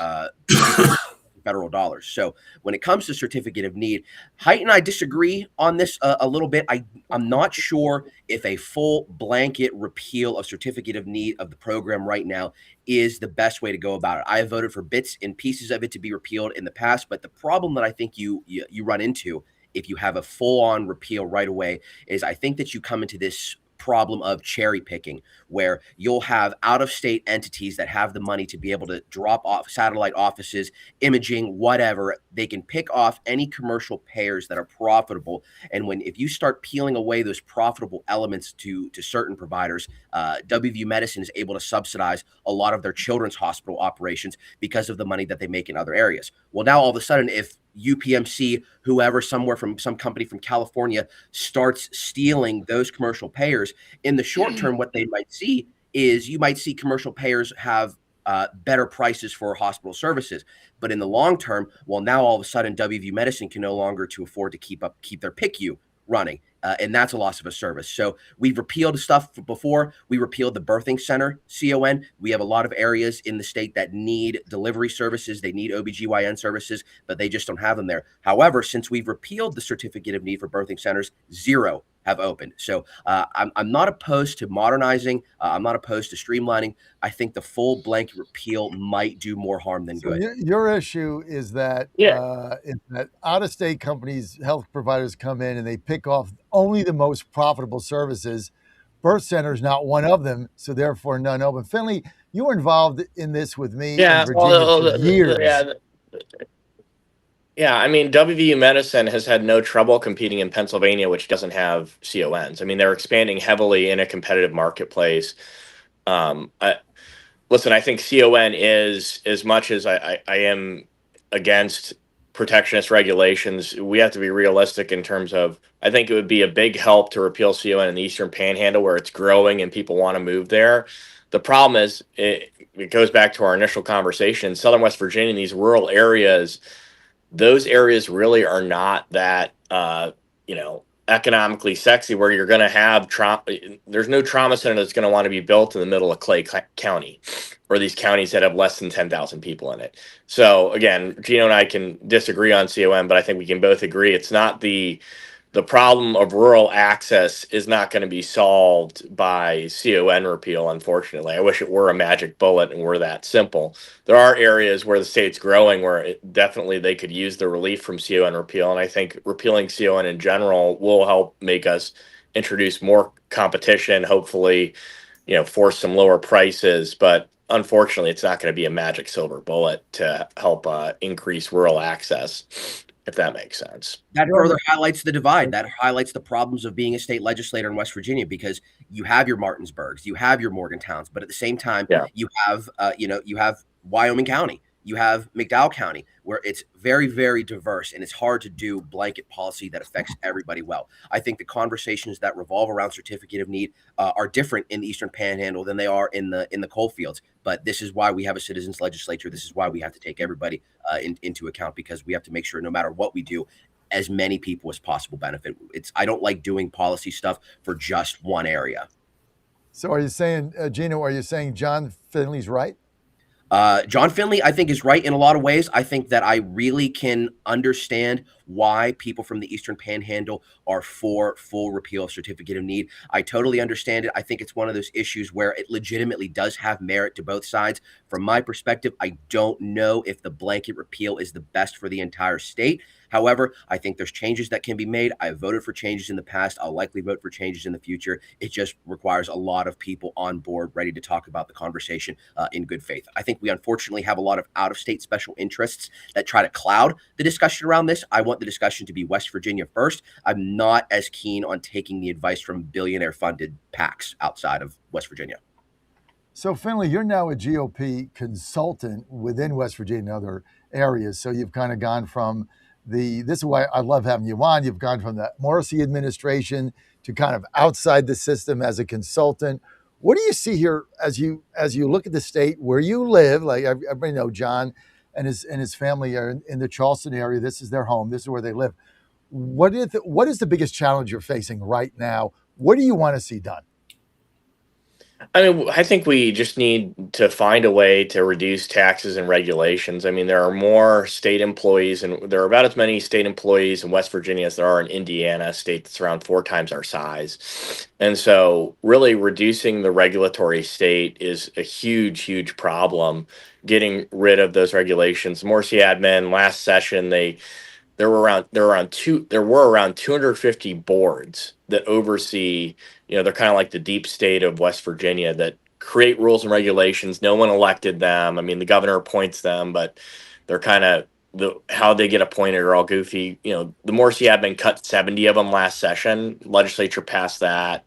federal dollars. So when it comes to certificate of need, Height and I disagree on this a little bit. I'm not sure if a full blanket repeal of certificate of need of the program right now is the best way to go about it. I have voted for bits and pieces of it to be repealed in the past, but the problem that I think you run into if you have a full-on repeal right away is I think that you come into this problem of cherry picking, where you'll have out-of-state entities that have the money to be able to drop off satellite offices, imaging, whatever. They can pick off any commercial payers that are profitable. And if you start peeling away those profitable elements to certain providers, WVU Medicine is able to subsidize a lot of their children's hospital operations because of the money that they make in other areas. Well, now all of a sudden, if UPMC, whoever, somewhere from some company from California starts stealing those commercial payers, in the short term, what they might see is you might see commercial payers have better prices for hospital services. But in the long term, well, now all of a sudden WVU Medicine can no longer afford to keep their PICU running. And that's a loss of a service. So we've repealed stuff before. We repealed the birthing center, CON. We have a lot of areas in the state that need delivery services. They need OBGYN services, but they just don't have them there. However, since we've repealed the certificate of need for birthing centers, 0 have opened. So I'm not opposed to modernizing. I'm not opposed to streamlining. I think the full blanket repeal might do more harm than good. Your issue is that out-of-state companies, health providers come in and they pick off only the most profitable services. Birth center is not one of them, so therefore none open. Finley, you were involved in this with me in Virginia for years. Yeah, I mean, WVU Medicine has had no trouble competing in Pennsylvania, which doesn't have CONs. I mean, they're expanding heavily in a competitive marketplace. Listen, I think CON is, as much as I am against protectionist regulations, we have to be realistic in terms of, I think it would be a big help to repeal CON in the Eastern Panhandle where it's growing and people want to move there. The problem is, it goes back to our initial conversation, Southern West Virginia, these rural areas, those areas really are not that, economically sexy, where you're going to have there's no trauma center that's going to want to be built in the middle of Clay County or these counties that have less than 10,000 people in it. So again, Gino and I can disagree on CON, but I think we can both agree it's not the problem of rural access is not going to be solved by CON repeal, unfortunately. I wish it were a magic bullet and were that simple. There are areas where the state's growing where definitely they could use the relief from CON repeal, and I think repealing CON in general will help make us introduce more competition, hopefully, force some lower prices, but unfortunately, it's not going to be a magic silver bullet to help increase rural access. if that makes sense. That further highlights the divide. That highlights the problems of being a state legislator in West Virginia, because you have your Martinsburgs, you have your Morgantowns, but at the same time, you have, you have Wyoming County, you have McDowell County, where it's very, very diverse, and it's hard to do blanket policy that affects everybody well. I think the conversations that revolve around certificate of need are different in the Eastern Panhandle than they are in the coal fields. But this is why we have a citizens legislature. This is why we have to take everybody into account, because we have to make sure no matter what we do, as many people as possible benefit. I don't like doing policy stuff for just one area. So are you saying, Gino, are you saying John Finley's right? John Finley, I think, is right in a lot of ways. I think that I really can understand why people from the Eastern Panhandle are for full repeal of certificate of need. I totally understand it. I think it's one of those issues where it legitimately does have merit to both sides. From my perspective, I don't know if the blanket repeal is the best for the entire state. However, I think there's changes that can be made. I've voted for changes in the past. I'll likely vote for changes in the future. It just requires a lot of people on board ready to talk about the conversation in good faith. I think we unfortunately have a lot of out-of-state special interests that try to cloud the discussion around this. I want the discussion to be West Virginia first. I'm not as keen on taking the advice from billionaire-funded PACs outside of West Virginia. So, Finley, you're now a GOP consultant within West Virginia and other areas. So you've kind of gone from this is why I love having you on. You've gone from the Morrissey administration to kind of outside the system as a consultant. What do you see here as you look at the state where you live? Like everybody know John and his family are in the Charleston area. This is their home. This is where they live. What is the biggest challenge you're facing right now? What do you want to see done? I mean, I think we just need to find a way to reduce taxes and regulations. I mean, there are more state employees, and there are about as many state employees in West Virginia as there are in Indiana, a state that's around 4 times our size. And so really reducing the regulatory state is a huge, huge problem. Getting rid of those regulations. Morrissey admin last session, there were around 250 boards that oversee, they're kind of like the deep state of West Virginia that create rules and regulations. No one elected them. I mean, the governor appoints them, but they're kind of how they get appointed are all goofy. The Morrissey admin cut 70 of them last session. Legislature passed that.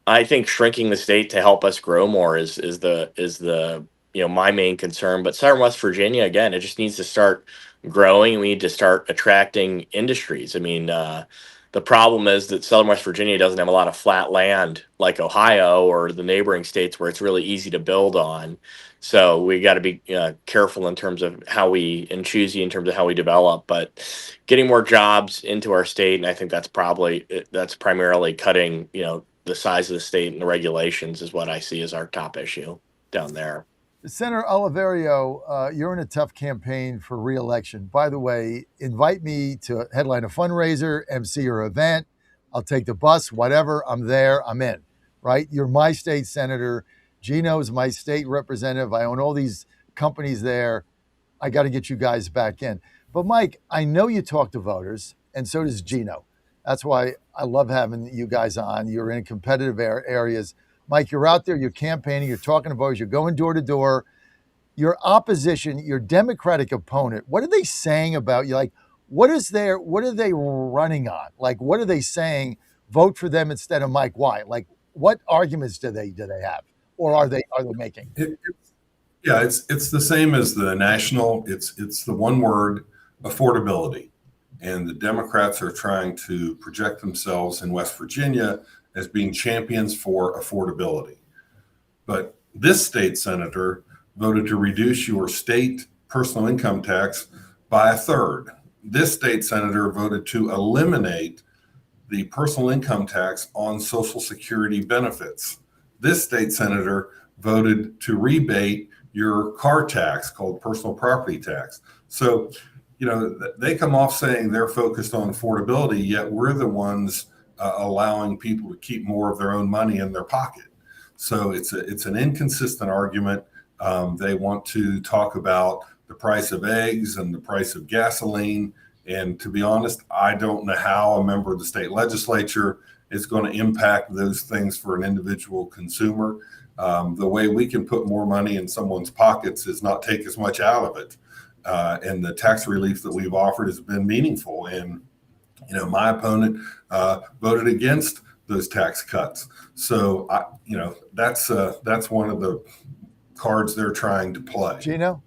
I think shrinking the state to help us grow more is the my main concern. But Southern West Virginia, again, it just needs to start growing. We need to start attracting industries. I mean, the problem is that Southern West Virginia doesn't have a lot of flat land like Ohio or the neighboring states where it's really easy to build on. So we got to be careful in terms of choosy in terms of how we develop, but getting more jobs into our state. And I think that's primarily cutting, the size of the state and the regulations is what I see as our top issue down there. Senator Oliverio, you're in a tough campaign for re-election. By the way, invite me to headline a fundraiser, MC your event. I'll take the bus, whatever. I'm there. I'm in, right? You're my state senator. Gino's my state representative. I own all these companies there. I got to get you guys back in. But Mike, I know you talk to voters, and so does Gino. That's why I love having you guys on. You're in competitive areas. Mike, you're out there, you're campaigning, you're talking to voters, you're going door to door. Your opposition, your Democratic opponent, what are they saying about you? Like, what are they running on? Like, what are they saying? Vote for them instead of Mike. Why? Like, what arguments do they have, or are they making? It's the same as the national. It's the one word, affordability, and the Democrats are trying to project themselves in West Virginia as being champions for affordability. But this state senator voted to reduce your state personal income tax by 1/3. This state senator voted to eliminate the personal income tax on Social Security benefits. This state senator voted to rebate your car tax called personal property tax. So, they come off saying they're focused on affordability, yet we're the ones allowing people to keep more of their own money in their pocket. So it's an inconsistent argument. They want to talk about the price of eggs and the price of gasoline. And to be honest, I don't know how a member of the state legislature is going to impact those things for an individual consumer. The way we can put more money in someone's pockets is not take as much out of it. and the tax relief that we've offered has been meaningful. And my opponent voted against those tax cuts. So that's one of the cards they're trying to play. Gino?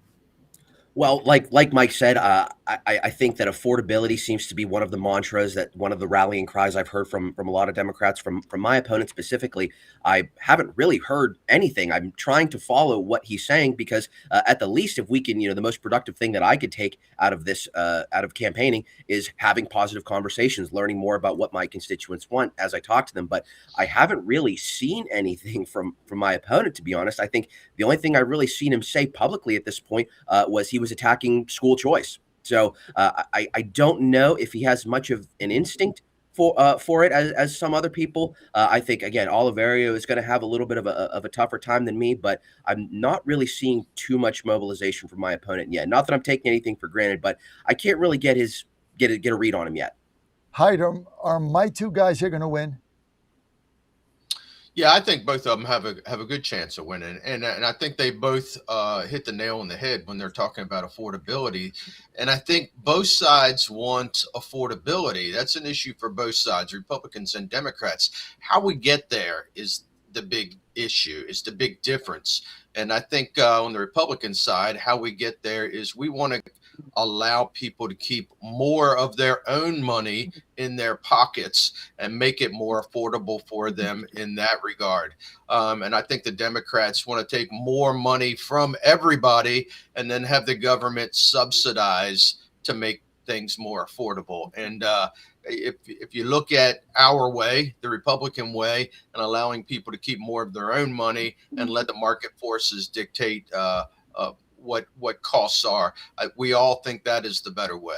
Well, like Mike said, I think that affordability seems to be one of the mantras, that one of the rallying cries I've heard from a lot of Democrats. From my opponent specifically, I haven't really heard anything. I'm trying to follow what he's saying because at the least, if we can, the most productive thing that I could take out of this, out of campaigning, is having positive conversations, learning more about what my constituents want as I talk to them. But I haven't really seen anything from my opponent, to be honest. I think the only thing I've really seen him say publicly at this point was he was attacking school choice. So I don't know if he has much of an instinct for it as some other people. I think, again, Oliverio is going to have a little bit of a tougher time than me, but I'm not really seeing too much mobilization from my opponent yet. Not that I'm taking anything for granted, but I can't really get a read on him yet. Hyde, are my two guys here going to win? Yeah, I think both of them have a good chance of winning, and I think they both hit the nail on the head when they're talking about affordability. And I think both sides want affordability. That's an issue for both sides, Republicans and Democrats. How we get there is the big issue. It's the big difference. And I think on the Republican side, how we get there is we want to allow people to keep more of their own money in their pockets and make it more affordable for them in that regard. And I think the Democrats want to take more money from everybody and then have the government subsidize to make things more affordable. And if you look at our way, the Republican way, and allowing people to keep more of their own money and let the market forces dictate what costs are, we all think that is the better way.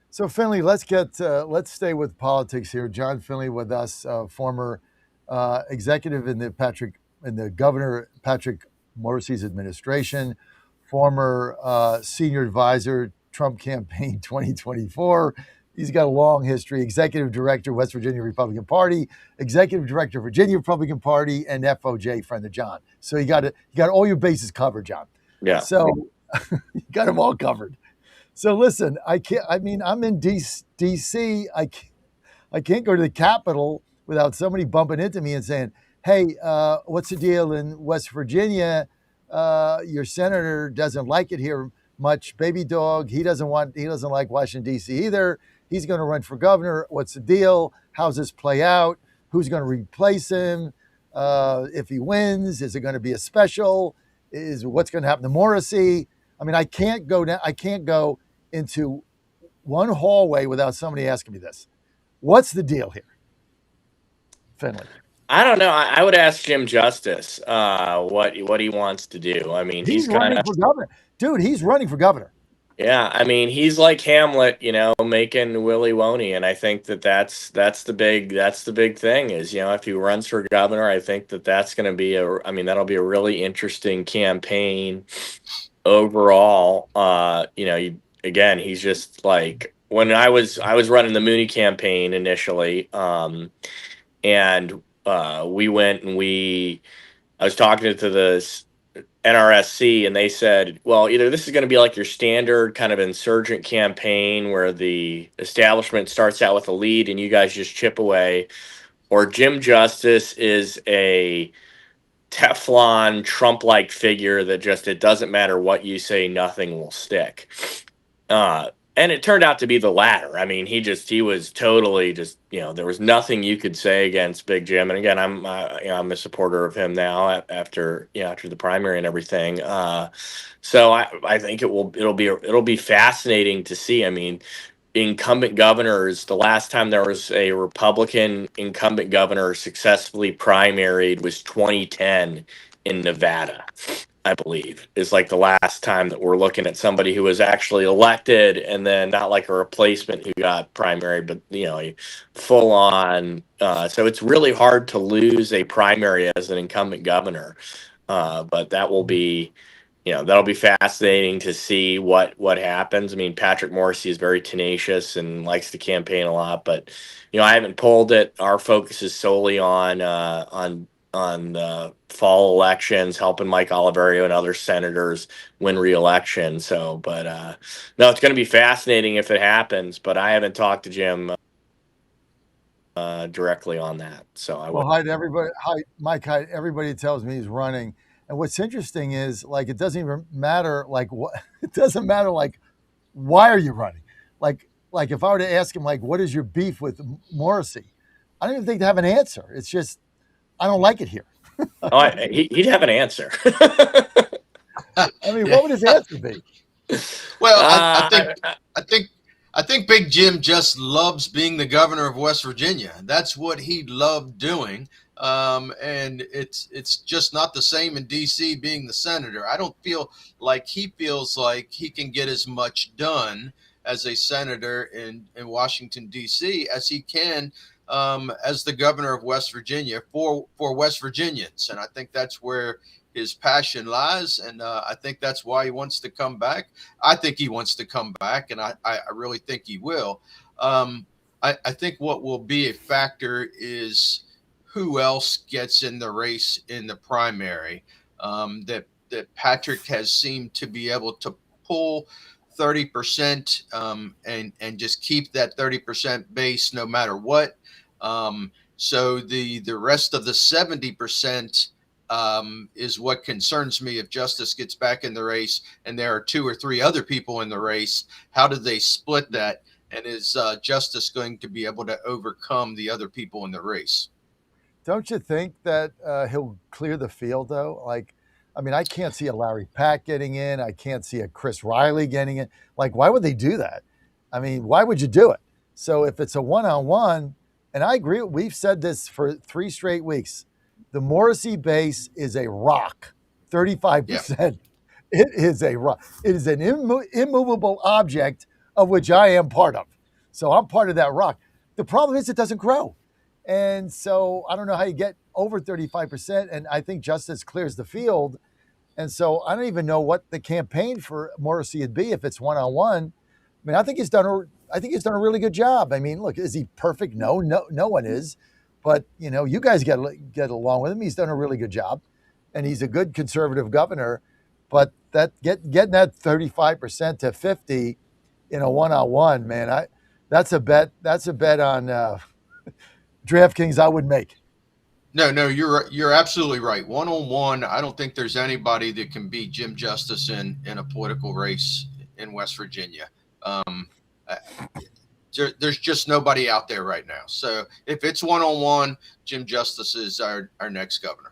So Finley, let's stay with politics here. John Finley with us, former executive in the Governor Patrick Morrisey's administration, former senior advisor, Trump campaign 2024. He's got a long history. Executive director, West Virginia Republican Party, executive director, Virginia Republican Party, and FOJ friend of John. So you got all your bases covered, John. Yeah. So you got them all covered. So listen, I'm in DC. I can't go to the Capitol without somebody bumping into me and saying, "Hey, what's the deal in West Virginia? Your senator doesn't like it here much. Baby dog. He doesn't like Washington D.C. either. He's going to run for governor. What's the deal? How's this play out? Who's going to replace him? If he wins, is it going to be a special? Is what's going to happen to Morrissey?" I mean, I can't go into one hallway without somebody asking me this. What's the deal here, Finley? I don't know. I would ask Jim Justice what he wants to do. I mean, he's running for governor. Dude, he's running for governor. Yeah, I mean, he's like Hamlet, making Willy Woney, and I think that's the big thing is, if he runs for governor, I think that's going to be that'll be a really interesting campaign overall. Again, he's just like when I was running the Mooney campaign initially, and we went and I was talking to the NRSC, and they said, well, either this is going to be like your standard kind of insurgent campaign where the establishment starts out with a lead and you guys just chip away, or Jim Justice is a Teflon Trump-like figure that just, it doesn't matter what you say, nothing will stick. And it turned out to be the latter. I mean, he was totally just, there was nothing you could say against Big Jim. And again, I'm a supporter of him now after the primary and everything. So I think it'll be fascinating to see. I mean, incumbent governors, the last time there was a Republican incumbent governor successfully primaried was 2010 in Nevada. I believe is like the last time that we're looking at somebody who was actually elected and then not like a replacement who got primary, but full on. So it's really hard to lose a primary as an incumbent governor. But that will be, that'll be fascinating to see what happens. I mean, Patrick Morrisey is very tenacious and likes to campaign a lot, but I haven't pulled it. Our focus is solely on on the fall elections, helping Mike Oliverio and other senators win re-election. So, but no, it's going to be fascinating if it happens. But I haven't talked to Jim directly on that. So I Well, would. hi to everybody. Hi, Mike. Hi, everybody tells me he's running. And what's interesting is like it doesn't even matter like what it doesn't matter like why are you running? Like if I were to ask him like what is your beef with Morrissey? I don't even think they have an answer. It's just I don't like it here. Oh, he'd have an answer. I mean, what would his answer be? Well, I think Big Jim just loves being the governor of West Virginia. That's what he loved doing. And it's just not the same in D.C. being the senator. I don't feel like he feels like he can get as much done as a senator in Washington, D.C. as he can as the governor of West Virginia for West Virginians. And I think that's where his passion lies. And I think that's why he wants to come back. I think he wants to come back, and I really think he will. I think what will be a factor is who else gets in the race in the primary. That Patrick has seemed to be able to pull 30% and just keep that 30% base no matter what. So the rest of the 70% is what concerns me. If Justice gets back in the race and there are 2 or 3 other people in the race, how do they split that? And is Justice going to be able to overcome the other people in the race? Don't you think that he'll clear the field though? Like, I mean, I can't see a Larry Pack getting in. I can't see a Chris Riley getting in. Like, why would they do that? I mean, why would you do it? So if it's a one-on-one, and I agree, we've said this for 3 straight weeks. The Morrissey base is a rock, 35%. Yeah. It is a rock. It is an immovable object of which I am part of. So I'm part of that rock. The problem is it doesn't grow. And so I don't know how you get over 35%. And I think Justice clears the field. And so I don't even know what the campaign for Morrissey would be if it's one-on-one. I mean, I think he's done a really good job. I mean, look, is he perfect? No one is. But, you know, you guys get along with him. He's done a really good job. And he's a good conservative governor. But that getting that 35% to 50 in a one-on-one, man, that's a bet on DraftKings I would make. No, you're absolutely right. One-on-one, I don't think there's anybody that can beat Jim Justice in a political race in West Virginia. There's just nobody out there right now. So if it's one-on-one, Jim Justice is our next governor.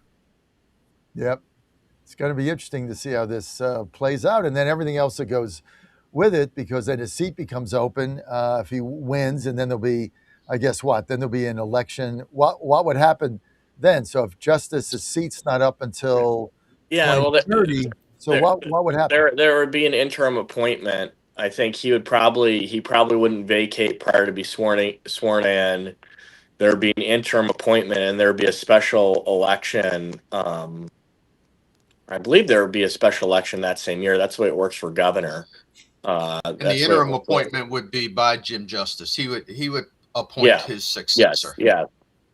Yep. It's going to be interesting to see how this plays out. And then everything else that goes with it, because then his seat becomes open if he wins. And then there'll be, I guess what? Then there'll be an election. What would happen then? So if Justice's seat's not up until 2030, what would happen? There would be an interim appointment. I think he probably wouldn't vacate prior to be sworn in. There would be an interim appointment, and there would be a special election. I believe there would be a special election that same year. That's the way it works for governor. And the interim appointment would be by Jim Justice. He would appoint his successor. Yeah.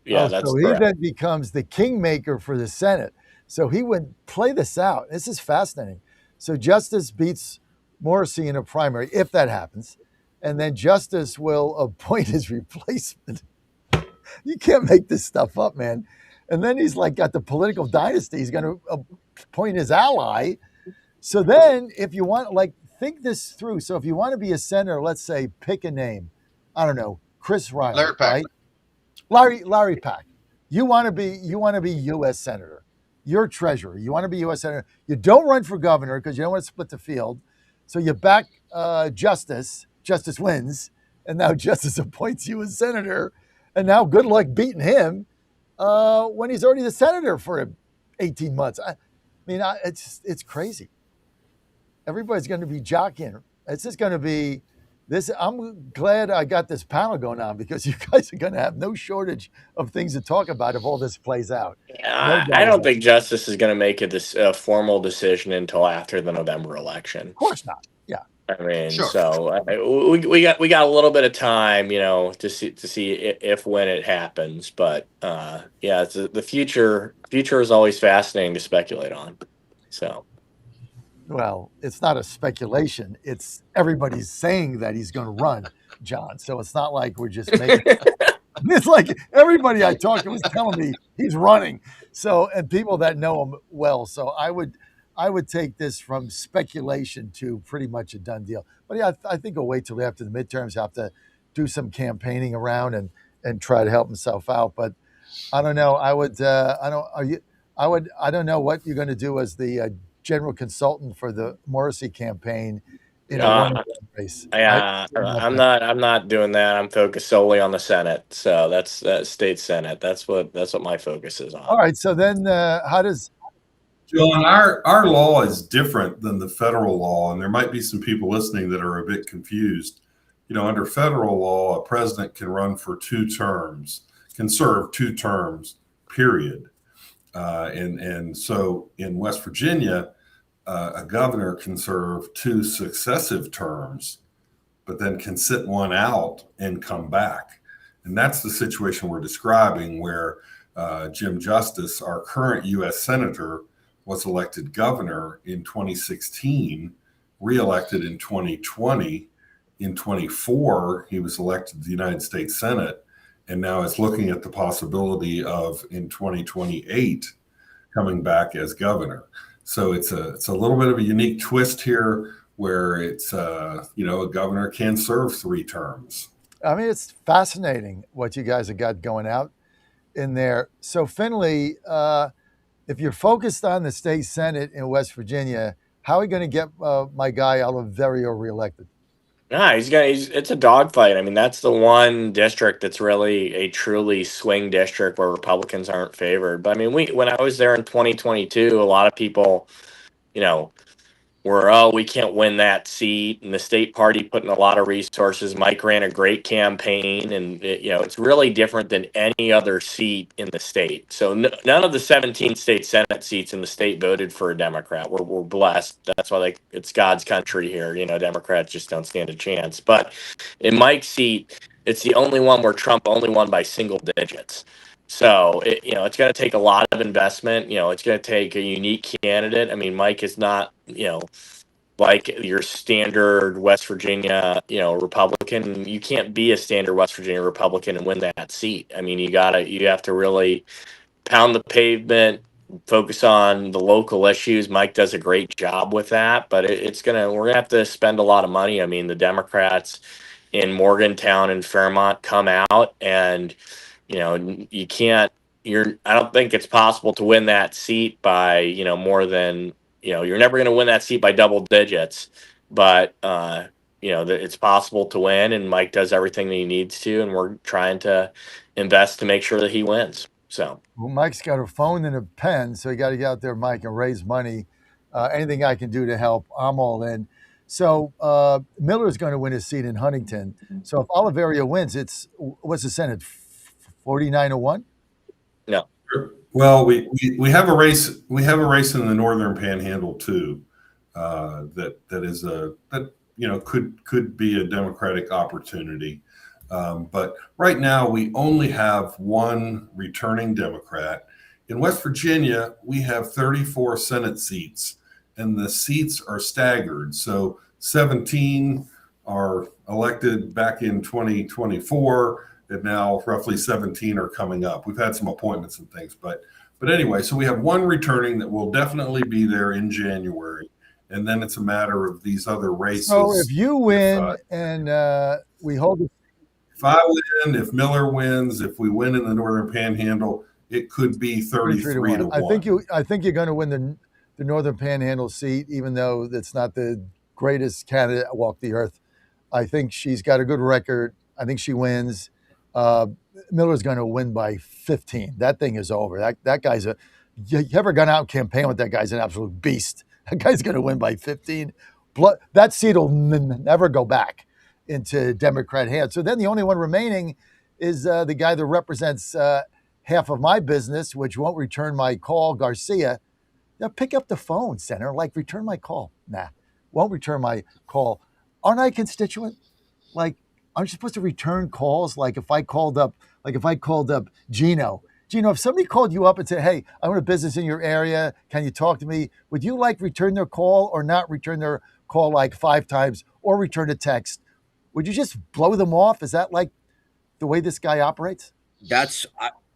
So he then becomes the kingmaker for the Senate. So he would play this out. This is fascinating. So Justice beats Morrissey in a primary, if that happens, and then Justice will appoint his replacement. You can't make this stuff up, man. And then he's like got the political dynasty. He's going to appoint his ally. So then if you want, like, think this through. So if you want to be a senator, let's say, pick a name. I don't know, Chris Riley, Larry Pack. Right? Larry Pack. You want to be U.S. Senator. You're treasurer. You want to be U.S. Senator. You don't run for governor because you don't want to split the field. So you back Justice. Justice wins. And now Justice appoints you as senator. And now good luck beating him when he's already the senator for 18 months. I mean, it's crazy. Everybody's going to be jockeying. It's just going to be this. I'm glad I got this panel going on because you guys are going to have no shortage of things to talk about if all this plays out. I don't think Justice is going to make a formal decision until after the November election. Of course not. Yeah. I mean, Sure. so we got a little bit of time, to see if when it happens. But yeah, the future is always fascinating to speculate on. So Well, it's not a speculation. It's everybody's saying that he's going to run, John. So it's not like we're just making. It's like everybody I talked to was telling me he's running. So, and people that know him well. So I would take this from speculation to pretty much a done deal. But yeah, I think he'll wait till after the midterms. Have to do some campaigning around and try to help himself out. But I don't know. I would. I don't. Are you? I would. I don't know what you're going to do as the general consultant for the Morrissey campaign in a one race. I'm not doing that. I'm focused solely on the Senate. So that's state Senate. That's what my focus is on. All right. So then, how does John, our law is different than the federal law, and there might be some people listening that are a bit confused. Under federal law, a president can run for 2 terms, can serve 2 terms, period. And so in West Virginia, a governor can serve 2 successive terms, but then can sit one out and come back. And that's the situation we're describing, where Jim Justice, our current U.S. Senator, was elected governor in 2016, reelected in 2020. In 24, he was elected to the United States Senate, and now is looking at the possibility of, in 2028, coming back as governor. So it's a little bit of a unique twist here, where it's a governor can serve 3 terms. I mean, it's fascinating what you guys have got going out in there. So Finley, if you're focused on the state Senate in West Virginia, how are we going to get my guy Oliverio reelected? Nah, it's a dogfight. I mean, that's the one district that's really a truly swing district where Republicans aren't favored. But I mean, when I was there in 2022, a lot of people, were, we can't win that seat, and the state party put in a lot of resources. Mike ran a great campaign, and it's really different than any other seat in the state. So none of the 17 state Senate seats in the state voted for a Democrat. We're blessed. That's why it's God's country here. Democrats just don't stand a chance. But in Mike's seat, it's the only one where Trump only won by single digits. So it's going to take a lot of investment. It's going to take a unique candidate. I mean, Mike is not, like your standard West Virginia, Republican. You can't be a standard West Virginia Republican and win that seat. I mean, you have to really pound the pavement, focus on the local issues. Mike does a great job with that, but we're gonna have to spend a lot of money. I mean, the Democrats in Morgantown and Fairmont come out, and you can't. I don't think it's possible to win that seat by more than you're never going to win that seat by double digits, but it's possible to win, and Mike does everything that he needs to, and we're trying to invest to make sure that he wins. So well, Mike's got a phone and a pen, so you got to get out there, Mike, and raise money. Anything I can do to help, I'm all in. So Miller's going to win his seat in Huntington. So if Oliverio wins, what's the Senate, 49-1? No. Well, we have a race. We have a race in the Northern Panhandle too. That could be a Democratic opportunity. But right now we only have one returning Democrat. In West Virginia, we have 34 Senate seats, and the seats are staggered. So 17 are elected back in 2024. And now roughly 17 are coming up. We've had some appointments and things, but anyway, so we have one returning that will definitely be there in January, and then it's a matter of these other races. So if you win and we hold it, if I win, if Miller wins, if we win in the Northern Panhandle, it could be 33-1. I think you're going to win the Northern Panhandle seat, even though that's not the greatest candidate that walked the earth. I think she's got a good record. I think she wins. Miller's going to win by 15. That thing is over. That guy's you ever gone out and campaign with that guy's an absolute beast. That guy's going to win by 15. That seat will never go back into Democrat hands. So then the only one remaining is the guy that represents half of my business, which won't return my call, Garcia. Now pick up the phone, Senator. Return my call. Nah, won't return my call. aren't I a constituent? Like, aren't you supposed to return calls? Like if I called up Gino, if somebody called you up and said, hey, I want a business in your area, can you talk to me? Would you like return their call or not return their call like 5 times or return a text? Would you just blow them off? Is that like the way this guy operates? That's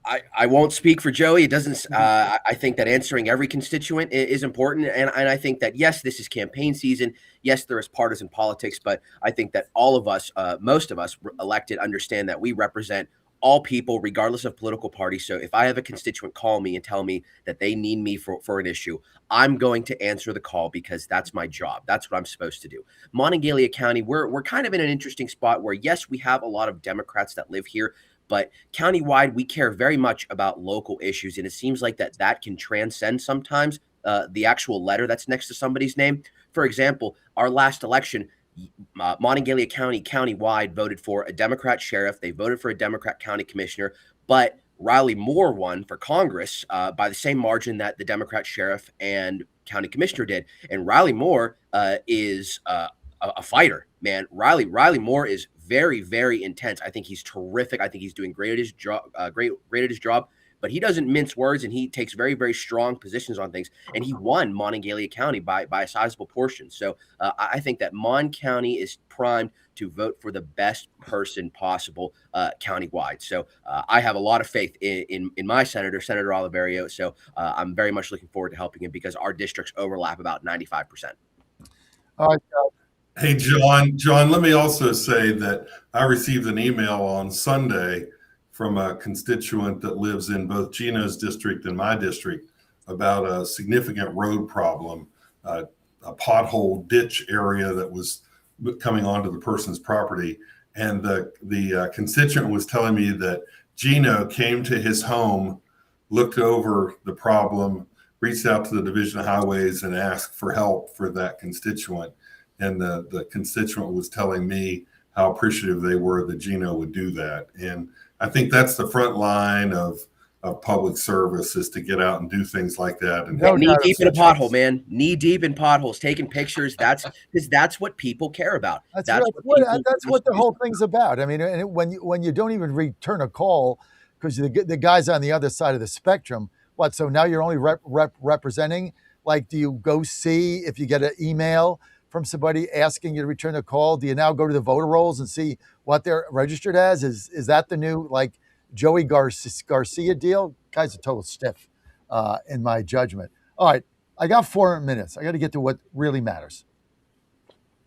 I won't speak for Joey. It doesn't. I think that answering every constituent is important, and I think that yes, this is campaign season. Yes, there is partisan politics, but I think that all of us, most of us elected, understand that we represent all people, regardless of political party. So if I have a constituent call me and tell me that they need me for an issue, I'm going to answer the call because that's my job. That's what I'm supposed to do. Monongalia County, we're kind of in an interesting spot where yes, we have a lot of Democrats that live here. But countywide, we care very much about local issues, and it seems like that can transcend sometimes the actual letter that's next to somebody's name. For example, our last election, Monongalia County countywide voted for a Democrat sheriff. They voted for a Democrat county commissioner, but Riley Moore won for Congress by the same margin that the Democrat sheriff and county commissioner did. And Riley Moore is a fighter, man. Riley Moore is very, very intense. I think he's terrific. I think he's doing great at his job. Great at his job. But he doesn't mince words, and he takes very, very strong positions on things. And he won Monongalia County by a sizable portion. So I think that Mon County is primed to vote for the best person possible countywide. So I have a lot of faith in my Senator Oliverio. So I'm very much looking forward to helping him because our districts overlap about 95%. All right, Hey, John, let me also say that I received an email on Sunday from a constituent that lives in both Gino's district and my district about a significant road problem, a pothole ditch area that was coming onto the person's property. And the constituent was telling me that Gino came to his home, looked over the problem, reached out to the Division of Highways and asked for help for that constituent. And the constituent was telling me how appreciative they were that Gino would do that. And I think that's the front line of public service, is to get out and do things like that. And knee deep in a pothole, man. Knee deep in potholes, taking pictures. That's what people care about. That's what the whole thing's about. I mean, and when you don't even return a call because the guy's on the other side of the spectrum. What? So now you're only representing? Like, do you go see if you get an email from somebody asking you to return a call? Do you now go to the voter rolls and see what they're registered as? Is that the new like Joey Garcia deal? Guy's a total stiff, in my judgment. All right, I got 4 minutes. I got to get to what really matters.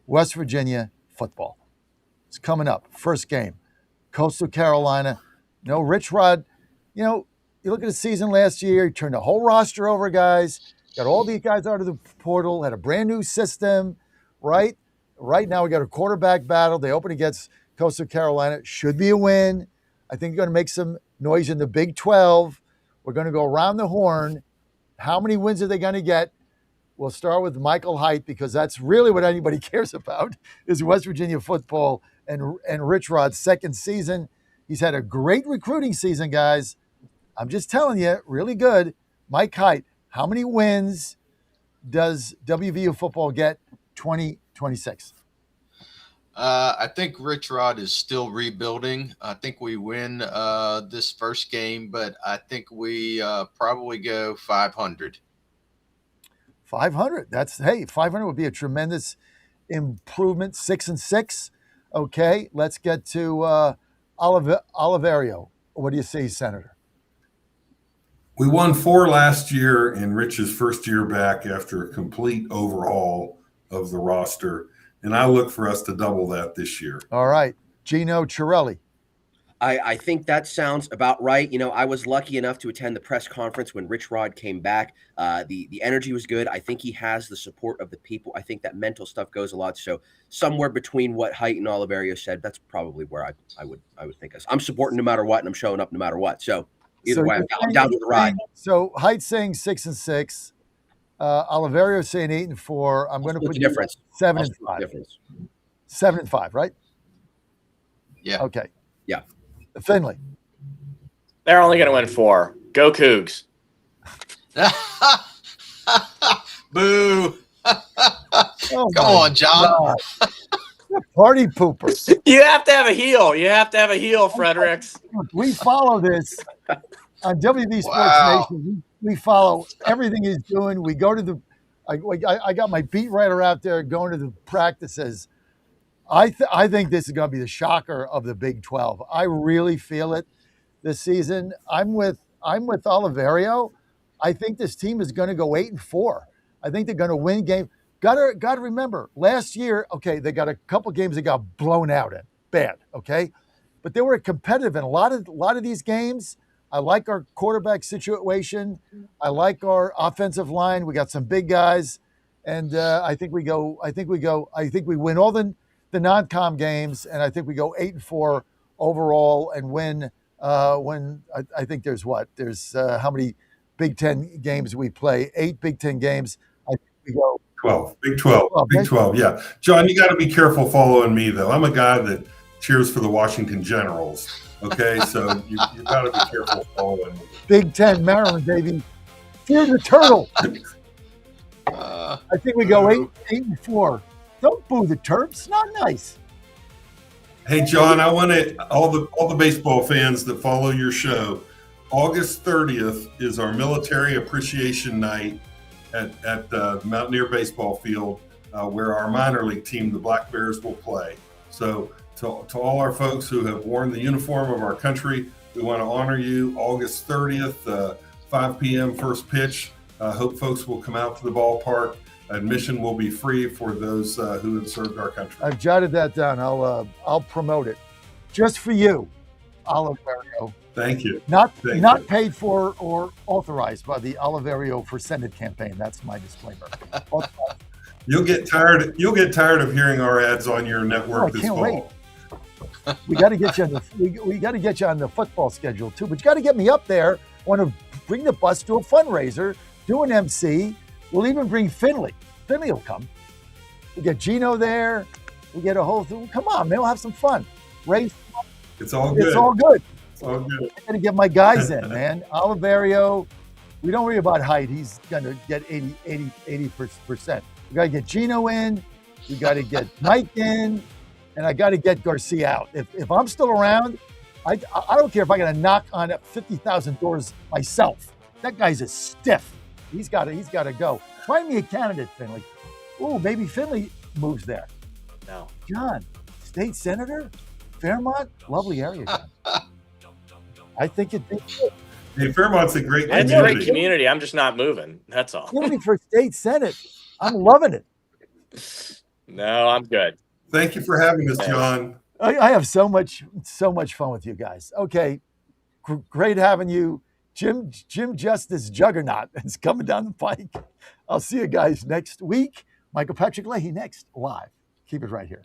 West Virginia football. It's coming up. First game, Coastal Carolina. Rich Rod, you look at the season last year, he turned the whole roster over, guys. Got all these guys out of the portal, had a brand new system. Right now, we got a quarterback battle. They open against Coastal Carolina. Should be a win. I think they're going to make some noise in the Big 12. We're going to go around the horn. How many wins are they going to get? We'll start with Michael Haidt because that's really what anybody cares about is West Virginia football and Rich Rod's second season. He's had a great recruiting season, guys. I'm just telling you, really good. Mike Haidt, how many wins does WVU football get 2026? I think Rich Rod is still rebuilding. I think we win this first game, but I think we probably go 500. 500. 500 would be a tremendous improvement. 6-6. Okay, let's get to Oliverio. What do you say, Senator? We won 4 last year in Rich's first year back after a complete overhaul of the roster. And I look for us to double that this year. All right. Gino Chiarelli. I think that sounds about right. I was lucky enough to attend the press conference when Rich Rod came back. The energy was good. I think he has the support of the people. I think that mental stuff goes a lot. So somewhere between what Haidt and Oliverio said, that's probably where I would think us. I'm supporting no matter what, and I'm showing up no matter what. So either way, I'm down to the ride. So Haidt's saying 6-6. Oliverio saying 8-4. I'm going to put the difference. 7-5. 7-5, right? Yeah. Okay. Yeah. Finley. They're only going to win 4. Go Cougs. Boo. Oh Come on, John. Party poopers. You have to have a heel. You have to have a heel, Fredericks. We follow this on WB Sports Wow. Nation. We follow everything he's doing. We go to the. I got my beat writer out there going to the practices. I think this is going to be the shocker of the Big 12. I really feel it this season. I'm with Oliverio. I think this team is going to go 8-4. I think they're going to win game. Got to remember, last year, okay, they got a couple games they got blown out in. Bad, okay? But they were competitive in a lot of these games. I like our quarterback situation. I like our offensive line. We got some big guys, and I think we win all the non-com games, and I think we go 8-4 overall and win. I think there's how many Big Ten games we play? 8 Big Ten games. I think we go 12. Big 12. Big 12. Yeah, John, you got to be careful following me though. I'm a guy that cheers for the Washington Generals. Okay, so you got to be careful following me. Big Ten, Maryland, baby. Fear the turtle. I think we go 8-4. Don't boo the Terps. Not nice. Hey, John, I want all the baseball fans that follow your show. August 30th is our Military Appreciation Night at Mountaineer Baseball Field, where our minor league team, the Black Bears, will play. So to all our folks who have worn the uniform of our country, we want to honor you. August 30th, 5 p.m. first pitch. Hope folks will come out to the ballpark. Admission will be free for those who have served our country. I've jotted that down. I'll promote it just for you, Oliverio. Thank you. Not you. Paid for or authorized by the Oliverio for Senate campaign. That's my disclaimer. You'll get tired of hearing our ads on your network this fall. Wait. We got to get you on we got to get you on the football schedule too. But you got to get me up there. I want to bring the bus to a fundraiser, do an MC. We'll even bring Finley. Finley will come. We get Gino there. We get a whole thing. Come on, man. We'll have some fun. Race. It's all good. It's all good. It's all good. I got to get my guys in, man. Oliverio, we don't worry about height. He's going to get 80%. We got to get Gino in. We got to get Mike in. And I got to get Garcia out. If I'm still around, I don't care if I got to knock on 50,000 doors myself. That guy's a stiff. He's got to go. Find me a candidate, Finley. Ooh, maybe Finley moves there. No. John, state senator, Fairmont, lovely area, John. I think it'd be good. Hey, Fairmont's a great community. It's a great community. I'm just not moving. That's all. Moving for state senate. I'm loving it. No, I'm good. Thank you for having us, John. I have so much fun with you guys. Okay, great having you. Jim Justice Juggernaut is coming down the pike. I'll see you guys next week. Michael Patrick Leahy next, live. Keep it right here.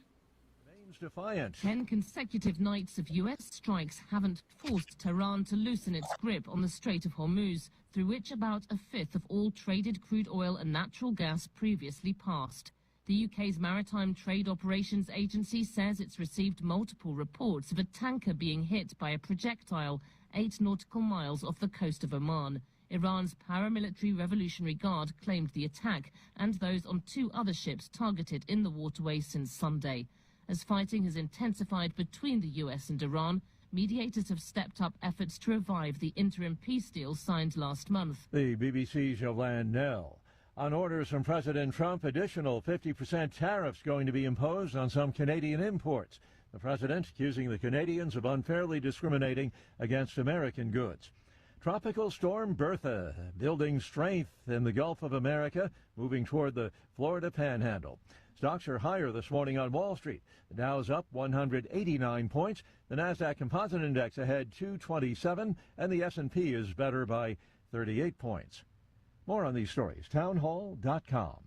Defiant. 10 consecutive nights of U.S. strikes haven't forced Tehran to loosen its grip on the Strait of Hormuz, through which about a fifth of all traded crude oil and natural gas previously passed. The UK's Maritime Trade Operations Agency says it's received multiple reports of a tanker being hit by a projectile 8 nautical miles off the coast of Oman. Iran's paramilitary Revolutionary Guard claimed the attack and those on 2 other ships targeted in the waterway since Sunday. As fighting has intensified between the US and Iran, mediators have stepped up efforts to revive the interim peace deal signed last month. The BBC's Yolande Nell. On orders from President Trump, additional 50% tariffs going to be imposed on some Canadian imports. The president accusing the Canadians of unfairly discriminating against American goods. Tropical storm Bertha building strength in the Gulf of America, moving toward the Florida Panhandle. Stocks are higher this morning on Wall Street. The Dow's up 189 points. The Nasdaq Composite Index ahead 227, and the S&P is better by 38 points. More on these stories, townhall.com.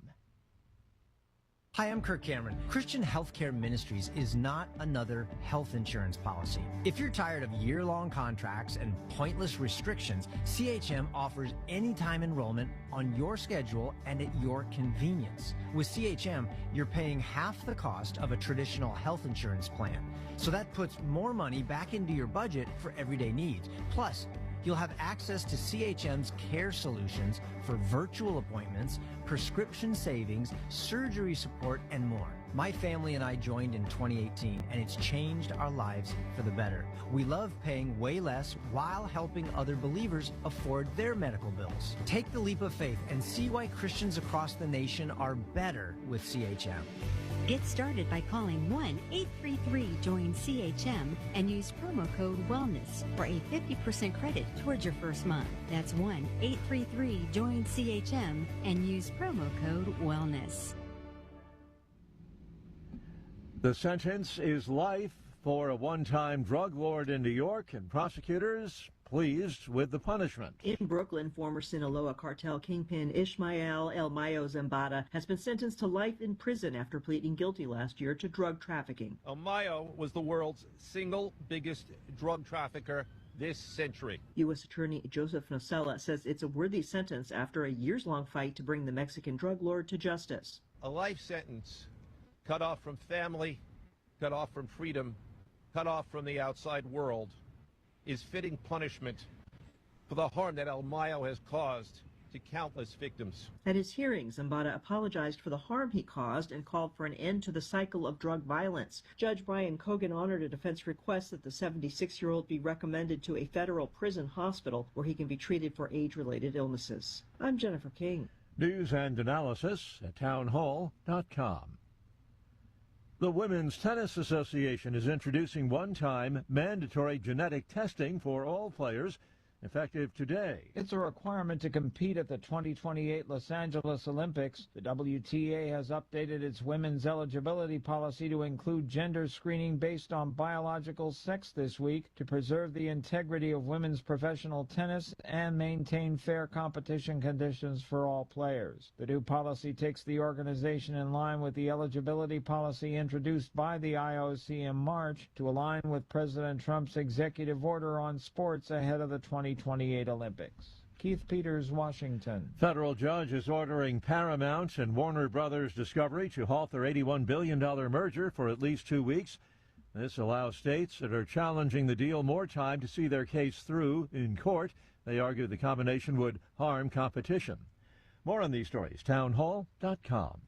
Hi, I'm Kirk Cameron. Christian Healthcare Ministries is not another health insurance policy. If you're tired of year-long contracts and pointless restrictions, CHM offers anytime enrollment on your schedule and at your convenience. With CHM, you're paying half the cost of a traditional health insurance plan. So that puts more money back into your budget for everyday needs. Plus, you'll have access to CHM's care solutions for virtual appointments, prescription savings, surgery support, and more. My family and I joined in 2018, and it's changed our lives for the better. We love paying way less while helping other believers afford their medical bills. Take the leap of faith and see why Christians across the nation are better with CHM. Get started by calling 1-833-JOIN-CHM and use promo code WELLNESS for a 50% credit towards your first month. That's 1-833-JOIN-CHM and use promo code WELLNESS. The sentence is life for a one-time drug lord in New York, and prosecutors pleased with the punishment. In Brooklyn, former Sinaloa cartel kingpin Ishmael El Mayo Zambada has been sentenced to life in prison after pleading guilty last year to drug trafficking. El Mayo was the world's single biggest drug trafficker this century. U.S. Attorney Joseph Nocella says it's a worthy sentence after a years-long fight to bring the Mexican drug lord to justice. A life sentence cut off from family, cut off from freedom, cut off from the outside world is fitting punishment for the harm that El Mayo has caused to countless victims. At his hearing, Zambada apologized for the harm he caused and called for an end to the cycle of drug violence. Judge Brian Cogan honored a defense request that the 76-year-old be recommended to a federal prison hospital where he can be treated for age-related illnesses. I'm Jennifer King. News and analysis at townhall.com. The Women's Tennis Association is introducing one-time mandatory genetic testing for all players, effective today. It's a requirement to compete at the 2028 Los Angeles Olympics. The WTA has updated its women's eligibility policy to include gender screening based on biological sex this week to preserve the integrity of women's professional tennis and maintain fair competition conditions for all players. The new policy takes the organization in line with the eligibility policy introduced by the IOC in March to align with President Trump's executive order on sports ahead of the 2028 Olympics. Keith Peters, Washington. Federal judge is ordering Paramount and Warner Brothers Discovery to halt their $81 billion merger for at least 2 weeks. This allows states that are challenging the deal more time to see their case through in court. They argue the combination would harm competition. More on these stories, townhall.com.